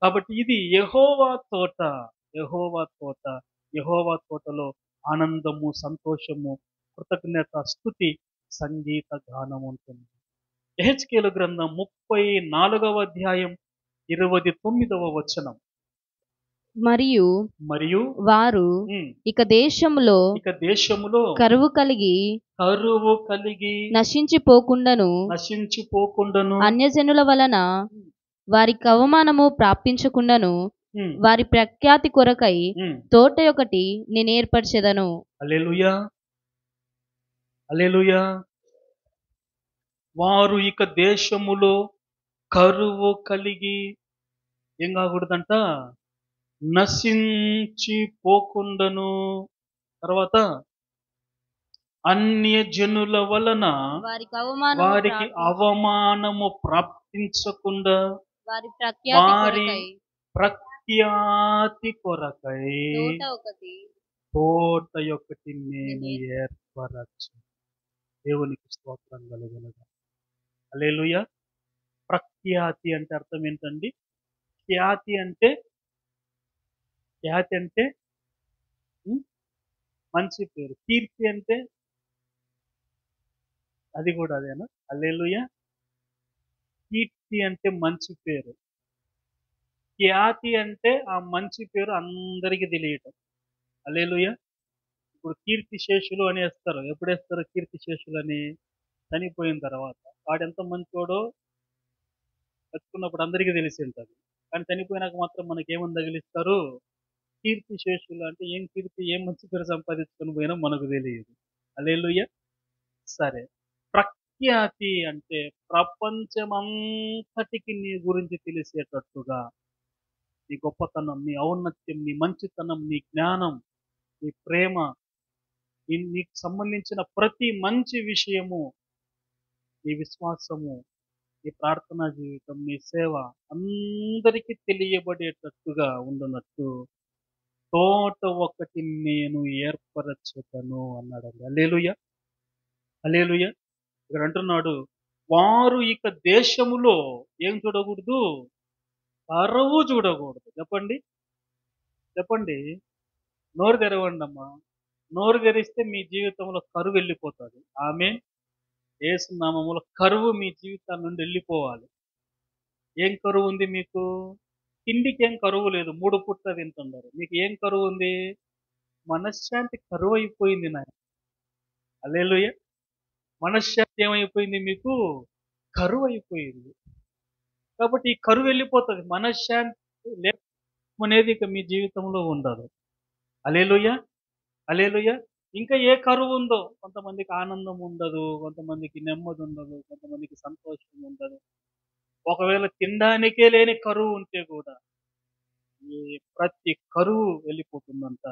కాబట్టి ఇది యెహోవా తోట. యెహోవా తోట. యెహోవా తోటలో ఆనందము, సంతోషము, కృతజ్ఞత, స్తుతి, సంగీత గానం ఉంటుంది. యెహెజ్కేలు గ్రంథం 34వ అధ్యాయం 29వ వచనం. మరియు మరియు వారు ఉమ్, ఇక దేశములో ఇక దేశములో కరువు కలిగి నశించిపోకుండాను నశించిపోకుండాను అన్యజనుల వలన వారికి అవమానము ప్రాప్తించకుండాను ఉమ్, వారి ప్రఖ్యాతి కొరకై ఉమ్. తోట ఒకటి నేను ఏర్పరచెదను. హల్లెలూయా. హల్లెలూయా. వారు ఇక దేశములో కరువు కలిగి ఏం కాకూడదంట? నశించిపోకుండాను. తర్వాత అన్య జనుల వలన వారికి అవమానము ప్రాప్తించకుండా వారి వారి ప్రఖ్యాతి కొరకై తోట ఒకటి నేను ఏర్పరచు. దేవునికి స్తోత్రం కలుగునుగా. హల్లెలూయా. ప్రఖ్యాతి అంటే అర్థం ఏంటండి? ఖ్యాతి అంటే మంచి పేరు. కీర్తి అంటే అది కూడా అదేనా? హల్లెలూయా. కీర్తి అంటే మంచి పేరు. ఖ్యాతి అంటే ఆ మంచి పేరు అందరికీ తెలియటం. హల్లెలూయా. ఇప్పుడు కీర్తి శేషులు అని వేస్తారు. ఎప్పుడు వేస్తారు కీర్తి శేషులు అని? చనిపోయిన తర్వాత. వాడెంత మంచోడో బతుకున్నప్పుడు అందరికీ తెలిసి ఉంటుంది. కానీ చనిపోయినాక మాత్రం మనకేమని తగిలిస్తారు? కీర్తి శేషులు. అంటే ఏం కీర్తి, ఏం మంచి పేరు సంపాదించుకొని పోయినా మనకు తెలియదు. హల్లెలూయా. సరే. ప్రఖ్యాతి అంటే ప్రపంచమంతటికి నీ గురించి తెలిసేటట్టుగా నీ గొప్పతనం, నీ ఔన్నత్యం, నీ మంచితనం, నీ జ్ఞానం, నీ ప్రేమ, నీకు సంబంధించిన ప్రతి మంచి విషయము, నీ విశ్వాసము, నీ ప్రార్థనా జీవితం, నీ సేవ అందరికీ తెలియబడేటట్టుగా ఉండునట్టు తోట ఒకటి నేను ఏర్పరచుతాను అన్నాడండి. హల్లెలూయా. హల్లెలూయా. ఇక్కడ అంటున్నాడు, వారు ఇక దేశములో ఏం చూడకూడదు? కరువు చూడకూడదు. చెప్పండి. చెప్పండి. నోరు తెరవండి అమ్మా. నోరు తెరిస్తే మీ జీవితంలో కరువు వెళ్ళిపోతుంది. ఆమేన్. యేసు నామములో కరువు మీ జీవితాల నుండి వెళ్ళిపోవాలి. ఏం కరువు ఉంది మీకు? తిండికి ఏం కరువు లేదు. 3 పూట్ల తింటున్నారు. మీకు ఏం కరువు ఉంది? మనశ్శాంతి కరువు అయిపోయింది నాయన. హల్లెలూయా. మనశ్శాంతి ఏమైపోయింది మీకు? కరువు అయిపోయింది. కాబట్టి ఈ కరువు వెళ్ళిపోతుంది. మనశ్శాంతి అనేది ఇక మీ జీవితంలో ఉండదు. హల్లెలూయా. హల్లెలూయా. ఇంకా ఏ కరువు ఉందో, కొంతమందికి ఆనందం ఉండదు, కొంతమందికి నెమ్మది ఉండదు, కొంతమందికి సంతోషం ఉండదు. ఒకవేళ తినడానికే లేని కరువు ఉంటే కూడా ఈ ప్రతి కరువు వెళ్ళిపోతుందంట.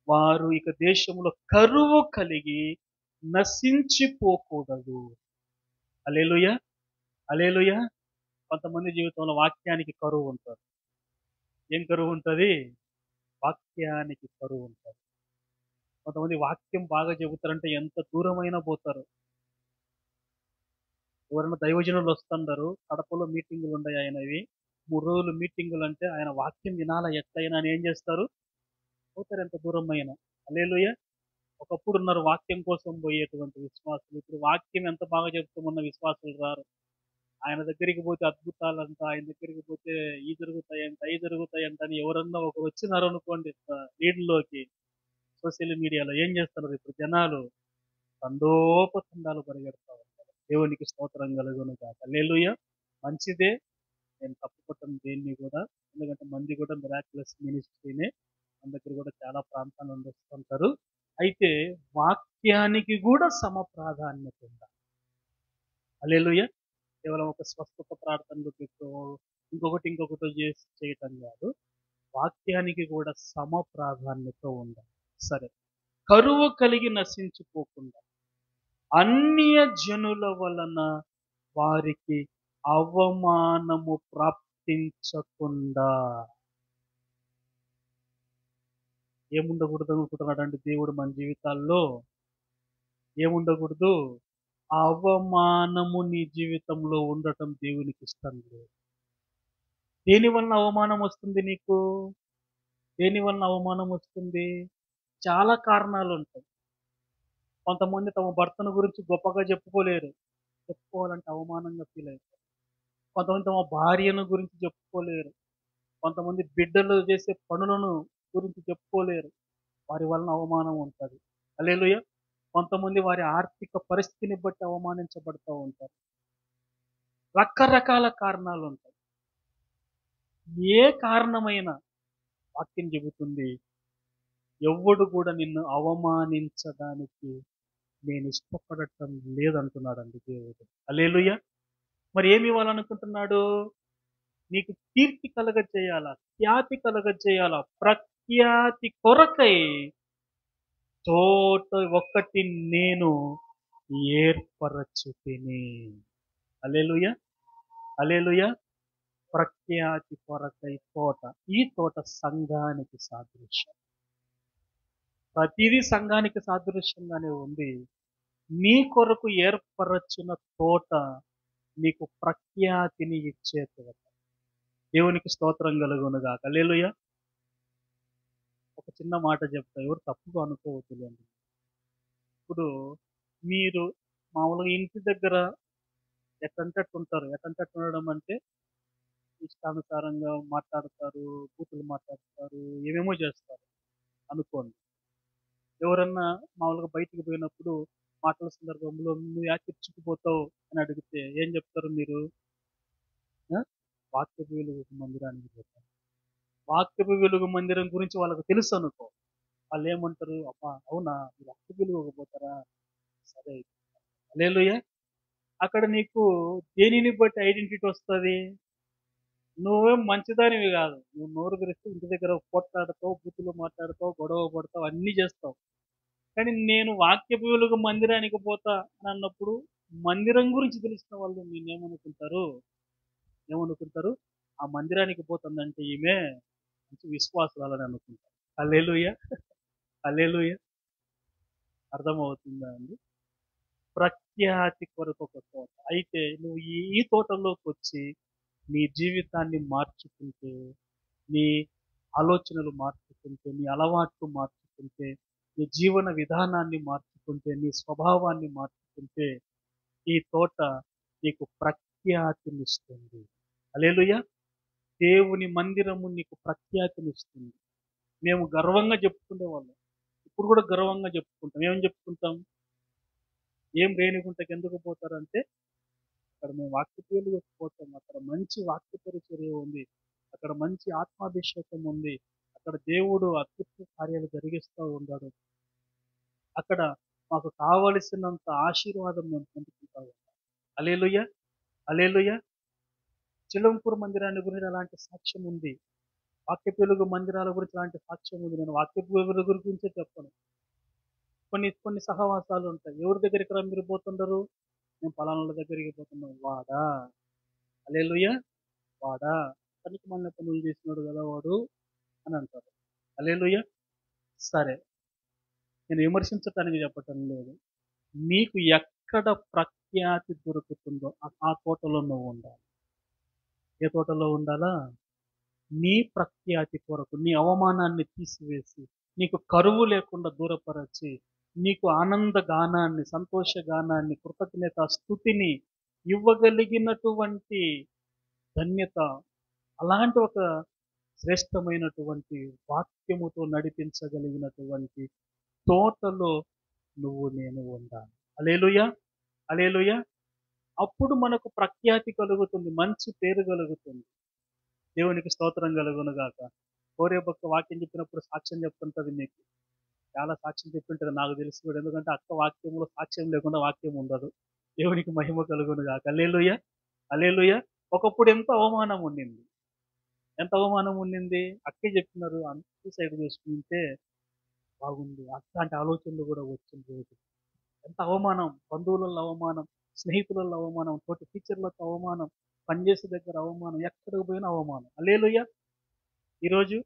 వారు ఇక దేశంలో కరువు కలిగి నశించిపోకూడదు. హల్లెలూయా, హల్లెలూయా. కొంతమంది జీవితంలో వాక్యానికి కరువు ఉంటుంది. ఏం కరువు ఉంటుంది? వాక్యానికి కరువు ఉంటుంది. కొంతమంది వాక్యం బాగా చెబుతారంటే ఎంత దూరమైనా పోతారు. ఎవరైనా దైవజనులు వస్తుంటారు, కడపలో మీటింగులు ఉన్నాయి ఆయనవి. 3 రోజులు మీటింగులు అంటే ఆయన వాక్యం వినాలా ఎట్లయినా అని ఏం చేస్తారు? పోతారు ఎంత దూరమైనా. హల్లెలూయా. ఒకప్పుడు ఉన్నారు వాక్యం కోసం పోయేటువంటి విశ్వాసులు. ఇప్పుడు వాక్యం ఎంత బాగా చెప్తామన్న విశ్వాసులు రారు. ఆయన దగ్గరికి పోతే అద్భుతాలంట, ఆయన దగ్గరికి పోతే ఈ జరుగుతాయంట, అయి జరుగుతాయంట అని ఎవరన్నా ఒకరు వచ్చినారు అనుకోండి లీడ్లోకి సోషల్ మీడియాలో ఏం చేస్తున్నారు ఇప్పుడు జనాలు? తండోపతండాలు పరిగెడతా ఉంటారు. దేవునికి స్తోత్రం కలుగును గాక. హల్లెలూయా. మంచిదే. నేను తప్పుపట్టను దేన్ని కూడా. ఎందుకంటే మంది కూడా మిరాక్యులస్ మినిస్ట్రీనే. మన దగ్గర కూడా చాలా ప్రాంతాల నుండి వస్తుంటారు. అయితే వాక్యానికి కూడా సమ ప్రాధాన్యత ఉండాలి. హల్లెలూయా. కేవలం ఒక స్వస్థత ప్రార్థనలు పెట్టో ఇంకొకటో చేసి చేయటం కాదు. వాక్యానికి కూడా సమ ప్రాధాన్యత ఉండాలి. సరే, కరువు కలిగి నశించిపోకుండా అన్య జనుల వలన వారికి అవమానము ప్రాప్తించకుండా ఏముండకూడదు అనుకుంటున్నాడంటే దేవుడు మన జీవితాల్లో? ఏముండకూడదు? అవమానము నీ జీవితంలో ఉండటం దేవునికి ఇష్టం లేదు. దేని వలన అవమానం వస్తుంది నీకు? దేని వలన అవమానం వస్తుంది? చాలా కారణాలు ఉంటాయి. కొంతమంది తమ భర్తను గురించి గొప్పగా చెప్పుకోలేరు. చెప్పుకోవాలంటే అవమానంగా ఫీల్ అవుతారు. కొంతమంది తమ భార్యను గురించి చెప్పుకోలేరు. కొంతమంది బిడ్డలు చేసే పనులను గురించి చెప్పుకోలేరు. వారి వలన అవమానం ఉంటుంది. హల్లెలూయా. కొంతమంది వారి ఆర్థిక పరిస్థితిని బట్టి అవమానించబడుతూ ఉంటారు. రకరకాల కారణాలు ఉంటాయి. ఏ కారణమైన వాక్యం చెబుతుంది, ఎవ్వడు కూడా నిన్ను అవమానించడానికి నేను ఇష్టపడటం లేదంటున్నాడండి దేవుడు. హల్లెలూయా. మరి ఏమి ఇవ్వాలనుకుంటున్నాడు? నీకు కీర్తి కలగజేయాలా, ఖ్యాతి కలగజేయాలా, ప్రఖ్యాతి కొరకై తోట ఒకటి నేను ఏర్పరచుతిని. హల్లెలూయా, హల్లెలూయా. ప్రఖ్యాతి కొరకై తోట. ఈ తోట సంఘానికి సాదృశ్యం. ప్రతిదీ సంఘానికి సాదృశ్యంగానే ఉంది. నీ కొరకు ఏర్పరచిన తోట నీకు ప్రఖ్యాతిని ఇచ్చే తోట. దేవునికి స్తోత్రం కలుగునుగాక. హల్లెలూయా. ఒక చిన్న మాట చెప్తా, ఎవరు తప్పుగా అనుకోవద్దులేండి. ఇప్పుడు మీరు మామూలుగా ఇంటి దగ్గర ఎట్టంటే అట్టు ఉంటారు. ఎట్టంటే అట్టు ఉండడం అంటే ఇష్టానుసారంగా మాట్లాడతారు, బూతులు మాట్లాడతారు, ఏమేమో చేస్తారు అనుకోండి. ఎవరన్నా మామూలుగా బయటికి పోయినప్పుడు మాటల సందర్భంలో నువ్వు యాకిచ్చుకుపోతావు అని అడిగితే ఏం చెప్తారు మీరు? ఆ? వాక్యపు వెలుగు మందిరానికి పోతారు. వాక్యపు వెలుగు మందిరం గురించి వాళ్ళకు తెలుసు అనుకో. వాళ్ళు ఏమంటారు? అబ్బా అవునా, మీరు వాక్యపు వెలుగు పోతారా? సరే. హల్లెలూయా. అక్కడ నీకు దేనిని బట్టి ఐడెంటిటీ వస్తుంది? నువ్వేం మంచిదానివి కాదు. నువ్వు నోరు తెరిస్తే ఇంటి దగ్గర పోట్లాడతావు, బూతులు మాట్లాడతావు, గొడవ పడతావు, అన్నీ చేస్తావు. కానీ నేను వాక్యపు వెలుగు మందిరానికి పోతా అని అన్నప్పుడు మందిరం గురించి తెలిసిన వాళ్ళు నేనేమనుకుంటారు? ఏమనుకుంటారు? ఆ మందిరానికి పోతుందంటే ఈమె మంచి విశ్వాసురాలని అనుకుంటారు. హల్లెలూయా, హల్లెలూయా. అర్థమవుతుందా అండి? ప్రఖ్యాతి కొరకు ఒక తోట. అయితే నువ్వు ఈ తోటలోకి వచ్చి నీ జీవితాన్ని మార్చుకుంటే, నీ ఆలోచనలు మార్చుకుంటే, నీ అలవాట్లు మార్చుకుంటే, నీ జీవన విధానాన్ని మార్చుకుంటే, నీ స్వభావాన్ని మార్చుకుంటే, ఈ తోట నీకు ప్రఖ్యాతినిస్తుంది. హల్లెలూయా. దేవుని మందిరము నీకు ప్రఖ్యాతినిస్తుంది. మేము గర్వంగా చెప్పుకునేవాళ్ళం. ఇప్పుడు కూడా గర్వంగా చెప్పుకుంటాం. ఏమని చెప్పుకుంటాం? ఏం రేణిగుంటకి ఎందుకు పోతారంటే అక్కడ మేము వాక్యపేలుగు పోతాం. అక్కడ మంచి వాక్య పరిచర్య ఉంది. అక్కడ మంచి ఆత్మాభిషేకం ఉంది. అక్కడ దేవుడు అద్భుత కార్యాలు జరిగిస్తూ ఉన్నాడు. అక్కడ మాకు కావలసినంత ఆశీర్వాదం మేము పొందుకుంటా ఉంటాం. హల్లెలూయా, హల్లెలూయా. చిలంపూర్ మందిరాన్ని గురించి అలాంటి సాక్ష్యం ఉంది. వాక్య వెలుగు మందిరాల గురించి అలాంటి సాక్ష్యం ఉంది. నేను వాక్య వెలుగు గురించే చెప్పను. కొన్ని కొన్ని సహవాసాలు ఉంటాయి. ఎవరి దగ్గరికి రా మీరు పోతుండరు? నేను పలానాల దగ్గరికి పోతున్నాం. వాడా? హల్లెలూయా! వాడా? పనికిమాలిన పనులు చేసినాడు కదా వాడు అని అంటారు. హల్లెలూయా! సరే. నేను విమర్శించటానికి చెప్పటం లేదు. నీకు ఎక్కడ ప్రఖ్యాతి దొరుకుతుందో ఆ తోటలో నువ్వు ఉండాలి. ఏ తోటలో ఉండాలా? నీ ప్రఖ్యాతి కొరకు నీ అవమానాన్ని తీసివేసి, నీకు కరువు లేకుండా దూరపరచి, నీకు ఆనంద గానాన్ని, సంతోష గానాన్ని, కృతజ్ఞత స్తుతిని ఇవ్వగలిగినటువంటి ధన్యత, అలాంటి ఒక శ్రేష్టమైనటువంటి వాక్యముతో నడిపించగలిగినటువంటి తోటలో నువ్వు నేను ఉండాలి. హల్లెలూయా! హల్లెలూయా! అప్పుడు మనకు ప్రఖ్యాతి కలుగుతుంది, మంచి పేరు కలుగుతుంది. దేవునికి స్తోత్రం కలుగును గాక. హోరేబు అక్క వాక్యం చెప్పినప్పుడు సాక్ష్యం చెప్తుంటది మీకు. చాలా సాక్ష్యం చెప్తుంటది నాకు తెలిసి కూడా. ఎందుకంటే అక్క వాక్యంలో సాక్ష్యం లేకుండా వాక్యం ఉండదు. దేవునికి మహిమ కలుగును గాక. హల్లెలూయా! హల్లెలూయా! ఒకప్పుడు ఎంత అవమానం ఉండింది. ఎంత అవమానం ఉండింది. అక్కే చెప్పినారు. సైడ్ చూసుకుంటే బాగుంది. అట్లాంటి ఆలోచనలు కూడా వచ్చిన రోజు. ఎంత అవమానం. బంధువులలో అవమానం, స్నేహితులలో అవమానం, తోటి టీచర్లతో అవమానం, పనిచేసే దగ్గర అవమానం, ఎక్కడికి పోయినా అవమానం. హల్లెలూయా! ఈరోజు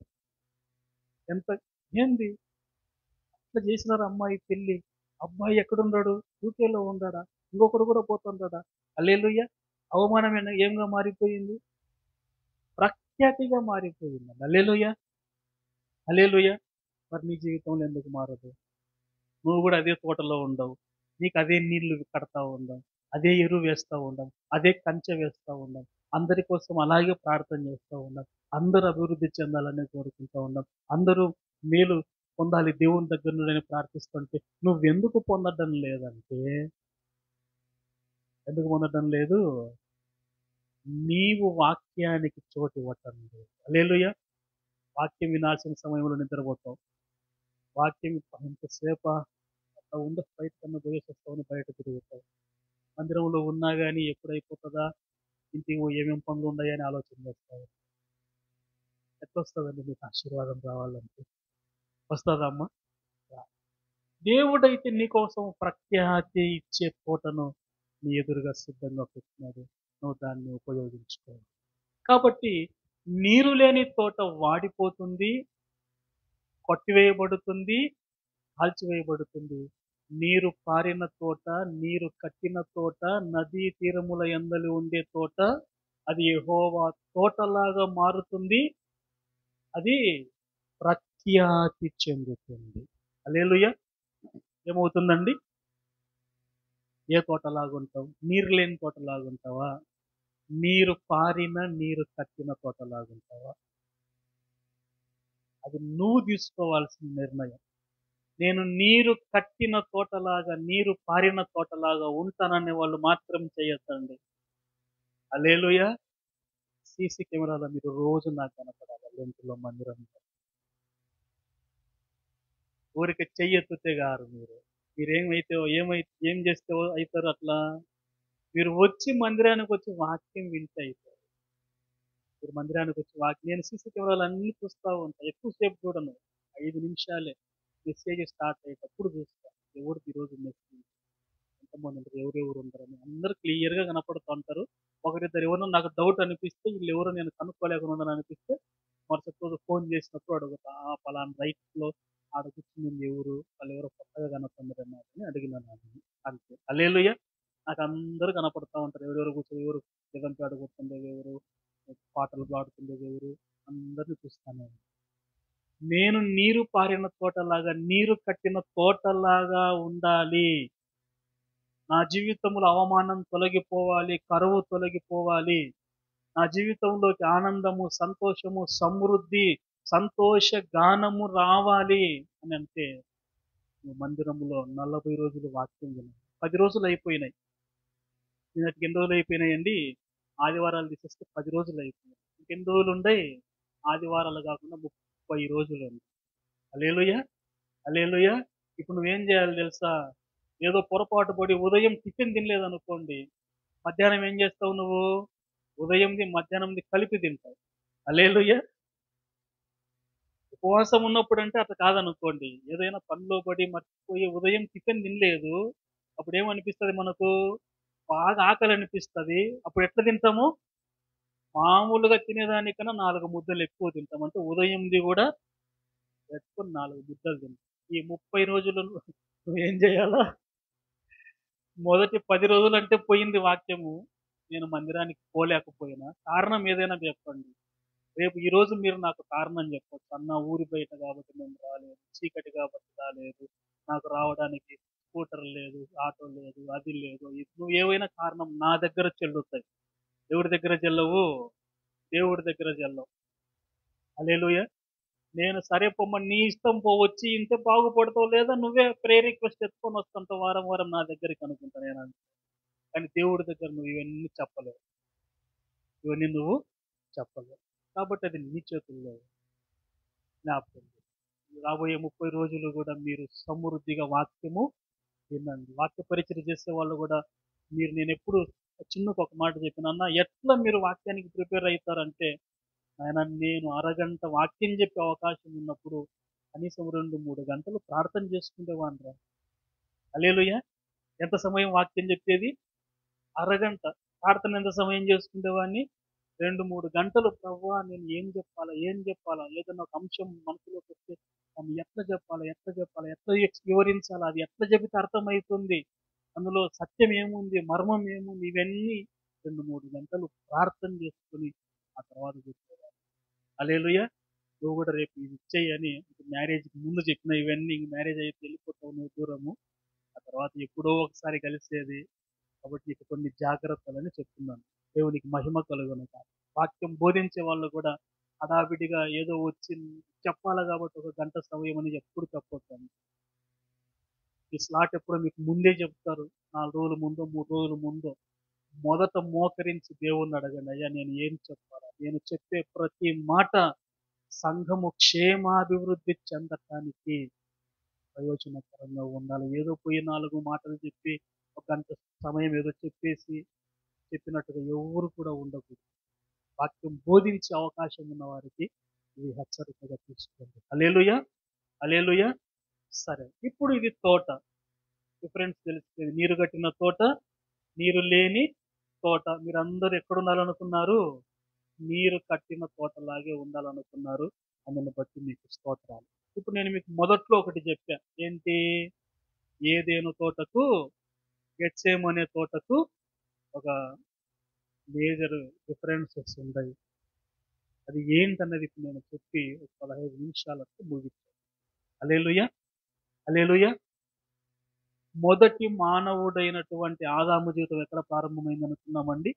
ఎంత ఏంది అట్లా చేసినారు అమ్మాయి పెళ్లి. అబ్బాయి ఎక్కడున్నాడు? యూకేలో ఉన్నాడా? ఇంకొకడు కూడా పోతుంటాడా? హల్లెలూయా! అవమానం ఏంగా మారిపోయింది? ప్రఖ్యాతిగా మారిపోయింది. హల్లెలూయా! హల్లెలూయా! మరి నీ జీవితంలో ఎందుకు మారదు? నువ్వు కూడా అదే తోటలో ఉండవు. నీకు అదే నీళ్లు కడతా ఉండవు. అదే ఎరువు వేస్తూ ఉండవు. అదే కంచె వేస్తూ ఉండవు. అందరి కోసం అలాగే ప్రార్థన చేస్తూ ఉన్నాం. అందరూ అభివృద్ధి చెందాలని కోరుకుంటూ ఉన్నాం. అందరూ మేలు పొందాలి దేవుని దగ్గర నుండి ప్రార్థిస్తుంటే నువ్వెందుకు పొందడం లేదంటే, ఎందుకు పొందడం లేదు? నీవు వాక్యానికి చోటు ఇవ్వటం లేదు. హల్లెలూయా! వాక్యం వినాల్సిన సమయంలో నిద్రపోతావు. వాక్యం ఎంతసేపా అట్లా ఉండి బయట కన్నా పోయేసి వస్తావని బయట తిరుగుతావు. మందిరంలో ఉన్నా గానీ ఎప్పుడైపోతుందా, ఇంటికి పోయి ఏమేం పనులు ఉన్నాయని ఆలోచన చేస్తావు. ఎట్లొస్తదండి మీకు ఆశీర్వాదం రావాలంటే? వస్తదమ్మా? రాదు. దేవుడైతే నీకోసం ప్రఖ్యాతి ఇచ్చే తోటను నీ ఎదురుగా సిద్ధంగా పెట్టినాడు. నువ్వు దాన్ని ఉపయోగించుకో. కాబట్టి నీరు లేని తోట వాడిపోతుంది, కొట్టివేయబడుతుంది, కాల్చివేయబడుతుంది. నీరు పారిన తోట, నీరు కట్టిన తోట, నదీ తీరముల యందలి ఉండే తోట, అది యెహోవా తోటలాగా మారుతుంది. అది ప్రఖ్యాతి చెందుతుంది. హల్లెలూయా! ఏమవుతుందండి? ఏ తోటలాగుంటావు? నీరు లేని తోటలాగుంటావా? నీరు పారిన, నీరు కట్టిన తోటలాగుంటావా? అది నువ్వు తీసుకోవాల్సిన నిర్ణయం. నేను నీరు కట్టిన తోటలాగా, నీరు పారిన తోటలాగా ఉంటాననే వాళ్ళు మాత్రం చేయొద్దండి. హల్లెలూయా! సీసీ కెమెరాలో మీరు రోజు నాకు కనపడాలి లెంతులో మందిరంలో. ఊరికే చెయ్యెత్తితే గారు మీరు. మీరేమైతే ఏం చేస్తే అయితారు అట్లా? మీరు వచ్చి మందిరానికి వచ్చి వాక్యం వింటే అయితారు. మీరు మందిరానికి వచ్చి నేను సీసీ కెమెరాలు అన్నీ చూస్తా ఉంటా. ఎక్కువసేపు చూడను. 5 నిమిషాలే. మెసేజ్ స్టార్ట్ అయ్యేటప్పుడు చూస్తా. ఎవరిది ఈరోజు మెసేజ్? ఎంతమంది ఉంటారు? ఎవరెవరు ఉంటారని అందరూ క్లియర్‌గా కనపడుతూ ఉంటారు. ఒకరిద్దరు ఎవరో నాకు డౌట్ అనిపిస్తే వీళ్ళెవరో నేను కనుక్కోలేకుండా ఉన్నాను అనిపిస్తే మరుసటి రోజు ఫోన్ చేసినప్పుడు అడుగుతా. పలానా రైట్‌లో ఆడ కూర్చునింది ఎవరు? వాళ్ళెవరో కొత్తగా కనపడ్డారన్నారు అని అడిగినాను అని. అంతే. హల్లెలూయా! నాకు అందరూ కనపడతా ఉంటారు. ఎవరెవరు కూర్చొని ఎవరు నిజంగా కూర్చుండేది ఎవరు? పాటలు పాడుతుండేది ఎవరు? అందరిని చూస్తాను. నేను నీరు పారిన తోటలాగా, నీరు కట్టిన తోటలాగా ఉండాలి. నా జీవితంలో అవమానం తొలగిపోవాలి, కరువు తొలగిపోవాలి. నా జీవితంలోకి ఆనందము, సంతోషము, సమృద్ధి, సంతోష గానము రావాలి అని అంటే మందిరంలో 40 రోజులు వాక్యం వినాలి. 10 రోజులు అయిపోయినాయి. నిన్నటికి ఎన్ని రోజులు అయిపోయినాయండి? ఆదివారాలు తీసేస్తే 10 రోజులు అయిపోయినాయి. ఇంకెన్ని రోజులు ఉన్నాయి? ఆదివారాలు కాకుండా 30 రోజులు ఉంది. హల్లెలూయా! హల్లెలూయా! ఇప్పుడు నువ్వేం చేయాలి తెలుసా? ఏదో పొరపాటు పడి ఉదయం టిఫిన్ తినలేదనుకోండి. మధ్యాహ్నం ఏం చేస్తావు నువ్వు? ఉదయంది, మధ్యాహ్నంది కలిపి తింటావు. హల్లెలూయా! ఉపవాసం ఉన్నప్పుడు అంటే అట్లా కాదనుకోండి. ఏదైనా పనిలో పడి మర్చిపోయి ఉదయం టిఫిన్ తినలేదు. అప్పుడేమనిపిస్తది మనకు? బాగా ఆకలనిపిస్తది. అప్పుడు ఎట్లా తింటాము? మామూలుగా తినేదానికన్నా 4 ముద్దలు ఎక్కువ తింటాం. అంటే ఉదయంది గూడా పెట్టుకొని 4 ముద్దలు తింటాం. ఈ 30 రోజులు నువ్వేం జేయాలా? మొదటి 10 రోజులంటే పోయింది వాక్యము. నేను మందిరానికి పోలేకపోయినా. కారణం ఏదైనా చెప్పండి. రేపు ఈరోజు మీరు నాకు కారణం చెప్పొచ్చు. అన్న ఊరి బయట కాబట్టి మేము రాలేదు. చీకటి కాబట్టి రాలేదు. నాకు రావడానికి స్కూటర్ లేదు, ఆటో లేదు, అది లేదు. నువ్వు ఏవైనా కారణం నా దగ్గర చెల్లుతాయి. ఎవరి దగ్గర చెల్లవు? దేవుడి దగ్గర చెల్లవు. హల్లెలూయా. నేను సరే పొమ్మ నీ ఇష్టం పో వచ్చి ఇంతే బాగుపడతావు లేదా నువ్వే ప్రేయర్ రిక్వెస్ట్ ఎత్తుకొని వస్తుంటావు వారం వారం నా దగ్గరికి అనుకుంటా నేను. కానీ దేవుడి దగ్గర నువ్వు ఇవన్నీ చెప్పలేవు. ఇవన్నీ నువ్వు చెప్పలేవు. కాబట్టి అది నీ చేతుల్లో జ్ఞాపకం చేసుకో. రాబోయే 30 రోజులు కూడా మీరు సమృద్ధిగా వాక్యము వినండి. వాక్య పరిచయం చేసే వాళ్ళు కూడా నేనెప్పుడు చిన్నకు ఒక మాట చెప్పాను. అన్న ఎట్లా మీరు వాక్యానికి ప్రిపేర్ అవుతారంటే, ఆయన నేను అరగంట వాక్యం చెప్పే అవకాశం ఉన్నప్పుడు కనీసం 2, 3 గంటలు ప్రార్థన చేసుకునేవాడినిరా. హల్లెలూయా. ఎంత సమయం వాక్యం చెప్పేది? అరగంట. ప్రార్థన ఎంత సమయం చేసుకునేవాడిని? 2, 3 గంటలు ప్రభువా నేను ఏం చెప్పాలా? ఏం చెప్పాలా? ఏదైనా ఒక అంశం మనసులోకొస్తే దాన్ని ఎట్లా చెప్పాలా? ఎట్లా చెప్పాలా? ఎట్లా వివరించాలా? అది ఎట్లా చెబితే అర్థమవుతుంది? అందులో సత్యం ఏముంది? మర్మం ఏముంది? ఇవన్నీ 2, 3 గంటలు ప్రార్థన చేసుకొని ఆ తర్వాత చెప్పేవాడిని. హల్లెలూయా. నువ్వు కూడా రేపు ఇది ఇచ్చేయి అని మ్యారేజ్‌కి ముందు చెప్పిన ఇవన్నీ మ్యారేజ్ అయితే వెళ్ళిపోతావు నువ్వు దూరము. ఆ తర్వాత ఎప్పుడో ఒకసారి కలిసేది. కాబట్టి ఇక కొన్ని జాగ్రత్తలని చెప్తున్నాను. దేవునికి మహిమ కలుగునుగాక. వాక్యం బోధించే వాళ్ళు కూడా హడావిడిగా ఏదో వచ్చి చెప్పాలా కాబట్టి ఒక గంట సమయం అని ఎప్పుడు చెప్పొద్దండి. ఈ స్లాట్ ఎప్పుడో మీకు ముందే చెప్తారు. 4 రోజుల ముందో, 3 రోజుల ముందో. మొదట మోకరించి దేవుణ్ణి అడగండి. అయ్యా నేను ఏం చెప్పాలా? నేను చెప్పే ప్రతి మాట సంఘము క్షేమాభివృద్ధి చెందటానికి ప్రయోజనకరంగా ఉండాలి. ఏదో పోయి 4 మాటలు చెప్పి ఒక గంట సమయం ఏదో చెప్పినట్టుగా ఎవరు కూడా ఉండకూడదు. వాక్యం బోధించే అవకాశం ఉన్న వారికి ఇది హెచ్చరికగా తీసుకోండి. హల్లెలూయా. హల్లెలూయా. సరే. ఇప్పుడు ఇది తోట. డిఫరెన్స్ తెలిసిపోయింది. నీరు కట్టిన తోట, నీరు లేని తోట. మీరందరూ ఎక్కడ ఉండాలనుకున్నారు? నీరు కట్టిన తోటలాగే ఉండాలనుకున్నారు. అందుని బట్టి మీకు స్తోత్రాలు. ఇప్పుడు నేను మీకు మొదట్లో ఒకటి చెప్పా. ఏంటి? ఏదెను తోటకు, గెత్సేమనే తోటకు ఒక మేజర్ డిఫరెన్సెస్ ఉంటాయి. అది ఏంటన్నది ఇప్పుడు నేను చెప్పి ఒక 15 నిమిషాలకు ముగిస్తాను. హల్లెలూయా. హల్లెలూయా. మొదటి మానవుడైనటువంటి ఆదాము జీవితం ఎక్కడ ప్రారంభమైంది అనుకున్నామండి?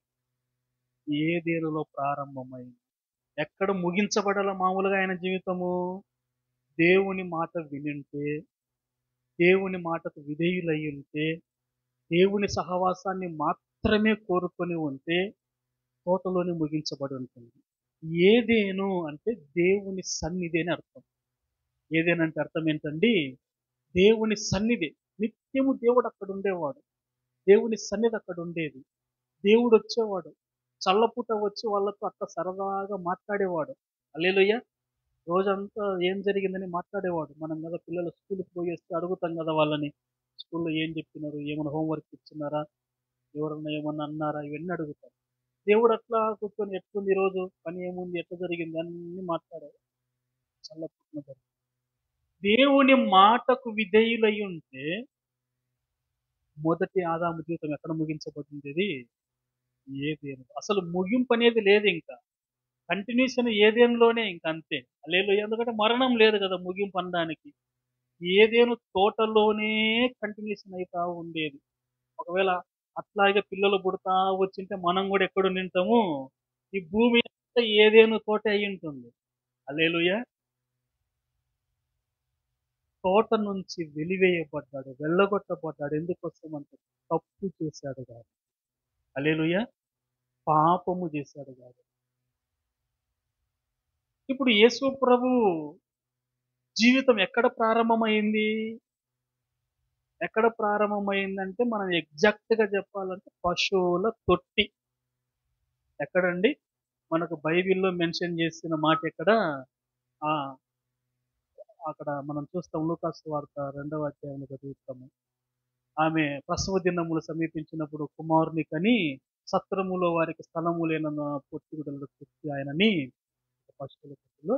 ఏదెనులో ప్రారంభమైంది. ఎక్కడ ముగించబడాల మామూలుగా ఆయన జీవితము? దేవుని మాట వినుంటే, దేవుని మాటకు విధేయులై ఉంటే, దేవుని సహవాసాన్ని మాత్రమే కోరుకొని ఉంటే తోటలోనే ముగించబడి ఉంటుంది. ఏదెను అంటే దేవుని సన్నిధి అని అర్థం. ఏదెనంటే అర్థం ఏంటండి? దేవుని సన్నిధి. నిత్యము దేవుడు అక్కడ ఉండేవాడు. దేవుని సన్నిధి అక్కడ ఉండేది. దేవుడు వచ్చేవాడు. చల్లపూట వచ్చి వాళ్ళతో అట్లా సరదాగా మాట్లాడేవాడు. హల్లెలూయా. రోజంతా ఏం జరిగిందని మాట్లాడేవాడు. మనం కదా పిల్లలు స్కూల్‌కి పోయేస్తే అడుగుతాం కదా వాళ్ళని. స్కూల్‌లో ఏం చెప్పినారు? ఏమైనా హోంవర్క్ ఇచ్చినారా? ఎవరన్నా ఏమన్నా అన్నారా? ఇవన్నీ అడుగుతాం. దేవుడు అట్లా కూర్చొని ఎట్లుంది ఈరోజు? పని ఏముంది? ఎట్లా జరిగింది? అన్నీ మాట్లాడాడు. చల్లపుట్టిన జరిగింది. దేవుని మాటకు విధేయులై ఉంటే మొదటి ఆదాము జీవితం ఎక్కడ ముగించబడింది? ఏదెను. అసలు ముగింపు అనేది లేదు ఇంకా. కంటిన్యూషన్ ఏదెనులోనే ఇంక అంతే. హల్లెలూయా. ఎందుకంటే మరణం లేదు కదా ముగింపు అనడానికి. ఏదెను తోటలోనే కంటిన్యూషన్ అయితా ఉండేది. ఒకవేళ అట్లాగే పిల్లలు పుడతా వచ్చింటే మనం కూడా ఎక్కడ ఉండింటాము? ఈ భూమి అంతా ఏదెను తోటే అయ్యుంటుంది. హల్లెలూయా. తోట నుంచి వెలివేయబడ్డాడు. వెళ్ళగొట్టబడ్డాడు. ఎందుకోసమంటే తప్పు చేశాడు కాబట్టి. హల్లెలూయా. పాపము చేశాడు కాబట్టి. ఇప్పుడు యేసు ప్రభువు జీవితం ఎక్కడ ప్రారంభమైంది? ఎక్కడ ప్రారంభమైందంటే మనం ఎగ్జాక్ట్‌గా చెప్పాలంటే పశువుల తొట్టి. ఎక్కడండి? మనకు బైబిల్‌లో మెన్షన్ చేసిన మాట ఎక్కడ? ఆ! అక్కడ మనం చూస్తాం లూకాసు వార్త 2వ అధ్యాయంలో చదువుతాము. ఆమె ప్రసవ దినములు సమీపించినప్పుడు కుమారుని కని సత్రములో వారికి స్థలము లేనన్న పొత్తిగుడలు చూసి ఆయనని పశువుల కొట్టులో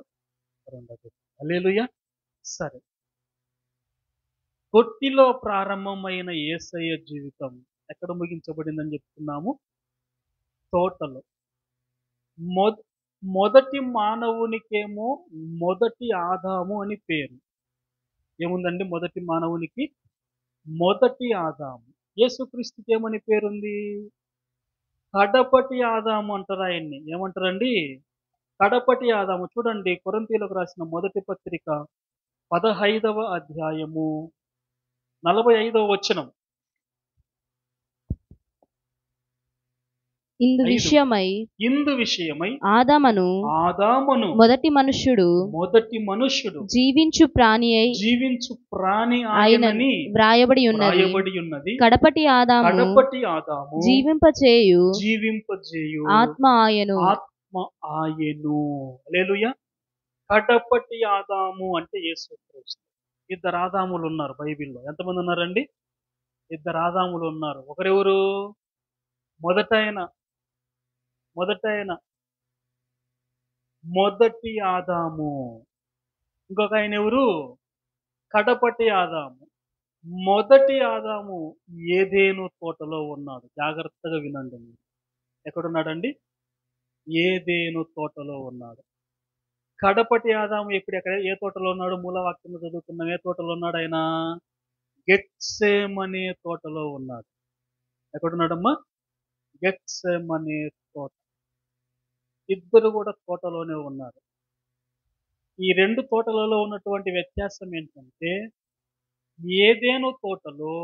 హల్లెలూయా. సరే, తొట్టిలో ప్రారంభమైన యేసయ్య జీవితం ఎక్కడ ముగించబడిందని చెప్తున్నాము? తోటలో. మొద మొదటి మానవునికేమో మొదటి ఆదాము అని పేరు. ఏముందండి మొదటి మానవునికి? మొదటి ఆదాము. యేసుక్రీస్తుకి ఏమని పేరుంది? కడపటి ఆదాము అంటారు ఆయన్ని. ఏమంటారండి? కడపటి ఆదాము. చూడండి కొరింథీయులకు రాసిన మొదటి పత్రిక 15వ అధ్యాయము 45వ వచనం. ఇందు 5. విషయమై ఇందు విషయమై ఆదామును ఆదామును మొదటి మనుష్యుడు మొదటి మనుష్యుడు జీవించు ప్రాణి అయి జీవించు ప్రాణి ఆయనని ఆయనని వ్రాయబడి ఉన్నది. వ్రాయబడి ఉన్నది. కడపటి ఆదాము కడపటి ఆదాము జీవింపచేయు జీవింపజేయు ఆత్మ ఆయను. ఆత్మ ఆయను. హల్లెలూయా. కడపటి ఆదాము అంటే యేసుక్రీస్తు. ఇద్దరు ఆదాములు ఉన్నారు బైబిల్లో. ఎంతమంది ఉన్నారండి? ఇద్దరు ఆదాములు ఉన్నారు. ఒకరెవరు? మొదటైన మొదటి ఆదాము. ఇంకొక ఆయన ఎవరు? కడపటి ఆదాము. మొదటి ఆదాము ఏదేను తోటలో ఉన్నాడు. జాగ్రత్తగా వినండి మీరు. ఎక్కడున్నాడండి? ఏదేను తోటలో ఉన్నాడు. కడపటి ఆదాము ఎక్కడ ఏ తోటలో ఉన్నాడు? మూలవాక్యంలో చదువుకున్నాం. ఏ తోటలో ఉన్నాడు ఆయన? గెత్సేమనే తోటలో ఉన్నాడు. ఎక్కడున్నాడమ్మా? గెత్సేమనే తోట. ఇద్దరు కూడా తోటలోనే ఉన్నారు. ఈ రెండు తోటలలో ఉన్నటువంటి వ్యత్యాసం ఏంటంటే, ఏదేను తోటలో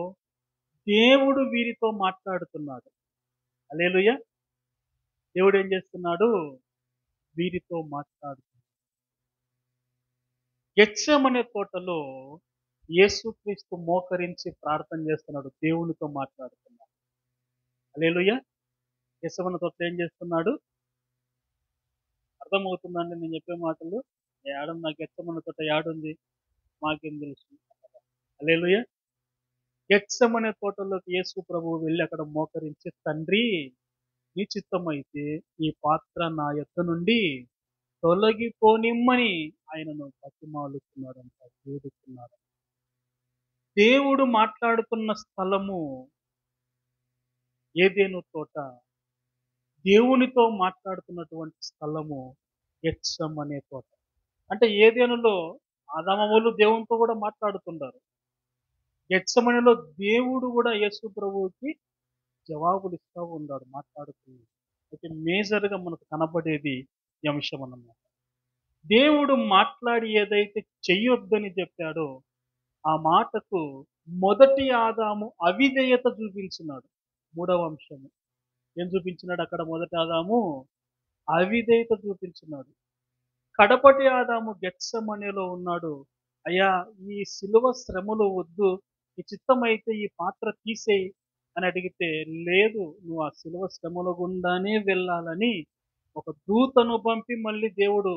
దేవుడు వీరితో మాట్లాడుతున్నాడు. హల్లెలూయా. దేవుడు ఏం చేస్తున్నాడు? వీరితో మాట్లాడుతున్నాడు. గెత్సేమనే తోటలో యేసుక్రీస్తు మోకరించి ప్రార్థన చేస్తున్నాడు, దేవునితో మాట్లాడుతున్నాడు. హల్లెలూయా. గెత్సేమనే తోటలో ఏం చేస్తున్నాడు? అర్థమవుతుందండి నేను చెప్పే మాటలు? ఏడుంది గెత్సేమనే తోట? ఏడుంది? మాకేం తెలుసు? హల్లెలూయా. గెత్సేమనే తోటలోకి యేసు ప్రభువు వెళ్ళి అక్కడ మోకరించి, తండ్రి నీ చిత్తమైతే ఈ పాత్ర నా యొద్ద నుండి తొలగిపోనిమ్మని ఆయనను బతిమాలుతున్నాడంట, వేడుకున్నాడు. దేవుడు మాట్లాడుతున్న స్థలము ఏదేను తోట. దేవునితో మాట్లాడుతున్నటువంటి స్థలము గెత్సేమనే తోట. అంటే ఏదేనులో ఆదామవులు దేవునితో కూడా మాట్లాడుతున్నారు. గెత్సేమనేలో దేవుడు కూడా యేసు ప్రభువుకి జవాబులు ఇస్తూ ఉన్నాడు, మాట్లాడుతున్నాడు. అయితే మేజర్గా మనకు కనబడేది ఈ అంశం అన్నమాట. దేవుడు మాట్లాడి ఏదైతే చెయ్యొద్దని చెప్పాడో ఆ మాటకు మొదటి ఆదాము అవిధేయత చూపించినాడు. 3వ అంశము ఏం చూపించినాడు అక్కడ? మొదటి ఆదాము అవిధేయత చూపించినాడు. కడపటి ఆదాము గెత్సేమనేలో ఉన్నాడు. అయ్యా ఈ సిలువ శ్రమలు వద్దు, ఈ చిత్తమైతే ఈ పాత్ర తీసేయి అని అడిగితే, లేదు నువ్వు ఆ సిలువ శ్రమల గుండానే వెళ్ళాలని ఒక దూతను పంపి మళ్ళీ దేవుడు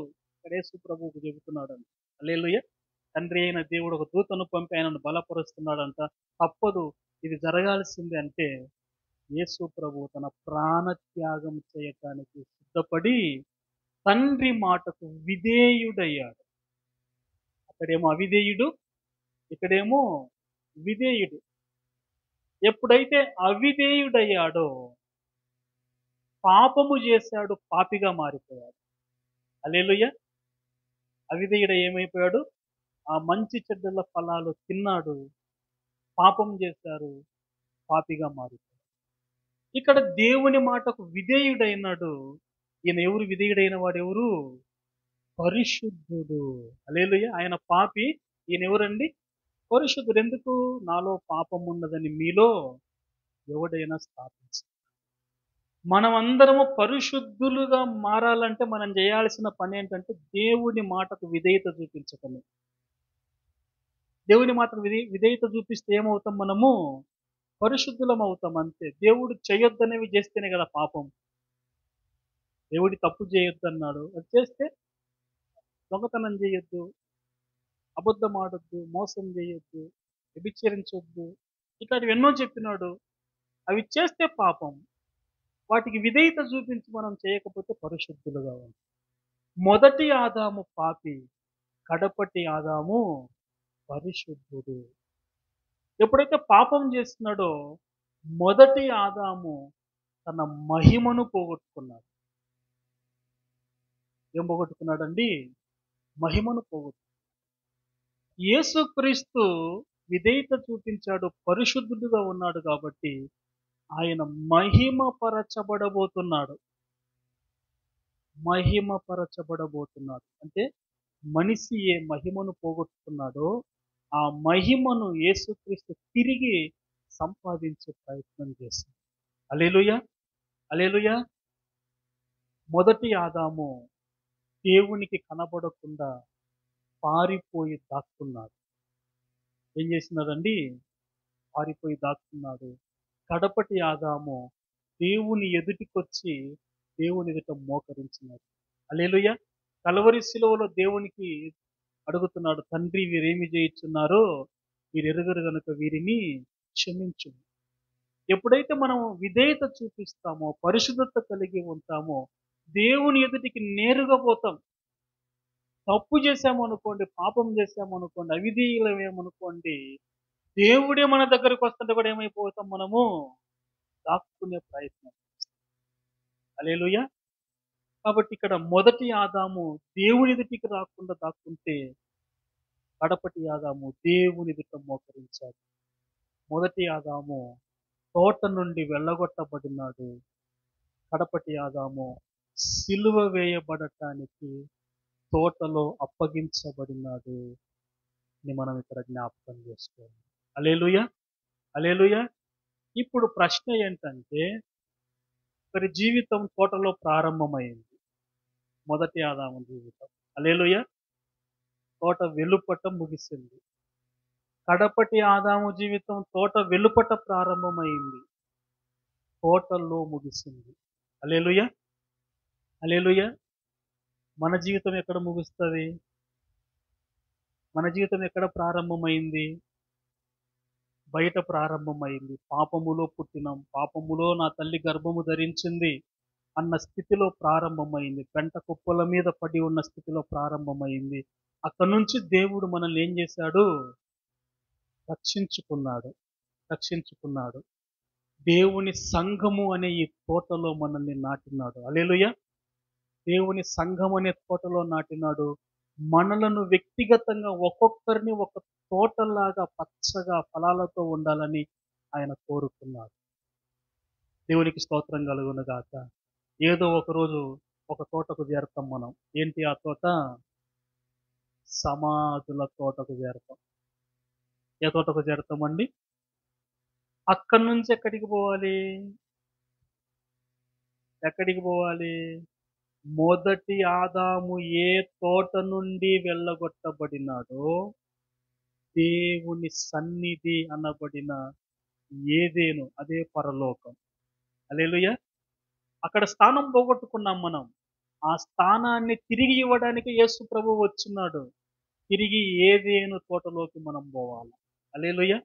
యేసు ప్రభువుకు చెబుతున్నాడంట. హల్లెలూయా. తండ్రి అయిన దేవుడు ఒక దూతను పంపి ఆయనను బలపరుస్తున్నాడంట. తప్పదు, ఇది జరగాల్సిందే అంటే యేసు ప్రభువు తన ప్రాణత్యాగం చేయటానికి సిద్ధపడి తండ్రి మాటకు విధేయుడయ్యాడు. అక్కడేమో అవిధేయుడు, ఇక్కడేమో విధేయుడు. ఎప్పుడైతే అవిధేయుడయ్యాడో పాపము చేశాడు, పాపిగా మారిపోయాడు. హల్లెలూయా. అవిధేయుడు ఏమైపోయాడు? ఆ మంచి చెడ్డల ఫలాలు తిన్నాడు, పాపం చేశారు, పాపిగా మారిపోయాడు. ఇక్కడ దేవుని మాటకు విధేయుడైనాడు. ఈయన ఎవరు? విధేయుడైన వాడు ఎవరు? పరిశుద్ధుడు. హల్లెలూయా. ఆయన పాపి, ఈయన ఎవరండి? పరిశుద్ధుడు. ఎందుకు? నాలో పాపం ఉన్నదని మీలో ఎవడైనా స్థాపించు. మనమందరము పరిశుద్ధులుగా మారాలంటే మనం చేయాల్సిన పని ఏంటంటే దేవుని మాటకు విధేయత చూపించటమే. దేవుని మాటకు విధేయత చూపిస్తే ఏమవుతాం? మనము పరిశుద్ధులం అవుతాం అంతే. దేవుడు చేయొద్దనేవి చేస్తేనే కదా పాపం. దేవుడి తప్పు చేయొద్దు అన్నాడు, అది చేస్తే దొంగతనం చేయొద్దు, అబద్ధం ఆడొద్దు, మోసం చేయొద్దు, వ్యభిచరించొద్దు, ఇట్లాంటివి ఎన్నో చెప్పినాడు. అవి చేస్తే పాపం. వాటికి విధేయత చూపించి మనం చేయకపోతే పరిశుద్ధులుగా ఉంటాం. మొదటి ఆదాము పాపి, కడపటి ఆదాము పరిశుద్ధుడు. ఎప్పుడైతే పాపం చేస్తున్నాడో మొదటి ఆదాము తన మహిమను పోగొట్టుకున్నాడు. ఏం పోగొట్టుకున్నాడండి? మహిమను పోగొట్టుకున్నాడు. యేసుక్రీస్తు విధేయత చూపించాడు, పరిశుద్ధుడుగా ఉన్నాడు కాబట్టి ఆయన మహిమపరచబడబోతున్నాడు. మహిమపరచబడబోతున్నాడు అంటే మనిషి ఏ మహిమను పోగొట్టుకున్నాడో ఆ మహిమను యేసుక్రీస్తు తిరిగి సంపాదించే ప్రయత్నం చేశాడు. హల్లెలూయా, హల్లెలూయా. మొదటి ఆదాము దేవునికి కనబడకుండా పారిపోయి దాక్కున్నాడు. ఏం చేసినాడండి? పారిపోయి దాక్కున్నాడు. కడపటి ఆదాము దేవుని ఎదుటికొచ్చి దేవుని ఎదుట మోకరించినాడు. హల్లెలూయా. కల్వరి శిలువలో దేవునికి అడుగుతున్నాడు, తండ్రి వీరేమి చేయుచున్నారో వీరు ఎరుగరు గనుక వీరిని క్షమించు. ఎప్పుడైతే మనం విధేయత చూపిస్తామో, పరిశుద్ధత కలిగి ఉంటామో దేవుని ఎదుటికి నేరుగా పోతాం. తప్పు చేశామనుకోండి, పాపం చేశామనుకోండి, అవిధేయులమేమనుకోండి, దేవుడే మన దగ్గరకు వస్తుంటే కూడా ఏమైపోతాం మనము? దాక్కునే ప్రయత్నం. హల్లెలూయా. కాబట్టి ఇక్కడ మొదటి ఆదాము దేవుని ఎదుటికి రాకుండా దాక్కుంటే కడపటి ఆదాము దేవుని ఎదుట మోకరించాడు. మొదటి ఆదాము తోట నుండి వెళ్ళగొట్టబడినాడు. కడపటి ఆదాము సిలువ వేయబడటానికి తోటలో అప్పగించబడినాడు అని మనం ఇక్కడ జ్ఞాపకం చేసుకోవాలి. హల్లెలూయా, హల్లెలూయా. ఇప్పుడు ప్రశ్న ఏంటంటే, మరి జీవితం తోటలో ప్రారంభమైంది. మొదటి ఆదాము జీవితం, హల్లెలూయా, తోట వెలుపట ముగిసింది. కడపటి ఆదాము జీవితం తోట వెలుపట ప్రారంభమైంది, తోటలో ముగిసింది. హల్లెలూయా, హల్లెలూయా. మన జీవితం ఎక్కడ ముగుస్తుంది? మన జీవితం ఎక్కడ ప్రారంభమైంది? బయట ప్రారంభమైంది. పాపములో పుట్టినాం, పాపములో నా తల్లి గర్భము ధరించింది అన్న స్థితిలో ప్రారంభమైంది. పెంట కుప్పల మీద పడి ఉన్న స్థితిలో ప్రారంభమైంది. అక్కడి నుంచి దేవుడు మనల్ని ఏం చేశాడు? రక్షించుకున్నాడు, రక్షించుకున్నాడు. దేవుని సంఘము అనే ఈ తోటలో మనల్ని నాటినాడు. హల్లెలూయా. దేవుని సంఘం అనే తోటలో నాటినాడు. మనలను వ్యక్తిగతంగా ఒక్కొక్కరిని ఒక తోటలాగా పచ్చగా ఫలాలతో ఉండాలని ఆయన కోరుకున్నాడు. దేవునికి స్తోత్రం కలుగును గాక. ఏదో ఒక రోజు ఒక తోటకు చేరతాం మనం. ఏంటి ఆ తోట? సమాధుల తోటకు చేరతాం. ఏ తోటకు చేరతామండి? అక్కడి నుంచి ఎక్కడికి పోవాలి? ఎక్కడికి పోవాలి? మొదటి ఆదాము ఏ తోట నుండి వెళ్ళగొట్టబడినాడో దేవుని సన్నిధి అనబడిన ఏదేను, అదే పరలోకం. హల్లెలూయా. అక్కడ స్థానం పోగొట్టుకున్నాం మనం. ఆ స్థానాన్ని తిరిగి ఇవ్వడానికి యేసు ప్రభువు వచ్చినాడు. తిరిగి ఏదేను తోటలోకి మనం పోవాలి. హల్లెలూయా.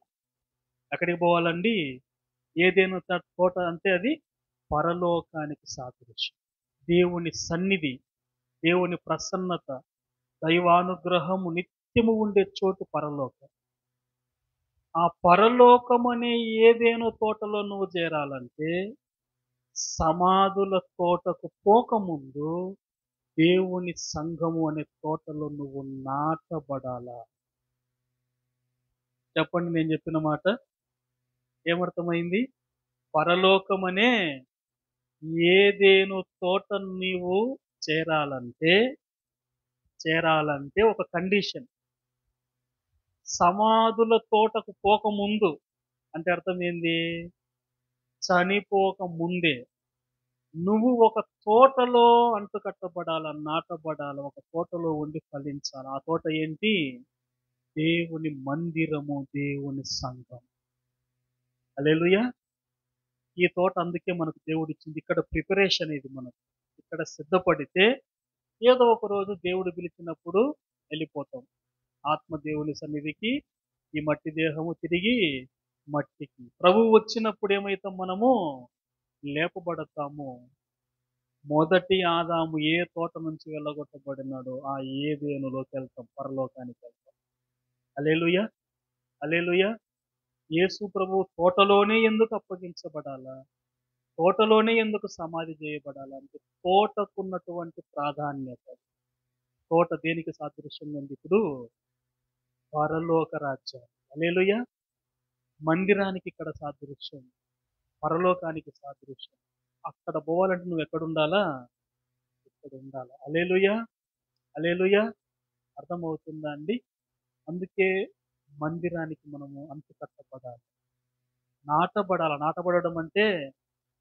ఎక్కడికి పోవాలండి? ఏదేను తోట అంటే అది పరలోకానికి సాదృశ్యం. దేవుని సన్నిధి, దేవుని ప్రసన్నత, దైవానుగ్రహము నిత్యము ఉండే చోటు పరలోకం. ఆ పరలోకం అనే ఏదేనో తోటలో నువ్వు చేరాలంటే సమాధుల తోటకు పోకముందు దేవుని సంఘము అనే తోటలో నువ్వు నాటబడాలా. చెప్పండి, నేను చెప్పిన మాట ఏమర్థమైంది? పరలోకం అనే ఏదేను తోట నీవు చేరాలంటే ఒక కండిషన్. సమాధుల తోటకు పోకముందు అంటే అర్థం ఏంది? చనిపోక ముందే నువ్వు ఒక తోటలో అంటుకట్టబడాల, నాటబడాల, ఒక తోటలో ఉండి ఫలించాలి. ఆ తోట ఏంటి? దేవుని మందిరము, దేవుని సంఘం. హల్లెలూయా. ఈ తోట అందుకే మనకు దేవుడు ఇచ్చింది. ఇక్కడ ప్రిపరేషన్ ఇది. మనకు ఇక్కడ సిద్ధపడితే ఏదో ఒక రోజు దేవుడు పిలిచినప్పుడు వెళ్ళిపోతాం. ఆత్మదేవుని సన్నిధికి, ఈ మట్టి దేహము తిరిగి మట్టికి. ప్రభువు వచ్చినప్పుడు ఏమైతాం మనము? లేపబడతాము. మొదటి ఆదాము ఏ తోట నుంచి వెళ్ళగొట్టబడినాడో ఆ ఏదెనులోకి వెళ్తాం, పరలోకానికి వెళ్తాం. హల్లెలూయా, హల్లెలూయా. యేసు ప్రభువు తోటలోనే ఎందుకు అప్పగించబడాలా? తోటలోనే ఎందుకు సమాధి చేయబడాలా? అంటే తోటకున్నటువంటి ప్రాధాన్యత. తోట దేనికి సాదృశ్యంగా ఉంది ఇప్పుడు? పరలోక రాజ్యం. హల్లెలూయా. మందిరానికి ఇక్కడ సాదృశ్యం, పరలోకానికి సాదృశ్యం. అక్కడ పోవాలంటే నువ్వు ఎక్కడుండాలా? ఇక్కడ ఉండాలా. హల్లెలూయా, హల్లెలూయా. అర్థమవుతుందా అండి? అందుకే మందిరానికి మనము అంటు కట్టబడాలి, నాటబడాలి. నాటబడడం అంటే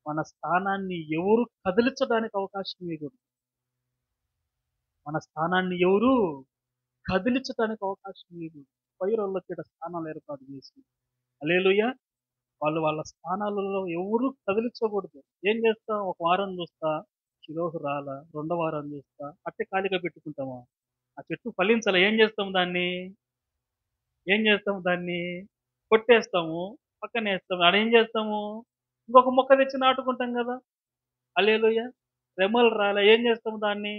మన స్థానాన్ని ఎవరు కదిలించడానికి అవకాశం ఇవ్వకూడదు. మన స్థానాన్ని ఎవరు కదిలించడానికి అవకాశం ఇవ్వకూడదు. పైరోళ్ళకి ఇక్కడ స్థానాలు ఏర్పాటు చేసి, హల్లెలూయా, వాళ్ళు వాళ్ళ స్థానాలలో ఎవరు కదిలించకూడదు. ఏం చేస్తా? ఒక వారం చూస్తా, శిలోహు రాలా. రెండో వారం చూస్తా, అట్టే ఖాళీగా పెట్టుకుంటామా? ఆ చెట్టు ఫలించాలా? ఏం చేస్తాం దాన్ని? ఏం చేస్తాం దాన్ని? కొట్టేస్తాము, పక్కనేస్తాము. ఆడేం చేస్తాము? ఇంకొక మొక్క తెచ్చి నాటుకుంటాం కదా. హల్లెలూయా. రెమ్మలు రాలే, ఏం చేస్తాం దాన్ని?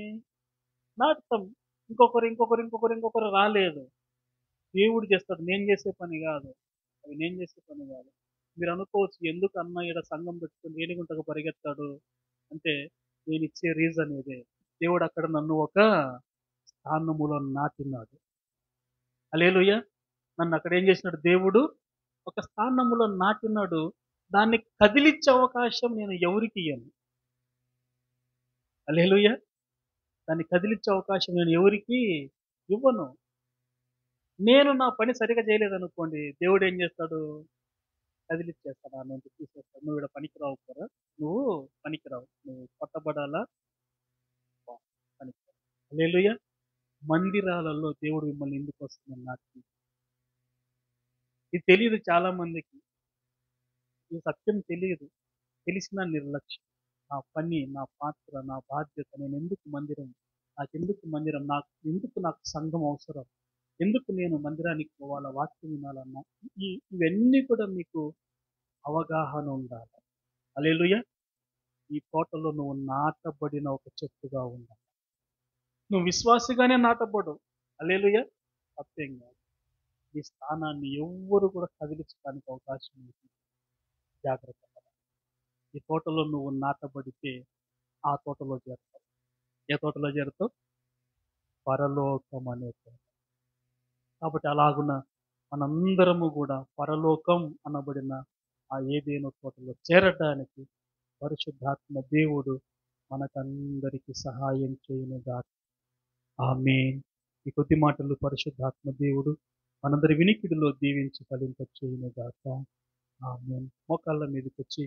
నాటుతాం. ఇంకొకరు రాలేదు. దేవుడు చేస్తాడు, నేను చేసే పని కాదు. అవి నేను చేసే పని కాదు. మీరు అనుకోవచ్చు, ఎందుకు అన్న ఈడ సంఘం పెట్టుకుని ఏనుగుంటకు పరిగెత్తాడు అంటే, నేను ఇచ్చే రీజన్ ఇదే. దేవుడు అక్కడ నన్ను ఒక స్థానములో నాటినాడు. హల్లెలూయా. నన్ను అక్కడ ఏం చేసినాడు? దేవుడు ఒక స్థానములో నాటినాడు. దాన్ని కదిలించే అవకాశం నేను ఎవరికి ఇయ్యను. హల్లెలూయా. దాన్ని కదిలించే అవకాశం నేను ఎవరికి ఇవ్వను. నేను నా పని సరిగా చేయలేదనుకోండి, దేవుడు ఏం చేస్తాడు? కదిలిచ్చేస్తాడు, ఆ నుంచి తీసేస్తాడు. నువ్వు ఇక్కడ పనికిరావు కదా, నువ్వు పనికిరావు, నువ్వు కొట్టబడాలా, పనికిరావు. హల్లెలూయా. మందిరాలలో దేవుడు మిమ్మల్ని ఎందుకు వస్తున్నాడు? నాకు ఇది తెలియదు చాలా మందికి. ఈ సత్యం తెలియదు. తెలిసిన నిర్లక్ష్యం. నా పని, నా పాత్ర, నా బాధ్యత, నేను ఎందుకు మందిరం, నాకెందుకు మందిరం, నాకు సంఘం అవసరం, ఎందుకు నేను మందిరానికి పోవాలా, వాక్యం వినాలన్నా, ఇవన్నీ కూడా మీకు అవగాహన ఉండాలి. హల్లెలూయా. ఈ తోటలో నువ్వు నాటబడిన ఒక చెట్టుగా ఉండాలి. నువ్వు విశ్వాసిగానే నాటబడు. హల్లెలూయా. సత్యం కాదు. ఈ స్థానాన్ని ఎవ్వరు కూడా కదిలించడానికి అవకాశం లేదు. జాగ్రత్త పడాలి. ఈ తోటలో నువ్వు నాటబడితే ఆ తోటలో చేరుతావు. ఏ తోటలో చేరుతావు? పరలోకం అనే తోట. కాబట్టి అలాగున మనందరము కూడా పరలోకం అనబడిన ఆ ఏదేనో తోటలో చేరడానికి పరిశుద్ధాత్మ దేవుడు మనకందరికి సహాయం చేయనుగాక. ఆమేన్. ఈ కొద్ది మాటలు పరిశుద్ధాత్మ దేవుడు మనందరి వినికిడిలో దీవించి ఫలింపచేయునుగాక. ఆమేన్. మోకాళ్ళ మీదకి వచ్చి